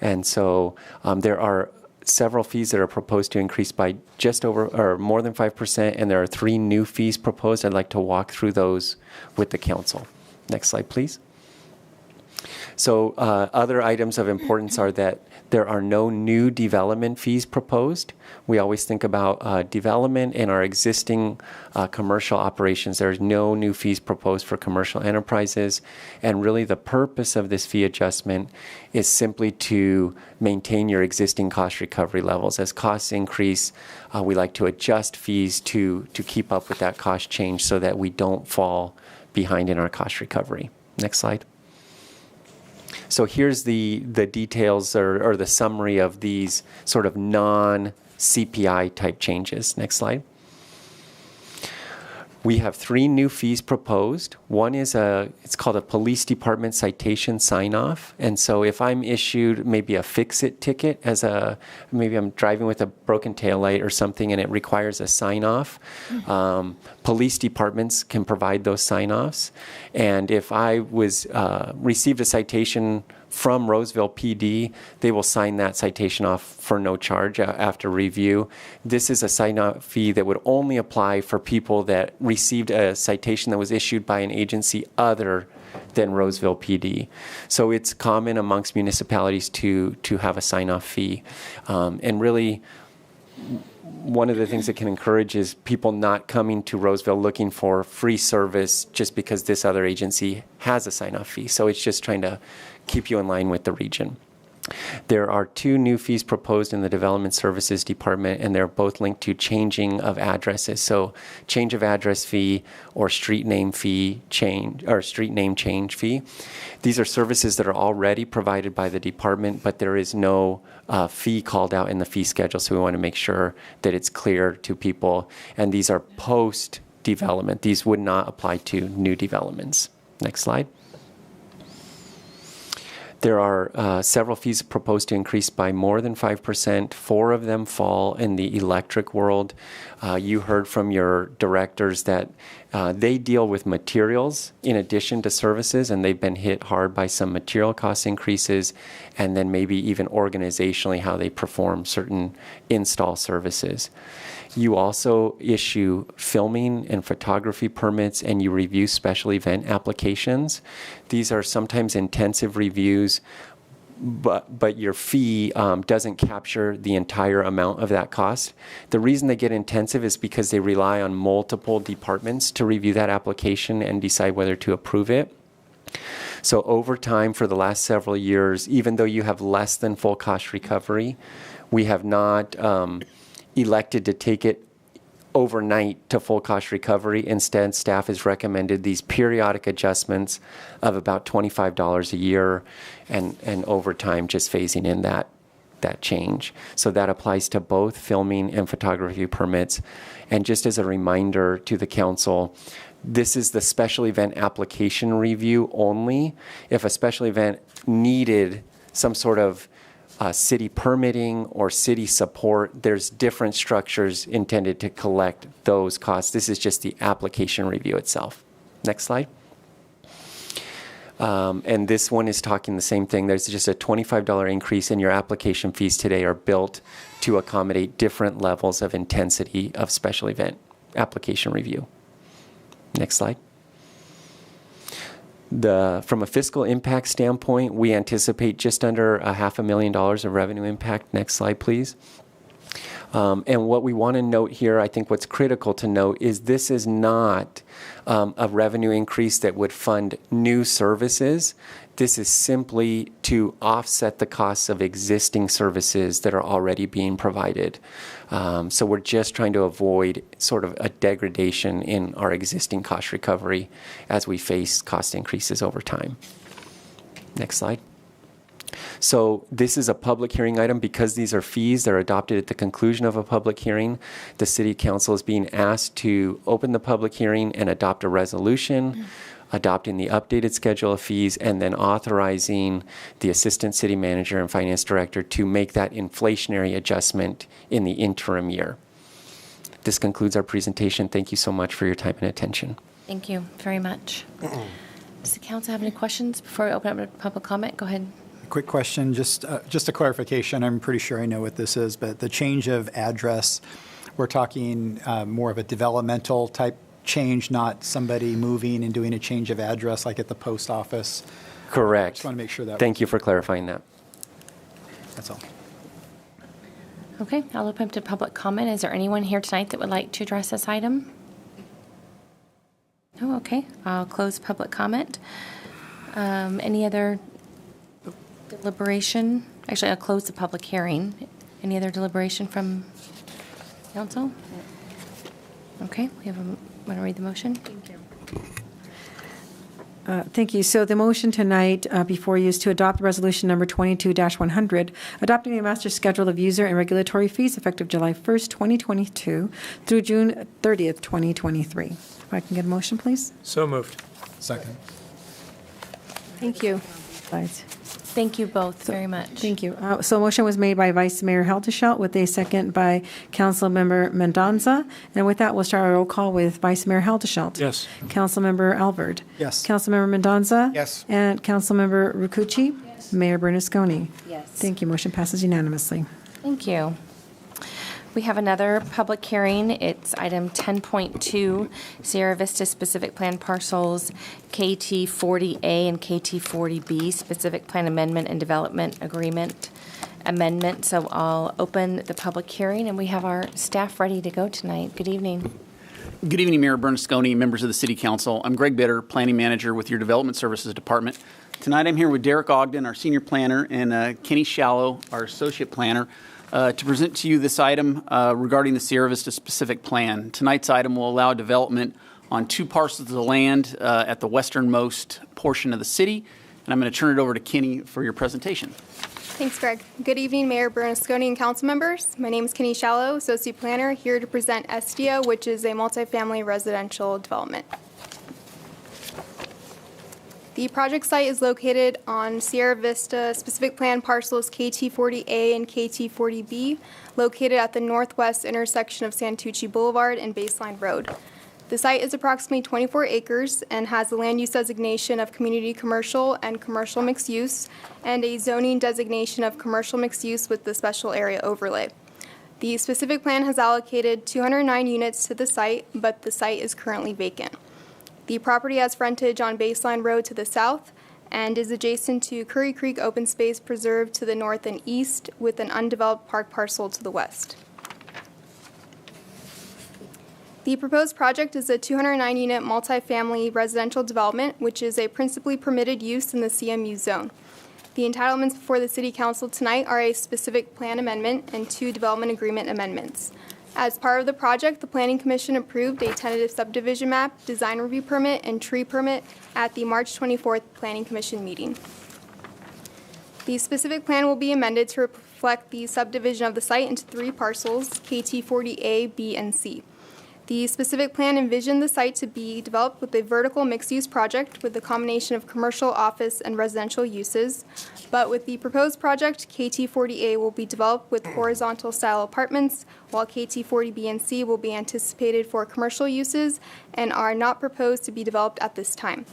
And so there are several fees that are proposed to increase by just over or more than 5%, and there are 3 new fees proposed. I'd like to walk through those with the council. Next slide, please. So other items of importance are that there are no new development fees proposed. We always think about development in our existing commercial operations. There's no new fees proposed for commercial enterprises. And really the purpose of this fee adjustment is simply to maintain your existing cost recovery levels. As costs increase, we like to adjust fees to keep up with that cost change so that we don't fall behind in our cost recovery. Next slide. So here's the details or the summary of these sort of non-CPI type changes. Next slide. We have 3 new fees proposed. One is it's called a police department citation sign-off. And so if I'm issued maybe a fix-it ticket maybe I'm driving with a broken taillight or something and it requires a sign-off, police departments can provide those sign-offs. And if I received a citation from Roseville PD. They will sign that citation off for no charge after review. This is a sign-off fee that would only apply for people that received a citation that was issued by an agency other than Roseville PD. So it's common amongst municipalities to have a sign-off fee. And really, one of the things that can encourage is people not coming to Roseville looking for free service just because this other agency has a sign-off fee. So it's just trying to keep you in line with the region. There are 2 new fees proposed in the Development Services Department, and they're both linked to changing of addresses. So change of address fee or street name fee change, or street name change fee. These are services that are already provided by the department, but there is no fee called out in the fee schedule, so we want to make sure that it's clear to people. And these are post-development. These would not apply to new developments. Next slide. There are several fees proposed to increase by more than 5%. 4 of them fall in the electric world. You heard from your directors that they deal with materials in addition to services, and they've been hit hard by some material cost increases, and then maybe even organizationally how they perform certain install services. You also issue filming and photography permits, and you review special event applications. These are sometimes intensive reviews, but your fee doesn't capture the entire amount of that cost. The reason they get intensive is because they rely on multiple departments to review that application and decide whether to approve it. So over time, for the last several years, even though you have less than full cost recovery, we have not elected to take it overnight to full cost recovery. Instead, staff has recommended these periodic adjustments of about $25 a year, and over time just phasing in that change. So that applies to both filming and photography permits. And just as a reminder to the council, this is the special event application review only. If a special event needed some sort of city permitting or city support, there's different structures intended to collect those costs. This is just the application review itself. Next slide. And this one is talking the same thing. There's just a $25 increase, and your application fees today are built to accommodate different levels of intensity of special event application review. Next slide. From a fiscal impact standpoint, we anticipate just under $500,000 of revenue impact. Next slide, please. And what we want to note here, I think what's critical to note, is this is not a revenue increase that would fund new services. This is simply to offset the costs of existing services that are already being provided. So we're just trying to avoid sort of a degradation in our existing cost recovery as we face cost increases over time. Next slide. So this is a public hearing item. Because these are fees, they're adopted at the conclusion of a public hearing. The City Council is being asked to open the public hearing and adopt a resolution, adopting the updated schedule of fees, and then authorizing the Assistant City Manager and Finance Director to make that inflationary adjustment in the interim year. This concludes our presentation. Thank you so much for your time and attention. Thank you very much. Does the council have any questions before we open up to public comment? Go ahead. Quick question, just a clarification. I'm pretty sure I know what this is, but the change of address, we're talking more of a developmental type change, not somebody moving and doing a change of address like at the post office. Correct. Just want to make sure that. Thank you for clarifying that. That's all. Okay, I'll open up to public comment. Is there anyone here tonight that would like to address this item? No, okay. I'll close public comment. Any other deliberation? Actually, I'll close the public hearing. Any other deliberation from council? Okay, we have want to read the motion? Thank you. Thank you. So the motion tonight before you is to adopt resolution number 22-100, adopting a master schedule of user and regulatory fees effective July 1st, 2022 through June 30th, 2023. If I can get a motion, please. So moved. Second. Thank you. Thank you both very much. Thank you. So a motion was made by Vice Mayor Heldeshelt with a second by Councilmember Mendoza. And with that, we'll start our roll call with Vice Mayor Heldeshelt. Yes. Councilmember Albert. Yes. Councilmember Mendoza. Yes. And Councilmember Rucucci. Yes. Mayor Bernasconi. Yes. Thank you. Motion passes unanimously. Thank you. We have another public hearing. It's item 10.2, Sierra Vista Specific Plan Parcels, KT40A and KT40B, Specific Plan Amendment and Development Agreement Amendment. So I'll open the public hearing, and we have our staff ready to go tonight. Good evening. Good evening, Mayor Bernasconi and members of the City Council. I'm Greg Bitter, Planning Manager with your Development Services Department. Tonight I'm here with Derek Ogden, our Senior Planner, and Kenny Shallow, our Associate Planner, to present to you this item regarding the Sierra Vista Specific Plan. Tonight's item will allow development on 2 parcels of land at the westernmost portion of the city, and I'm going to turn it over to Kenny for your presentation. Thanks, Greg. Good evening, Mayor Bernasconi and council members. My name is Kenny Shallow, Associate Planner, here to present SDO, which is a multifamily residential development. The project site is located on Sierra Vista Specific Plan parcels KT40A and KT40B, located at the northwest intersection of Santucci Boulevard and Baseline Road. The site is approximately 24 acres and has a land use designation of community commercial and commercial mixed use, and a zoning designation of commercial mixed use with the special area overlay. The specific plan has allocated 209 units to the site, but the site is currently vacant. The property has frontage on Baseline Road to the south and is adjacent to Curry Creek Open Space Preserve to the north and east, with an undeveloped park parcel to the west. The proposed project is a 209-unit multifamily residential development, which is a principally permitted use in the CMU zone. The entitlements before the City Council tonight are a specific plan amendment and 2 development agreement amendments. As part of the project, the Planning Commission approved a tentative subdivision map, design review permit, and tree permit at the March 24th Planning Commission meeting. The specific plan will be amended to reflect the subdivision of the site into 3 parcels, KT40A, B, and C. The specific plan envisioned the site to be developed with a vertical mixed-use project with a combination of commercial, office, and residential uses. But with the proposed project, KT40A will be developed with horizontal-style apartments, while KT40B and C will be anticipated for commercial uses and are not proposed to be developed at this time.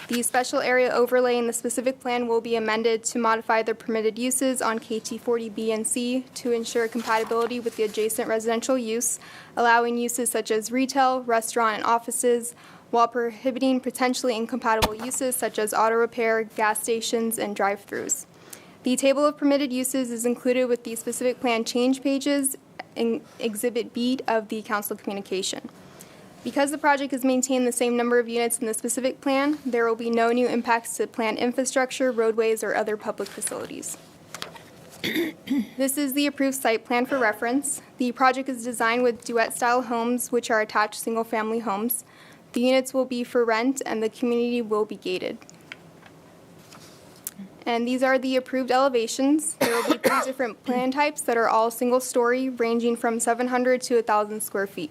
The special area overlay in the specific plan will be amended to modify the permitted uses on KT40B and C to ensure compatibility with the adjacent residential use, allowing uses such as retail, restaurant, and offices, while prohibiting potentially incompatible uses such as auto repair, gas stations, and drive-thrus. The table of permitted uses is included with the specific plan change pages in Exhibit B of the council communication. Because the project has maintained the same number of units in the specific plan, there will be no new impacts to plant infrastructure, roadways, or other public facilities. This is the approved site plan for reference. The project is designed with duet-style homes, which are attached single-family homes. The units will be for rent, and the community will be gated. And these are the approved elevations. There will be 3 different plan types that are all single-story, ranging from 700 to 1,000 square feet.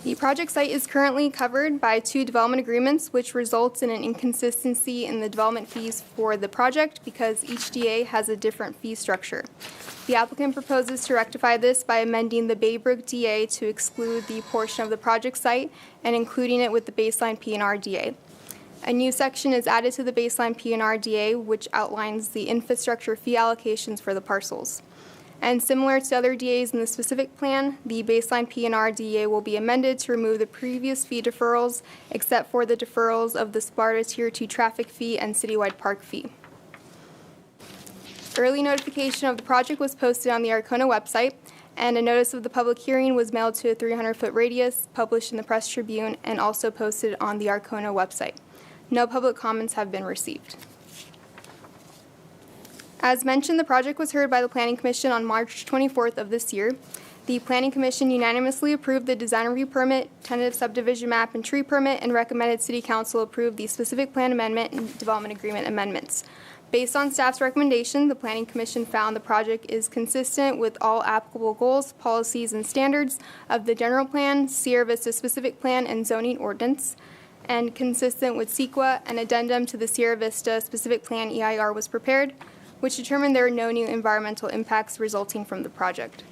The project site is currently covered by 2 development agreements, which results in an inconsistency in the development fees for the project because each DA has a different fee structure. The applicant proposes to rectify this by amending the Baybrook DA to exclude the portion of the project site and including it with the baseline P&R DA. A new section is added to the baseline P&R DA, which outlines the infrastructure fee allocations for the parcels. And similar to other DAs in the specific plan, the baseline P&R DA will be amended to remove the previous fee deferrals, except for the deferrals of the Sparta Tier 2 traffic fee and citywide park fee. Early notification of the project was posted on the Arcona website, and a notice of the public hearing was mailed to a 300-foot radius, published in the Press Tribune, and also posted on the Arcona website. No public comments have been received. As mentioned, the project was heard by the Planning Commission on March 24th of this year. The Planning Commission unanimously approved the design review permit, tentative subdivision map, and tree permit, and recommended City Council approve the specific plan amendment and development agreement amendments. Based on staff's recommendation, the Planning Commission found the project is consistent with all applicable goals, policies, and standards of the general plan, Sierra Vista specific plan, and zoning ordinance, and consistent with CEQA. An addendum to the Sierra Vista specific plan EIR was prepared, which determined there are no new environmental impacts resulting from the project.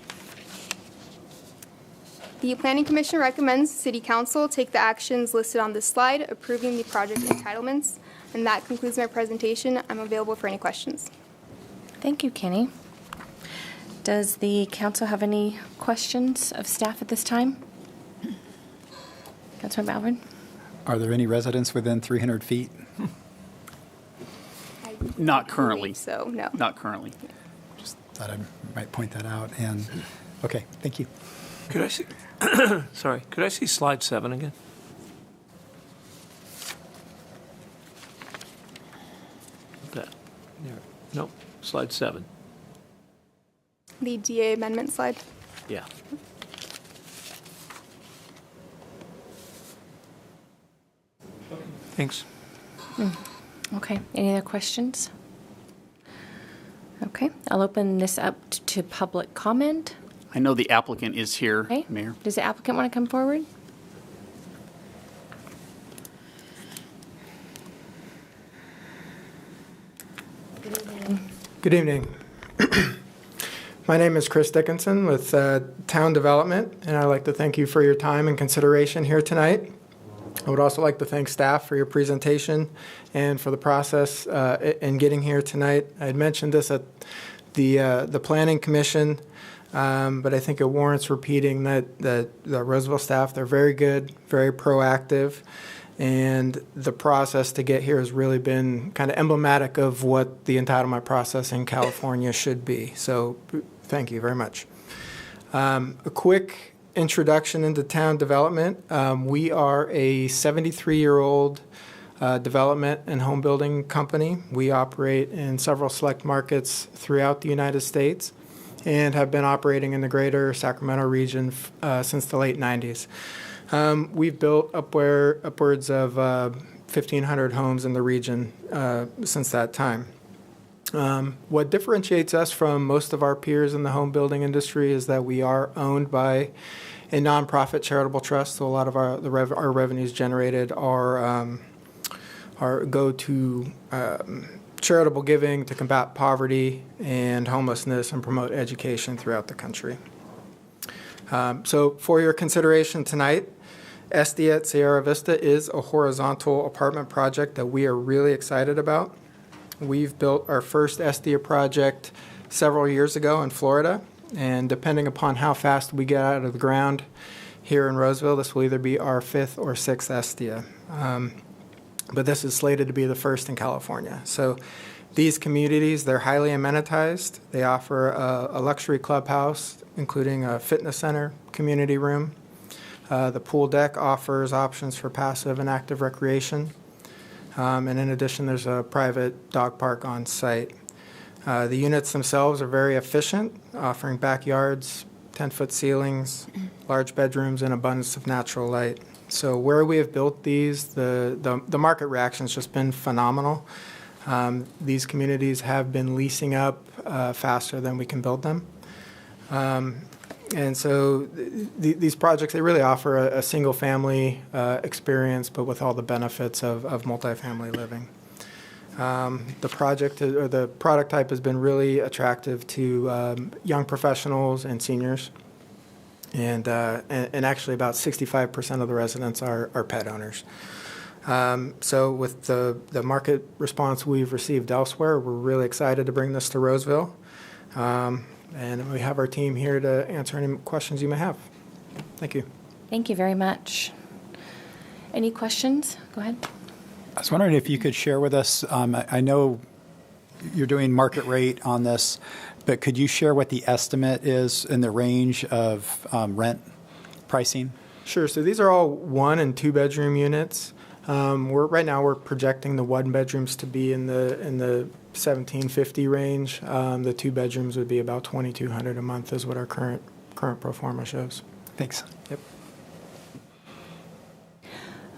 The Planning Commission recommends City Council take the actions listed on this slide, approving the project entitlements. And that concludes my presentation. I'm available for any questions. Thank you, Kenny. Does the council have any questions of staff at this time? Councilman Balvin? Are there any residents within 300 feet? Not currently. So, no. Not currently. Just thought I might point that out. And okay, thank you. Could I see, sorry, could I see slide 7 again? That, there, nope, slide 7. The DA amendment slide. Yeah. Thanks. Okay, any other questions? Okay, I'll open this up to public comment. I know the applicant is here, Okay. Mayor. Does the applicant want to come forward? Good evening. My name is Chris Dickinson with Town Development, and I'd like to thank you for your time and consideration here tonight. I would also like to thank staff for your presentation and for the process in getting here tonight. I had mentioned this at the Planning Commission, but I think it warrants repeating that the Roseville staff, they're very good, very proactive, and the process to get here has really been kind of emblematic of what the entitlement process in California should be. So thank you very much. A quick introduction into Town Development. We are a 73-year-old development and home building company. We operate in several select markets throughout the United States and have been operating in the greater Sacramento region since the late 90s. We've built upwards of 1,500 homes in the region since that time. What differentiates us from most of our peers in the home building industry is that we are owned by a nonprofit charitable trust. So a lot of our revenues generated go to charitable giving to combat poverty and homelessness and promote education throughout the country. So for your consideration tonight, Estia at Sierra Vista is a horizontal apartment project that we are really excited about. We've built our first Estia project several years ago in Florida, and depending upon how fast we get out of the ground here in Roseville, this will either be our 5th or 6th Estia. But this is slated to be the first in California. So these communities, they're highly amenitized. They offer a luxury clubhouse, including a fitness center, community room. The pool deck offers options for passive and active recreation. And in addition, there's a private dog park on site. The units themselves are very efficient, offering backyards, 10-foot ceilings, large bedrooms, and abundance of natural light. So where we have built these, the market reaction has just been phenomenal. These communities have been leasing up faster than we can build them. And so these projects, they really offer a single-family experience, but with all the benefits of multifamily living. The project or the product type has been really attractive to young professionals and seniors. And actually about 65% of the residents are pet owners. So with the market response we've received elsewhere, we're really excited to bring this to Roseville. And we have our team here to answer any questions you may have. Thank you. Thank you very much. Any questions? Go ahead. I was wondering if you could share with us, I know you're doing market rate on this, but could you share what the estimate is in the range of rent pricing? Sure. So these are all 1 and 2 bedroom units. Right now we're projecting the 1 bedrooms to be in the $1,750 range. The 2 bedrooms would be about $2,200 a month, is what our current pro forma shows. Thanks. Yep.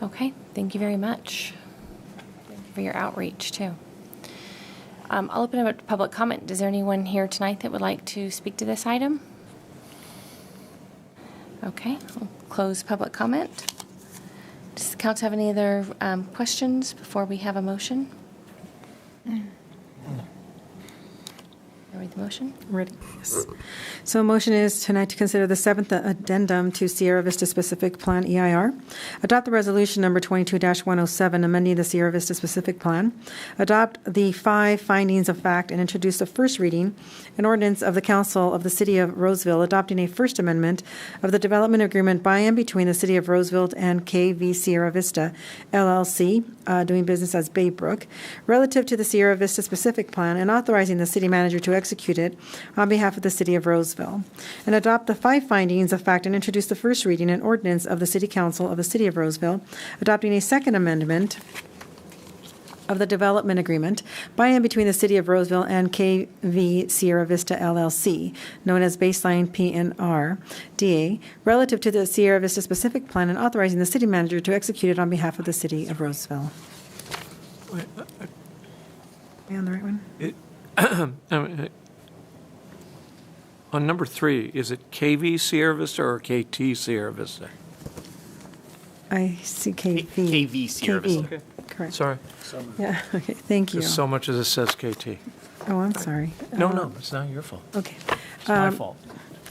Okay, thank you very much. Thank you for your outreach, too. I'll open it up to public comment. Is there anyone here tonight that would like to speak to this item? Okay, I'll close public comment. Does the council have any other questions before we have a motion? to read the motion? Ready? Yes. So a motion is tonight to consider the seventh addendum to Sierra Vista Specific Plan EIR. Adopt the resolution number 22-107, amending the Sierra Vista Specific Plan. Adopt the 5 findings of fact and introduce the first reading, an ordinance of the Council of the City of Roseville adopting a first amendment of the development agreement by and between the City of Roseville and KV Sierra Vista LLC, doing business as Baybrook, relative to the Sierra Vista Specific Plan, and authorizing the city manager to execute it on behalf of the City of Roseville. And adopt the 5 findings of fact and introduce the first reading and ordinance of the City Council of the City of Roseville, adopting a second amendment of the development agreement by and between the City of Roseville and KV Sierra Vista LLC, known as Baseline PNR DA, relative to the Sierra Vista Specific Plan, and authorizing the city manager to execute it on behalf of the City of Roseville. Am I on the right one? On number 3, is it KV Sierra Vista or KT Sierra Vista? I see KV. KV Sierra Vista. KV. Correct. Sorry. Yeah, okay, thank you. Just so much as it says KT. Oh, I'm sorry. No, it's not your fault. Okay. It's my fault.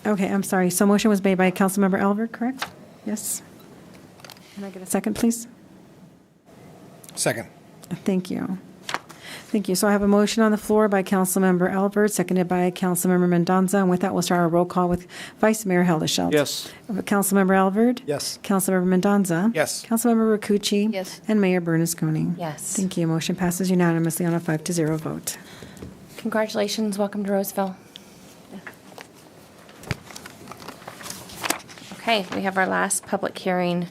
Okay, I'm sorry. So motion was made by Councilmember Albert, correct? Yes. Can I get a second, please? Second. Thank you. Thank you. So I have a motion on the floor by Councilmember Albert, seconded by Councilmember Mendoza. And with that, we'll start our roll call with Vice Mayor Hildesheldt. Yes. Councilmember Albert? Yes. Councilmember Mendoza? Yes. Councilmember Rakucci? Yes. And Mayor Bernasconi? Yes. Thank you. Motion passes unanimously on a 5-0 vote. Congratulations. Welcome to Roseville. Okay, we have our last public hearing.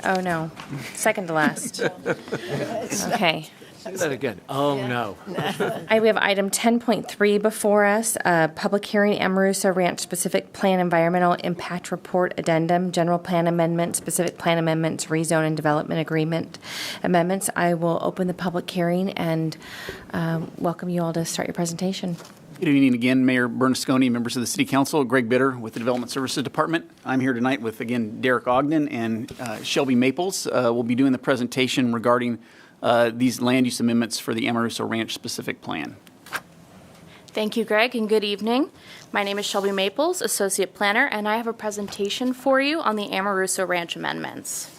Oh, no. Second to last. Okay. Say that again. Oh, no. We have item 10.3 before us, public hearing, Amarusa Ranch Specific Plan Environmental Impact Report Addendum, General Plan Amendment, Specific Plan Amendments, Rezone and Development Agreement Amendments. I will open the public hearing and welcome you all to start your presentation. Good evening again, Mayor Bernasconi, members of the City Council, Greg Bitter with the Development Services Department. I'm here tonight with, again, Derek Ogden and Shelby Maples. We'll be doing the presentation regarding these land use amendments for the Amarusa Ranch Specific Plan. Thank you, Greg, and good evening. My name is Shelby Maples, Associate Planner, and I have a presentation for you on the Amarusa Ranch amendments.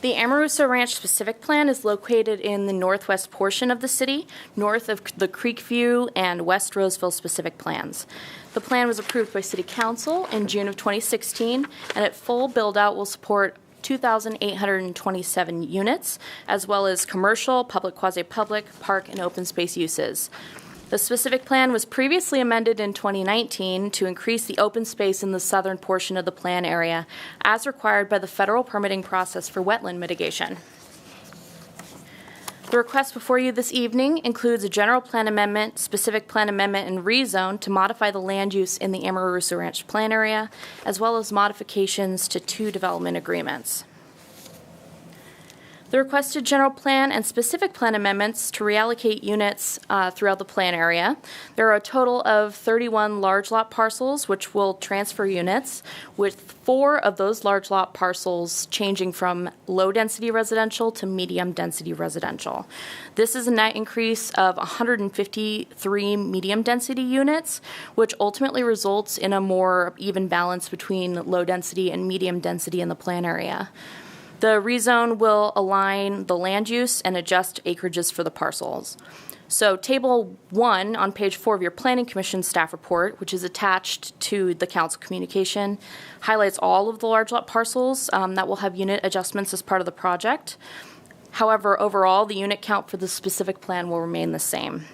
The Amarusa Ranch Specific Plan is located in the northwest portion of the city, north of the Creekview and West Roseville Specific Plans. The plan was approved by City Council in June of 2016, and at full build-out will support 2,827 units, as well as commercial, public, quasi-public, park, and open space uses. The specific plan was previously amended in 2019 to increase the open space in the southern portion of the plan area, as required by the federal permitting process for wetland mitigation. The request before you this evening includes a general plan amendment, specific plan amendment, and rezone to modify the land use in the Amarusa Ranch plan area, as well as modifications to 2 development agreements. The requested general plan and specific plan amendments to reallocate units throughout the plan area. There are a total of 31 large lot parcels which will transfer units, with 4 of those large lot parcels changing from low density residential to medium density residential. This is a net increase of 153 medium density units, which ultimately results in a more even balance between low density and medium density in the plan area. The rezone will align the land use and adjust acreages for the parcels. So Table 1 on page 4 of your Planning Commission staff report, which is attached to the council communication, highlights all of the large lot parcels that will have unit adjustments as part of the project. However, overall, the unit count for the specific plan will remain the same.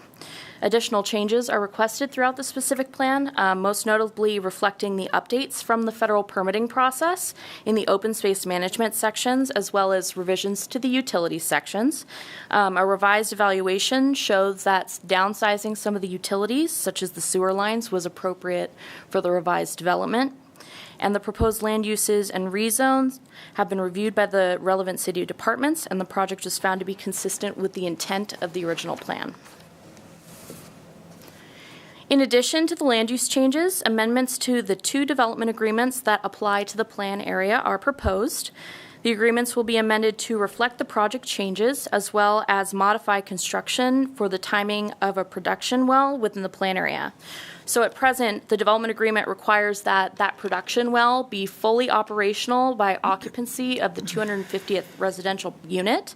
Additional changes are requested throughout the specific plan, most notably reflecting the updates from the federal permitting process in the open space management sections, as well as revisions to the utilities sections. A revised evaluation shows that downsizing some of the utilities, such as the sewer lines, was appropriate for the revised development. And the proposed land uses and rezones have been reviewed by the relevant city departments, and the project was found to be consistent with the intent of the original plan. In addition to the land use changes, amendments to the 2 development agreements that apply to the plan area are proposed. The agreements will be amended to reflect the project changes as well as modify construction for the timing of a production well within the plan area. So at present, the development agreement requires that that production well be fully operational by occupancy of the 250th residential unit.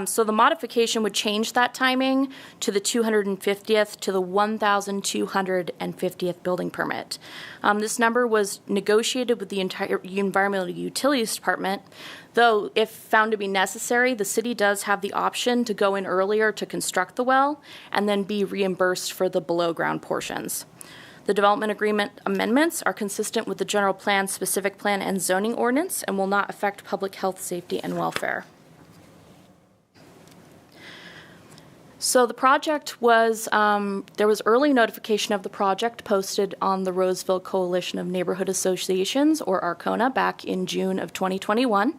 So the modification would change that timing to the 250th to the 1,250th building permit. This number was negotiated with the entire Environmental Utilities Department, though if found to be necessary, the city does have the option to go in earlier to construct the well and then be reimbursed for the below-ground portions. The development agreement amendments are consistent with the general plan, specific plan, and zoning ordinance and will not affect public health, safety, and welfare. So the project was, there was early notification of the project posted on the Roseville Coalition of Neighborhood Associations, or ARCONA, back in June of 2021.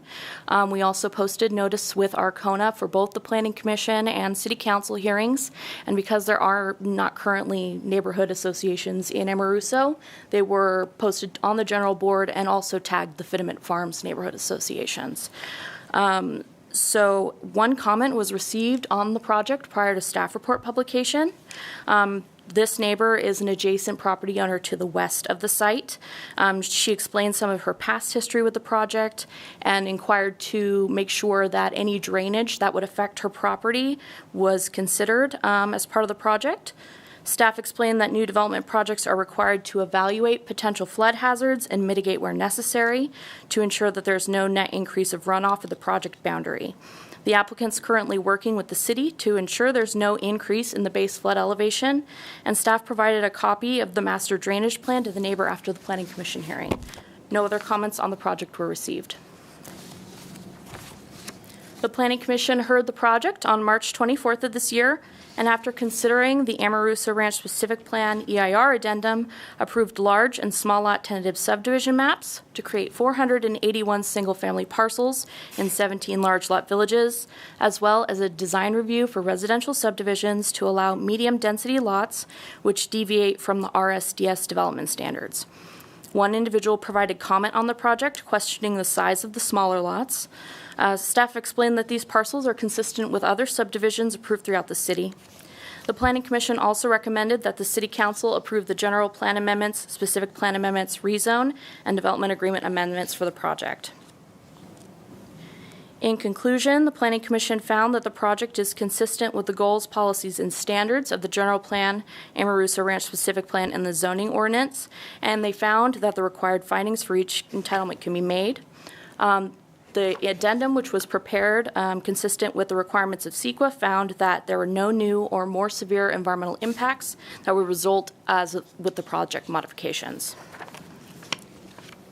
We also posted notice with ARCONA for both the Planning Commission and City Council hearings, and because there are not currently neighborhood associations in Amoruso, they were posted on the general board and also tagged the Fitiment Farms Neighborhood Associations. So one comment was received on the project prior to staff report publication. This neighbor is an adjacent property owner to the west of the site. She explained some of her past history with the project and inquired to make sure that any drainage that would affect her property was considered as part of the project. Staff explained that new development projects are required to evaluate potential flood hazards and mitigate where necessary to ensure that there's no net increase of runoff of the project boundary. The applicant's currently working with the city to ensure there's no increase in the base flood elevation, and staff provided a copy of the master drainage plan to the neighbor after the Planning Commission hearing. No other comments on the project were received. The Planning Commission heard the project on March 24th of this year, and after considering the Amoruso Ranch Specific Plan EIR addendum, approved large and small lot tentative subdivision maps to create 481 single-family parcels in 17 large lot villages, as well as a design review for residential subdivisions to allow medium-density lots which deviate from the RSDS development standards. One individual provided comment on the project, questioning the size of the smaller lots. Staff explained that these parcels are consistent with other subdivisions approved throughout the city. The Planning Commission also recommended that the City Council approve the general plan amendments, specific plan amendments, rezone, and development agreement amendments for the project. In conclusion, the Planning Commission found that the project is consistent with the goals, policies, and standards of the general plan, Amoruso Ranch Specific Plan, and the zoning ordinance, and they found that the required findings for each entitlement can be made. The addendum, which was prepared consistent with the requirements of CEQA, found that there were no new or more severe environmental impacts that would result with the project modifications.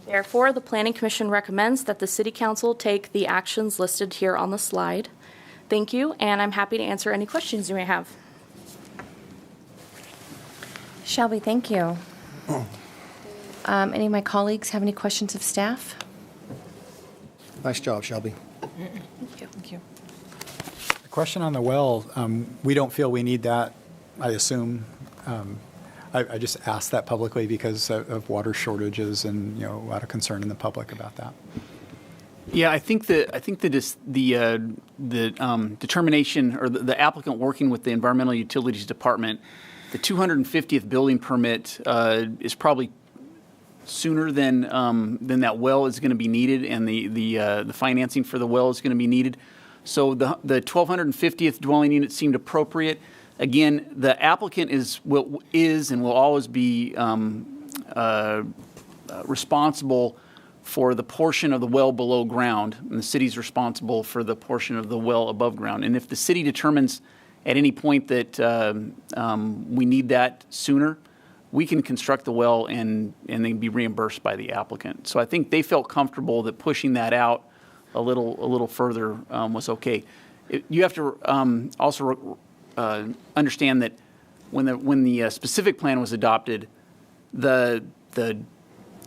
Therefore, the Planning Commission recommends that the City Council take the actions listed here on the slide. Thank you, and I'm happy to answer any questions you may have. Shelby, thank you. Any of my colleagues have any questions of staff? Nice job, Shelby. Thank you. Thank you. A question on the well. We don't feel we need that, I assume. I just asked that publicly because of water shortages and a lot of concern in the public about that. Yeah, I think the determination or the applicant working with the Environmental Utilities Department, the 250th building permit is probably sooner than that well is going to be needed, and the financing for the well is going to be needed. So the 1,250th dwelling unit seemed appropriate. Again, the applicant is and will always be responsible for the portion of the well below ground, and the city's responsible for the portion of the well above ground. And if the city determines at any point that we need that sooner, we can construct the well and then be reimbursed by the applicant. So I think they felt comfortable that pushing that out a little further was okay. You have to also understand that when the specific plan was adopted, the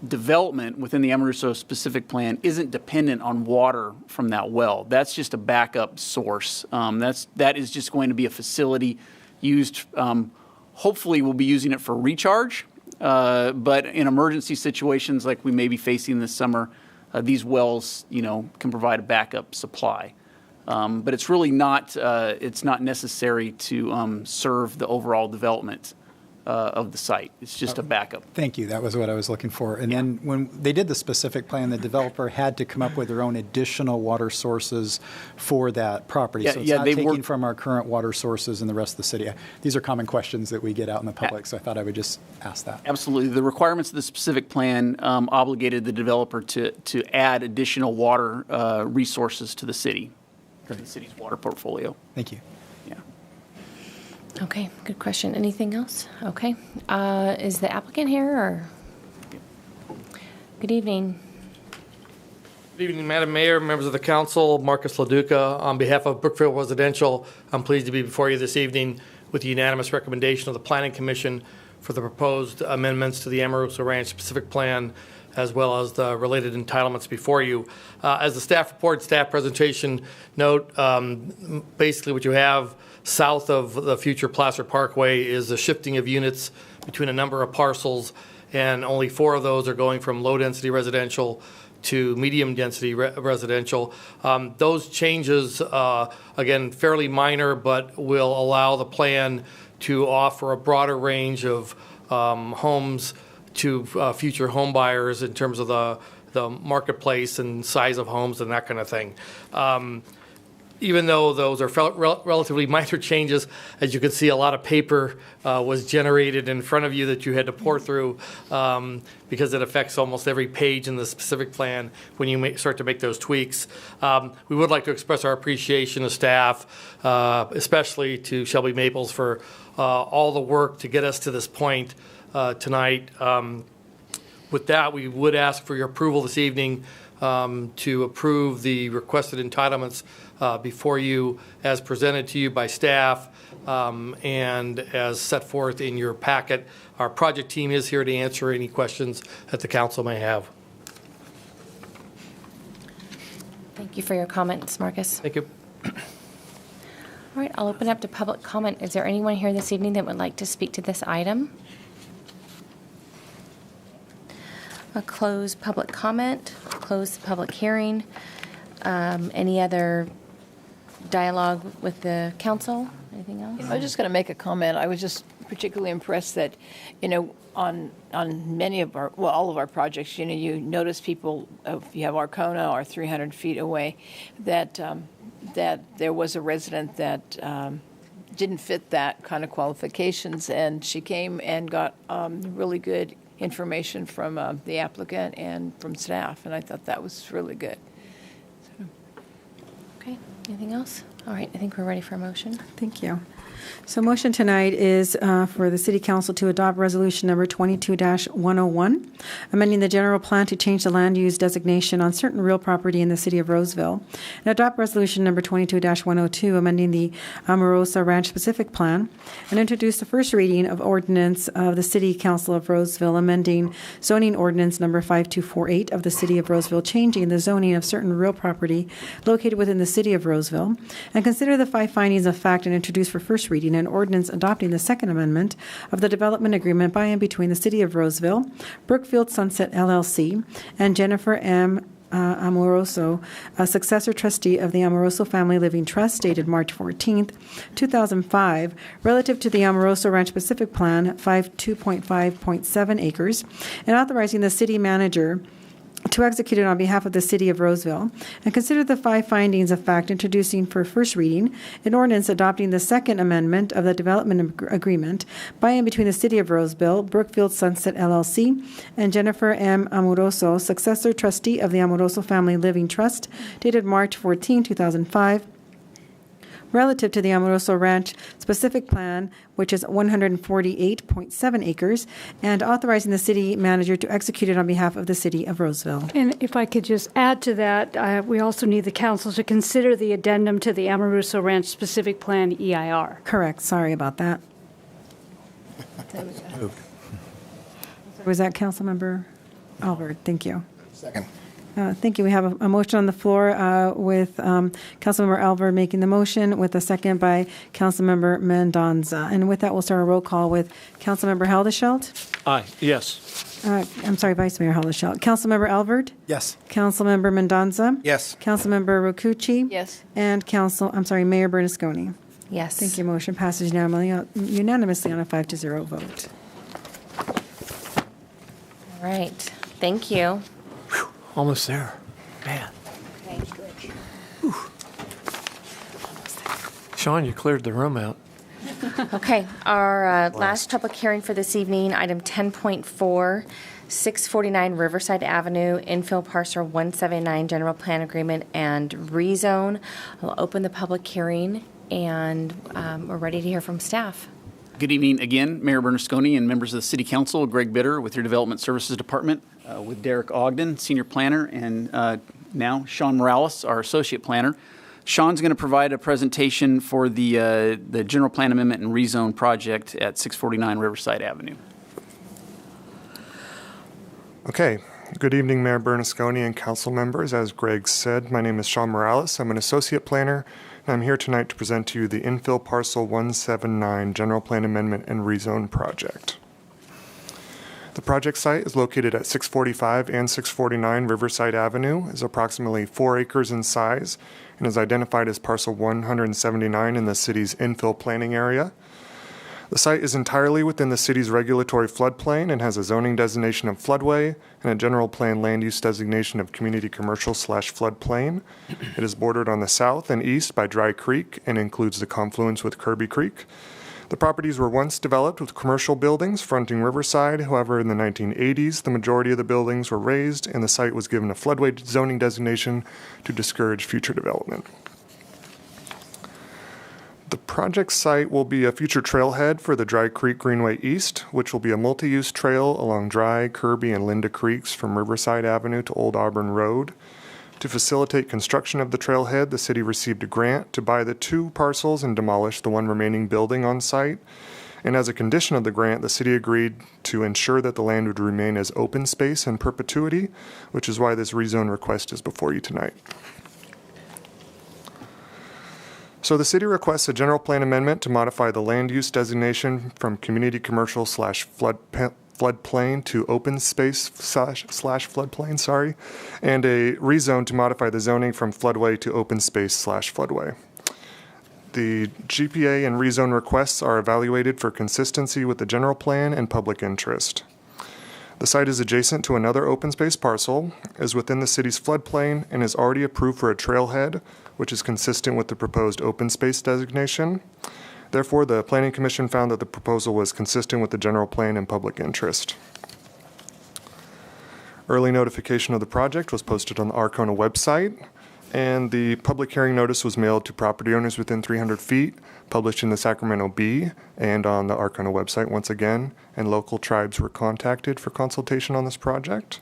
development within the Amoruso specific plan isn't dependent on water from that well. That's just a backup source. That is just going to be a facility used. Hopefully, we'll be using it for recharge, but in emergency situations like we may be facing this summer, these wells, can provide a backup supply. But it's really not, it's not necessary to serve the overall development of the site. It's just a backup. Thank you. That was what I was looking for. And then when they did the specific plan, the developer had to come up with their own additional water sources for that property. So it's not taking from our current water sources in the rest of the city. These are common questions that we get out in the public, so I thought I would just ask that. Absolutely. The requirements of the specific plan obligated the developer to add additional water resources to the city, to the city's water portfolio. Thank you. Okay, good question. Anything else? Okay. Is the applicant here or? Good evening. Good evening, Madam Mayor, members of the council, Marcus LaDuca. On behalf of Brookfield Residential, I'm pleased to be before you this evening with the unanimous recommendation of the Planning Commission for the proposed amendments to the Amoroso Ranch specific plan, as well as the related entitlements before you. As the staff report, staff presentation note, basically what you have south of the future Placer Parkway is the shifting of units between a number of parcels, and only 4 of those are going from low-density residential to medium-density residential. Those changes, again, fairly minor, but will allow the plan to offer a broader range of homes to future home buyers in terms of the marketplace and size of homes and that kind of thing. Even though those are relatively minor changes, as you can see, a lot of paper was generated in front of you that you had to pour through because it affects almost every page in the specific plan when you start to make those tweaks. We would like to express our appreciation to staff, especially to Shelby Maples for all the work to get us to this point tonight. With that, we would ask for your approval this evening to approve the requested entitlements before you as presented to you by staff and as set forth in your packet. Our project team is here to answer any questions that the council may have. Thank you for your comments, Marcus. Thank you. All right, I'll open up to public comment. Is there anyone here this evening that would like to speak to this item? I'll close public comment, close the public hearing. Any other dialogue with the council? Anything else? I was just going to make a comment. I was just particularly impressed that, on many of our, well, all of our projects, you notice people, if you have Arcona or 300 feet away, that there was a resident that didn't fit that kind of qualifications, and she came and got really good information from the applicant and from staff, and I thought that was really good. So. Okay, anything else? All right, I think we're ready for a motion. Thank you. So motion tonight is for the City Council to adopt Resolution Number 22-101, amending the general plan to change the land use designation on certain real property in the City of Roseville, and adopt Resolution Number 22-102, amending the Amoroso Ranch specific plan, and introduce the first reading of ordinance of the City Council of Roseville, amending zoning ordinance Number 5248 of the City of Roseville, changing the zoning of certain real property located within the City of Roseville, and consider the 5 findings of fact and introduce for first reading an ordinance adopting the Second Amendment of the Development Agreement by and between the City of Roseville, Brookfield Sunset LLC, and Jennifer M. Amoroso, a successor trustee of the Amoroso Family Living Trust, dated March 14th, 2005, relative to the Amoroso Ranch Pacific Plan, 2.5.7 acres, and authorizing the city manager to execute it on behalf of the City of Roseville, and consider the 5 findings of fact, introducing for first reading an ordinance adopting the Second Amendment of the Development Agreement by and between the City of Roseville, Brookfield Sunset LLC, and Jennifer M. Amoroso, successor trustee of the Amoroso Family Living Trust, dated March 14, 2005, relative to the Amoroso Ranch specific plan, which is 148.7 acres, and authorizing the city manager to execute it on behalf of the City of Roseville. And if I could just add to that, we also need the council to consider the addendum to the Amoroso Ranch specific plan EIR. Correct. Sorry about that. Was that Councilmember Albert? Thank you. Second. Thank you. We have a motion on the floor with Councilmember Alver making the motion, with a second by Councilmember Mendonza. And with that, we'll start a roll call with Councilmember Haldeshelt. Aye. Yes. Vice Mayor Hollischelt. Councilmember Albert? Yes. Councilmember Mendoza? Yes. Councilmember Rokucci? Yes. And Mayor Bernasconi? Yes. Thank you. Motion passes unanimously on a 5-0 vote. All right. Thank you. Almost there. Man. Sean, you cleared the room out. Okay, our last public hearing for this evening, item 10.4, 649 Riverside Avenue, infill parcel 179, general plan agreement and rezone. I'll open the public hearing, and we're ready to hear from staff. Good evening again, Mayor Bernasconi and members of the City Council. Greg Bitter with your Development Services Department, with Derek Ogden, Senior Planner, and now Sean Morales, our Associate Planner. Sean's going to provide a presentation for the General Plan Amendment and Rezone project at 649 Riverside Avenue. Okay. Good evening, Mayor Bernasconi and council members. As Greg said, my name is Sean Morales. I'm an associate planner, and I'm here tonight to present to you the infill parcel 179 General Plan Amendment and Rezone project. The project site is located at 645 and 649 Riverside Avenue, is approximately 4 acres in size, and is identified as parcel 179 in the city's infill planning area. The site is entirely within the city's regulatory floodplain and has a zoning designation of floodway and a general plan land use designation of community commercial/floodplain. It is bordered on the south and east by Dry Creek and includes the confluence with Kirby Creek. The properties were once developed with commercial buildings fronting Riverside. However, in the 1980s, the majority of the buildings were razed and the site was given a floodway zoning designation to discourage future development. The project site will be a future trailhead for the Dry Creek Greenway East, which will be a multi-use trail along Dry, Kirby, and Linda Creeks from Riverside Avenue to Old Auburn Road. To facilitate construction of the trailhead, the city received a grant to buy the 2 parcels and demolish the 1 remaining building on site. And as a condition of the grant, the city agreed to ensure that the land would remain as open space in perpetuity, which is why this rezone request is before you tonight. So the city requests a general plan amendment to modify the land use designation from community commercial/floodplain to open space slash floodplain, and a rezone to modify the zoning from floodway to open space / floodway. The GPA and rezone requests are evaluated for consistency with the general plan and public interest. The site is adjacent to another open space parcel, is within the city's floodplain, and is already approved for a trailhead, which is consistent with the proposed open space designation. Therefore, the Planning Commission found that the proposal was consistent with the general plan and public interest. Early notification of the project was posted on the Arcona website, and the public hearing notice was mailed to property owners within 300 feet, published in the Sacramento Bee and on the Arcona website once again, and local tribes were contacted for consultation on this project.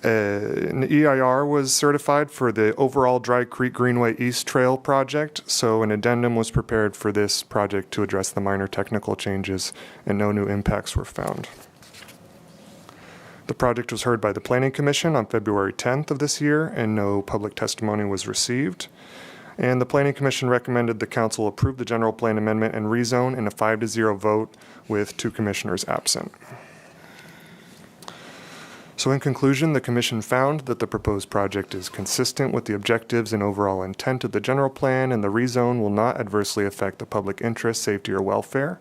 An EIR was certified for the overall Dry Creek Greenway East Trail project, so an addendum was prepared for this project to address the minor technical changes, and no new impacts were found. The project was heard by the Planning Commission on February 10th of this year, and no public testimony was received. And the Planning Commission recommended the council approve the general plan amendment and rezone in a 5-0 vote with 2 commissioners absent. So in conclusion, the Commission found that the proposed project is consistent with the objectives and overall intent of the general plan, and the rezone will not adversely affect the public interest, safety, or welfare.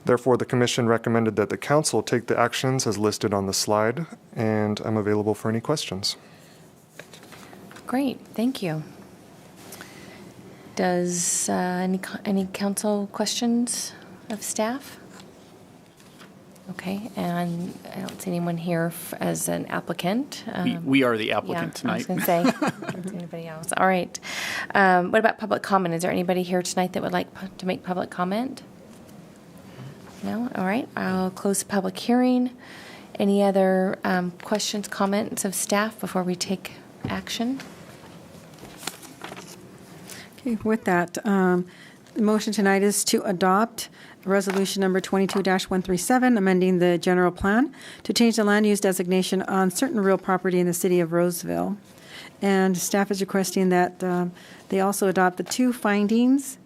Therefore, the Commission recommended that the Council take the actions as listed on the slide, and I'm available for any questions. Great, thank you. Does any council questions of staff? Okay, and I don't see anyone here as an applicant. We are the applicant tonight. I was going to say, I don't see anybody else. All right. What about public comment? Is there anybody here tonight that would like to make public comment? No? All right. I'll close the public hearing. Any other questions, comments of staff before we take action? Okay, with that, the motion tonight is to adopt Resolution number 22-137, amending the general plan to change the land use designation on certain real property in the city of Roseville. And staff is requesting that they also adopt the 2 findings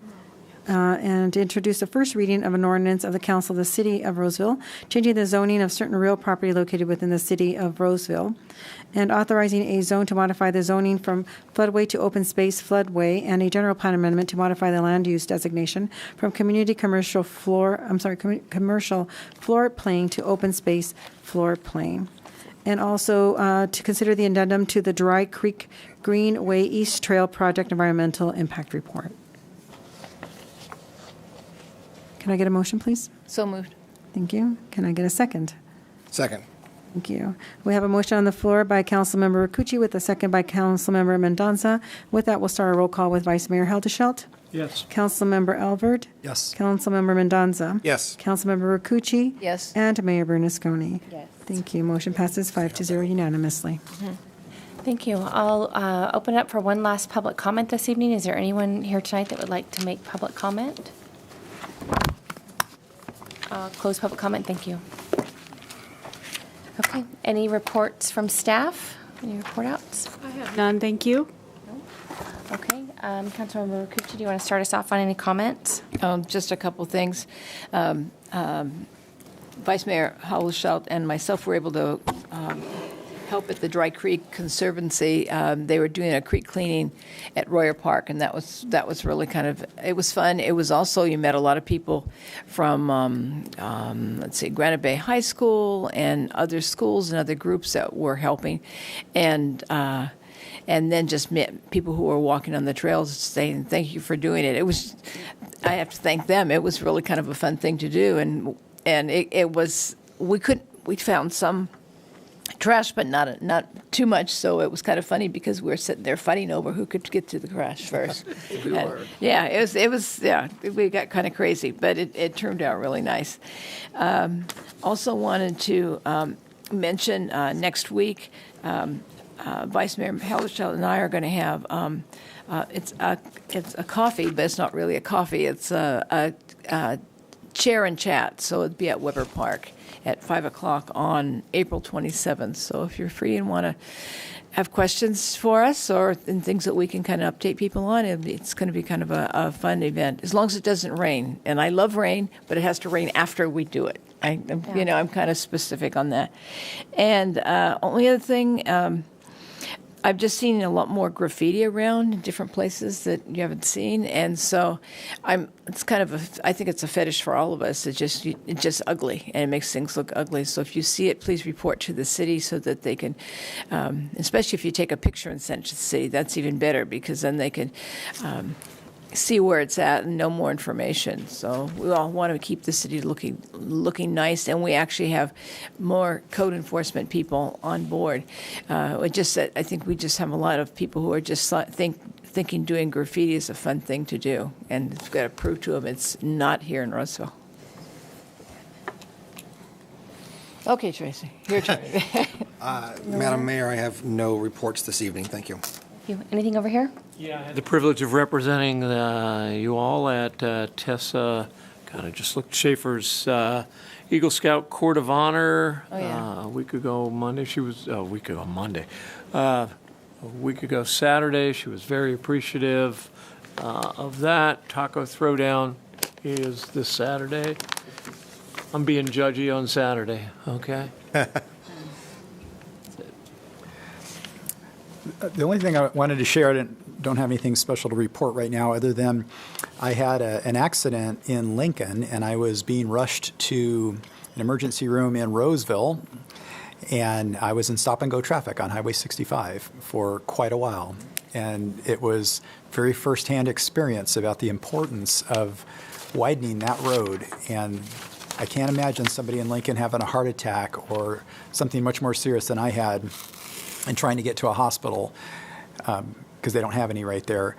and to introduce the first reading of an ordinance of the Council of the City of Roseville, changing the zoning of certain real property located within the City of Roseville, and authorizing a zone to modify the zoning from floodway to open space floodway, and a general plan amendment to modify the land use designation from commercial floor plain to open space floor plain. And also to consider the addendum to the Dry Creek Greenway East Trail Project Environmental Impact Report. Can I get a motion, please? So moved. Thank you. Can I get a second? Second. Thank you. We have a motion on the floor by Councilmember Rakucci with a second by Councilmember Mendoza. With that, we'll start a roll call with Vice Mayor Helderschelt. Yes. Councilmember Elvert. Yes. Councilmember Mendoza. Yes. Councilmember Rakucci. Yes. And Mayor Bernasconi. Yes. Thank you. Motion passes 5-0 unanimously. Thank you. I'll open it up for one last public comment this evening. Is there anyone here tonight that would like to make public comment? Close public comment. Thank you. Okay. Any reports from staff? Any report outs? I have none, thank you. Okay. Councilmember Rakucci, do you want to start us off on any comments? Just a couple things. Vice Mayor Helderschelt and myself were able to help at the Dry Creek Conservancy. They were doing a creek cleaning at Royer Park, and that was really it was fun. It was also, you met a lot of people from, Granite Bay High School and other schools and other groups that were helping. And then just met people who were walking on the trails saying, thank you for doing it. I have to thank them. It was really kind of a fun thing to do. And we found some trash, but not too much. So it was kind of funny because we were sitting there fighting over who could get to the trash first. Yeah, it was. We got kind of crazy, but it turned out really nice. Also wanted to mention next week, Vice Mayor Helderschelt and I are going to have it's a coffee, but it's not really a coffee. It's a chair and chat. So it'd be at Weber Park at 5 o'clock on April 27th. So if you're free and want to have questions for us or things that we can kind of update people on, it's going to be kind of a fun event, as long as it doesn't rain. And I love rain, but it has to rain after we do it. I'm kind of specific on that. And only other thing, I've just seen a lot more graffiti around in different places that you haven't seen, and so I think it's a fetish for all of us. It's just ugly, and it makes things look ugly. So if you see it, please report to the city so that they can, especially if you take a picture and send it to the city, that's even better because then they can see where it's at and know more information. So we all want to keep the city looking nice, and we actually have more code enforcement people on board. I think we just have a lot of people who are just thinking doing graffiti is a fun thing to do, and we've got to prove to them it's not here in Roseville. Okay, Tracy, your turn. Madam Mayor, I have no reports this evening. Thank you. Anything over here? Yeah, I had the privilege of representing you all at Tessa, I just looked, Schaefer's Eagle Scout Court of Honor a week ago Monday. A week ago Saturday. She was very appreciative of that. Taco Throwdown is this Saturday. I'm being judgy on Saturday, okay? The only thing I wanted to share, I don't have anything special to report right now other than I had an accident in Lincoln, and I was being rushed to an emergency room in Roseville, and I was in stop-and-go traffic on Highway 65 for quite a while. And it was very first-hand experience about the importance of widening that road. And I can't imagine somebody in Lincoln having a heart attack or something much more serious than I had and trying to get to a hospital because they don't have any right there.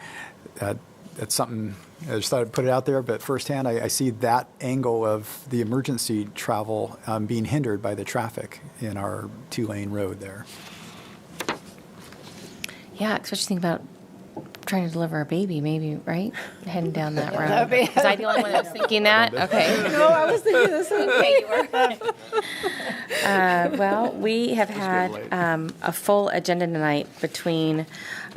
That's something, I just thought I'd put it out there, but firsthand I see that angle of the emergency travel being hindered by the traffic in our two-lane road there. Yeah, especially think about trying to deliver a baby, maybe, right? Heading down that road. Was I the only one that was thinking that? Okay. No, I was thinking the same thing. Okay, you were. Well, we have had a full agenda tonight between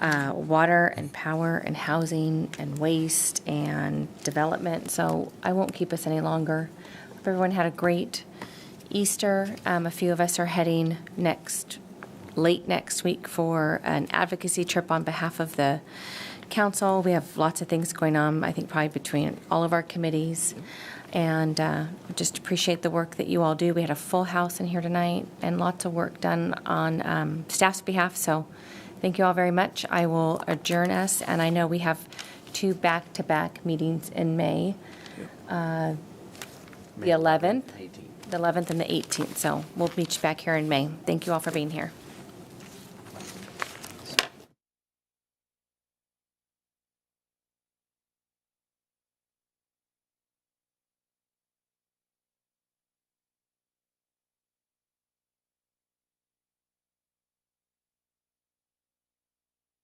water and power and housing and waste and development, so I won't keep us any longer. Hope everyone had a great Easter. A few of us are heading late next week for an advocacy trip on behalf of the council. We have lots of things going on, I think probably between all of our committees. And just appreciate the work that you all do. We had a full house in here tonight and lots of work done on staff's behalf. So thank you all very much. I will adjourn us. And I know we have 2 back-to-back meetings in May, the 11th and the 18th. So we'll meet you back here in May. Thank you all for being here.